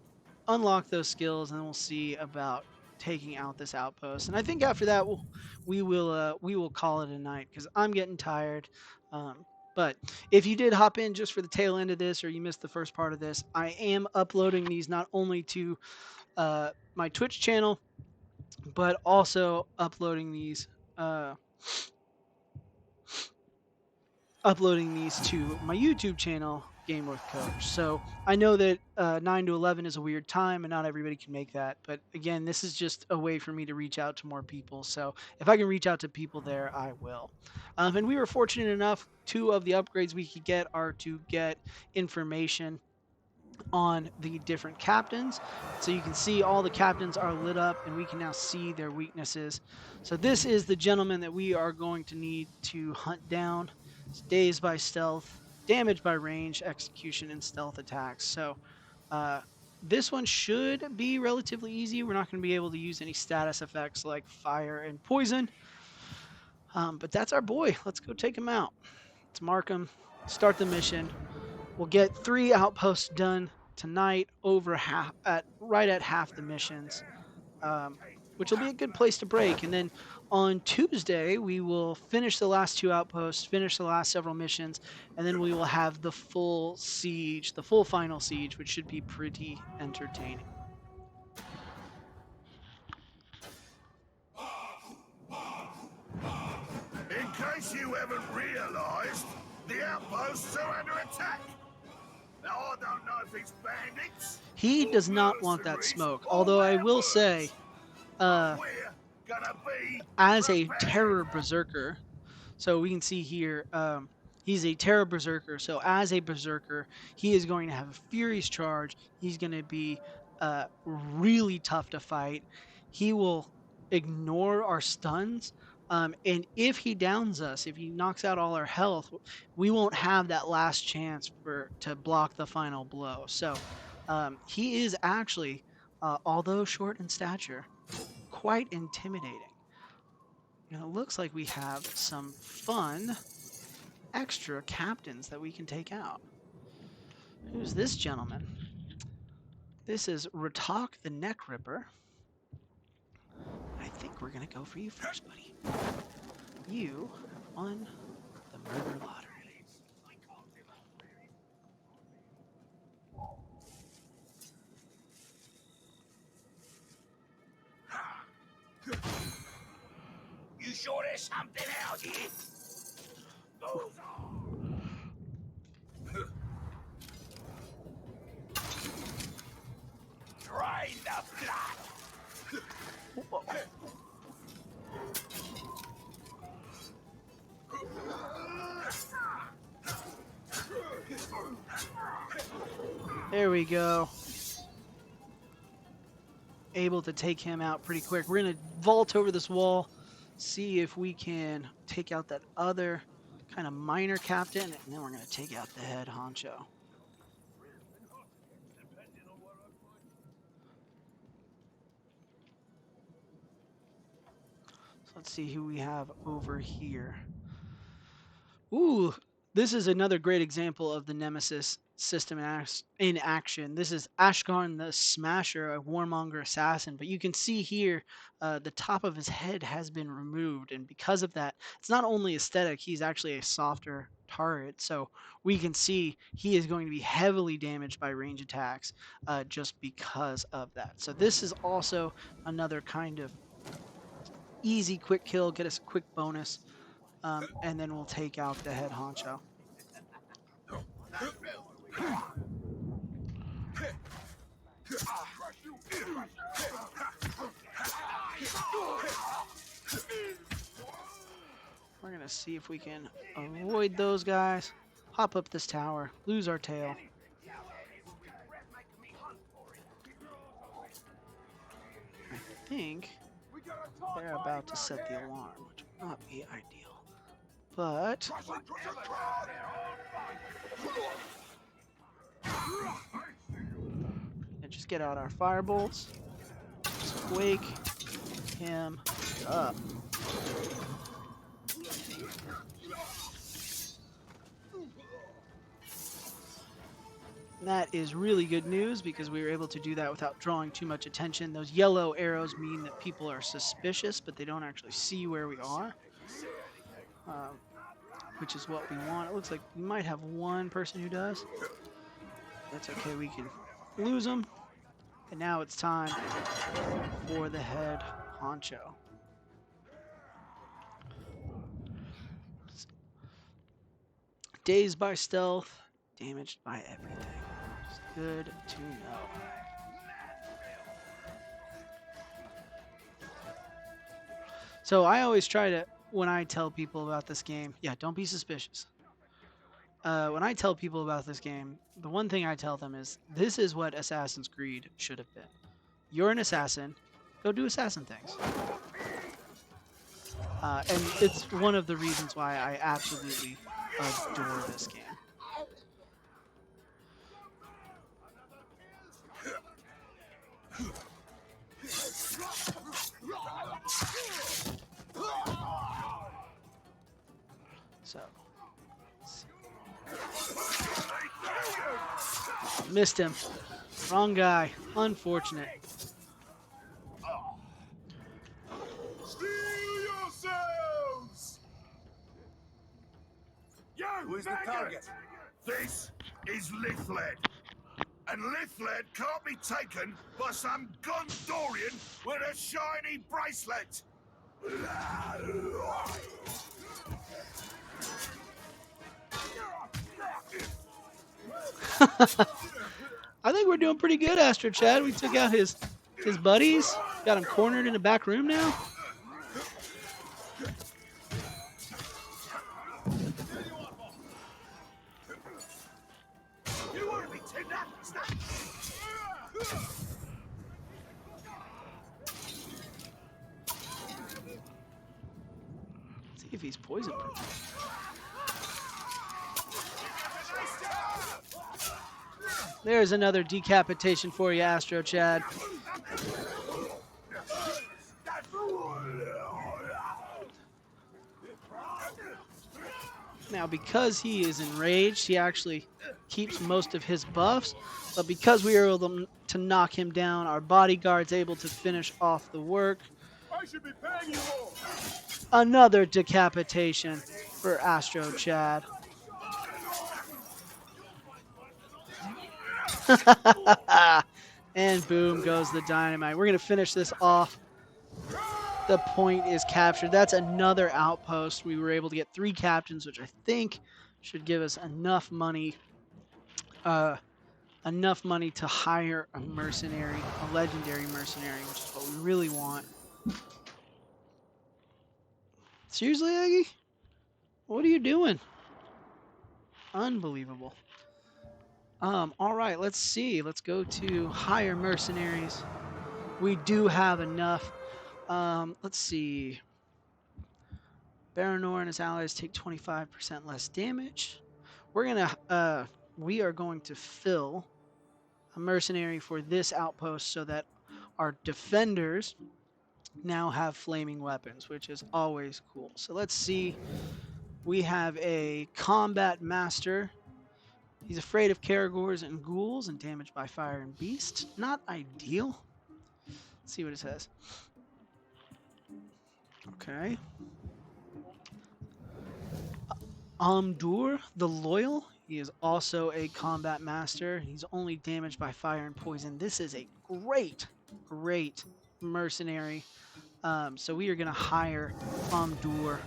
unlock those skills, and we'll see about taking out this outpost. And I think after that, we will call it a night because I'm getting tired. But if you did hop in just for the tail end of this, or you missed the first part of this, I am uploading these not only to my Twitch channel, but also uh, uploading these to my YouTube channel, Game with Coach. So I know that 9 to 11 is a weird time and not everybody can make that. But again, this is just a way for me to reach out to more people. So if I can reach out to people there, I will. And we were fortunate enough, two of the upgrades we could get are to get information on the different captains. So you can see all the captains are lit up and we can now see their weaknesses. So this is the gentleman that we are going to need to hunt down. It's dazed by stealth, damaged by range, execution, and stealth attacks. So uh, this one should be relatively easy. We're not going to be able to use any status effects like fire and poison. But that's our boy. Let's go take him out. Let's mark him, start the mission. We'll get 3 outposts done tonight, over half at right at half the missions, which will be a good place to break. And then on Tuesday we will finish the last 2 outposts, finish the last several missions, and then we will have the full siege, the full final siege, which should be pretty entertaining. In case you haven't realized, the outposts are under attack. Now, I don't know if it's bandits He or does not want that mercenaries smoke, or although I will werewolves, say, but uh, we're gonna be as a prepared. terror berserker, so we can see here, he's a Terror Berserker. So as a Berserker, he is going to have a Furious Charge. He's going to be really tough to fight. He will ignore our stuns. And if he downs us, if he knocks out all our health, we won't have that last chance to block the final blow. So he is actually, although short in stature, quite intimidating. And it looks like we have some fun extra captains that we can take out. Who's this gentleman? This is Ratak the Neck Ripper. I think we're going to go for you first, buddy. You have won the murder lottery. You sure there's something out here? Those drain the blood! Whoa. There we go. Able to take him out pretty quick. We're going to vault over this wall, see if we can take out that other kind of minor captain, and then we're going to take out the head honcho. So let's see who we have over here. Ooh, This is another great example of the Nemesis system in action. This is Ashgarn the Smasher, a warmonger assassin. But you can see here the top of his head has been removed. And because of that, it's not only aesthetic, he's actually a softer target. So we can see he is going to be heavily damaged by range attacks just because of that. So this is also another kind of easy, quick kill, get us a quick bonus, and then we'll take out the head honcho. We're going to see if we can avoid those guys, hop up this tower, lose our tail. I think they're about to set the alarm, which would not be ideal. But and just get out our firebolts, just wake him up. That is really good news because we were able to do that without drawing too much attention. Those yellow arrows mean that people are suspicious, but they don't actually see where we are, which is what we want. It looks like we might have one person who does. That's okay, we can lose them. And now it's time for the head honcho. Dazed by stealth, damaged by everything. It's good to know. So I always try to, when I tell people about this game, yeah, don't be suspicious. When I tell people about this game, the one thing I tell them is this is what Assassin's Creed should have been. You're an assassin, go do assassin things. And it's one of the reasons why I absolutely adore this game. So, missed him. Wrong guy. Unfortunate. Steel yourselves! Yo, Who's the target? This is Lithled. And Lithled can't be taken by some Gondorian with a shiny bracelet. I think we're doing pretty good, Astro Chad. We took out his buddies, got him cornered in the back room now. You want to be too nasty? See if he's poison proof. There's another decapitation for you, Astro Chad. Now, because he is enraged, he actually keeps most of his buffs. But because we were able to knock him down, our bodyguard's able to finish off the work. I should be paying you all. Another decapitation for Astro Chad. And boom goes the dynamite. We're going to finish this off. The point is captured. That's another outpost. We were able to get 3 captains, which I think should give us enough money to hire a mercenary, a legendary mercenary, which is what we really want. Seriously, Aggie? What are you doing? Unbelievable. All right, let's see. Let's go to hire mercenaries. We do have enough. Let's see. Baranor and his allies take 25% less damage. We are going to fill a mercenary for this outpost so that our defenders now have flaming weapons, which is always cool. So let's see We have a combat master. He's afraid of Caragors and ghouls and damaged by fire and beast. Not ideal. Let's see what it says. Okay. Amdur the Loyal. He is also a combat master. He's only damaged by fire and poison. This is a great mercenary. So we are going to hire Amdur.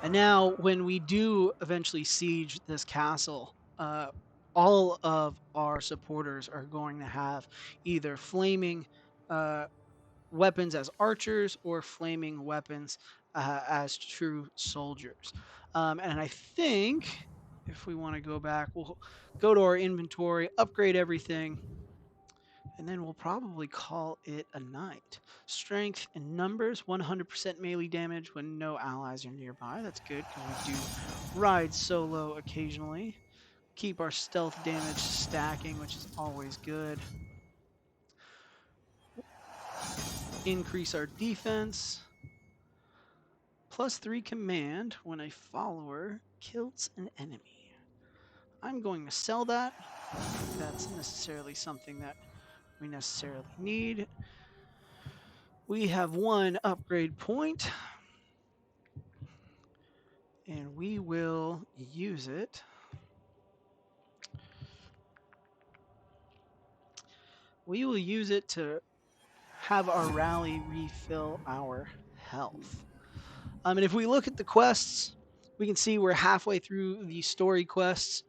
And now, when we do eventually siege this castle, all of our supporters are going to have either flaming uh, weapons as archers or flaming weapons as true soldiers. And I think if we want to go back, we'll go to our inventory, upgrade everything, and then we'll probably call it a night. Strength and numbers, 100% melee damage when no allies are nearby. That's good because we do ride solo occasionally. Keep our stealth damage stacking, which is always good. Increase our defense. +3 command when a follower kills an enemy. I'm going to sell that. I don't think that's necessarily something that we necessarily need. We have one upgrade point, and we will use it. We will use it to have our rally refill our health. And if we look at the quests, we can see we're halfway through the story quests.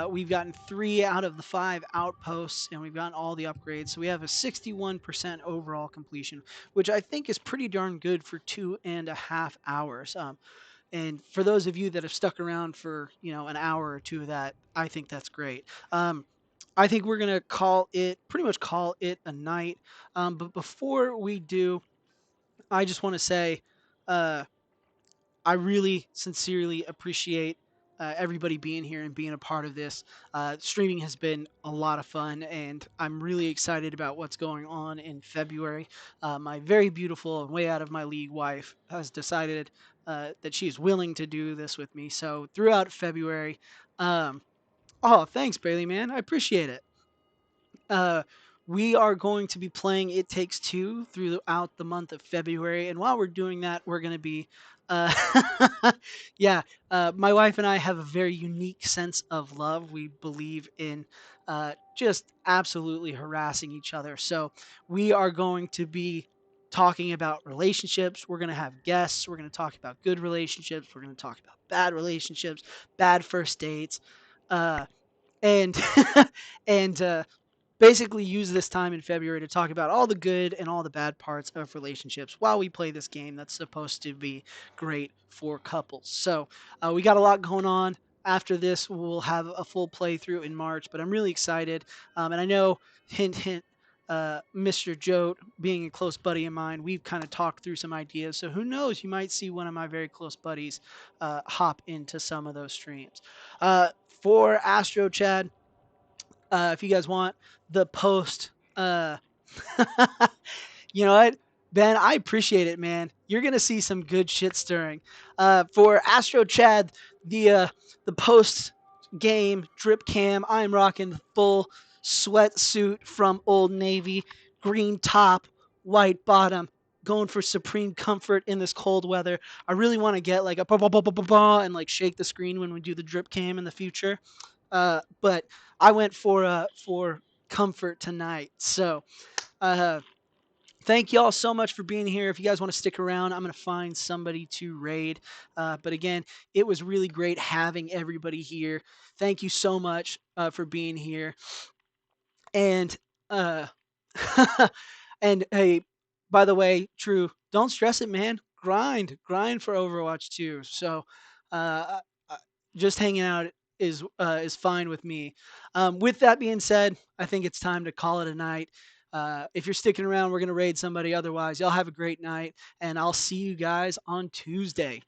We've gotten 3 out of the 5 outposts, and we've gotten all the upgrades. So we have a 61% overall completion, which I think is pretty darn good for 2.5 hours. And for those of you that have stuck around for an hour or two of that, I think that's great. I think we're gonna pretty much call it a night. But before we do, I just want to say, uh, I really sincerely appreciate everybody being here and being a part of this. Streaming has been a lot of fun, and I'm really excited about what's going on in February. My very beautiful and way out of my league wife has decided that she is willing to do this with me. So throughout February, um, oh, thanks, Bailey, man. I appreciate it. Uh, we are going to be playing It Takes Two throughout the month of February, and while we're doing that, we're going to be, uh, yeah, my wife and I have a very unique sense of love. We believe in just absolutely harassing each other. So we are going to be talking about relationships. We're going to have guests. We're going to talk about good relationships. We're going to talk about bad relationships, bad first dates, and and basically use this time in February to talk about all the good and all the bad parts of relationships while we play this game that's supposed to be great for couples. So we got a lot going on. After this, we'll have a full playthrough in March, but I'm really excited. And I know, hint, hint, Mr. Jote, being a close buddy of mine, we've kind of talked through some ideas. So who knows? You might see one of my very close buddies hop into some of those streams. For Astro Chad, if you guys want the post. You know what, Ben? I appreciate it, man. You're gonna see some good shit stirring. For Astro Chad, the post game drip cam. I'm rocking the full sweatsuit from Old Navy, green top, white bottom. Going for supreme comfort in this cold weather. I really want to get like a ba ba ba ba ba ba and like shake the screen when we do the drip cam in the future. But I went for comfort tonight. So uh, thank y'all so much for being here. If you guys want to stick around, I'm gonna find somebody to raid. But again, it was really great having everybody here. Thank you so much for being here. And uh, and hey, by the way, True, don't stress it, man. Grind for Overwatch 2. So, uh, uh, just hanging out is fine with me. With that being said, I think it's time to call it a night. If you're sticking around, we're gonna raid somebody. Otherwise, y'all have a great night, and I'll see you guys on Tuesday.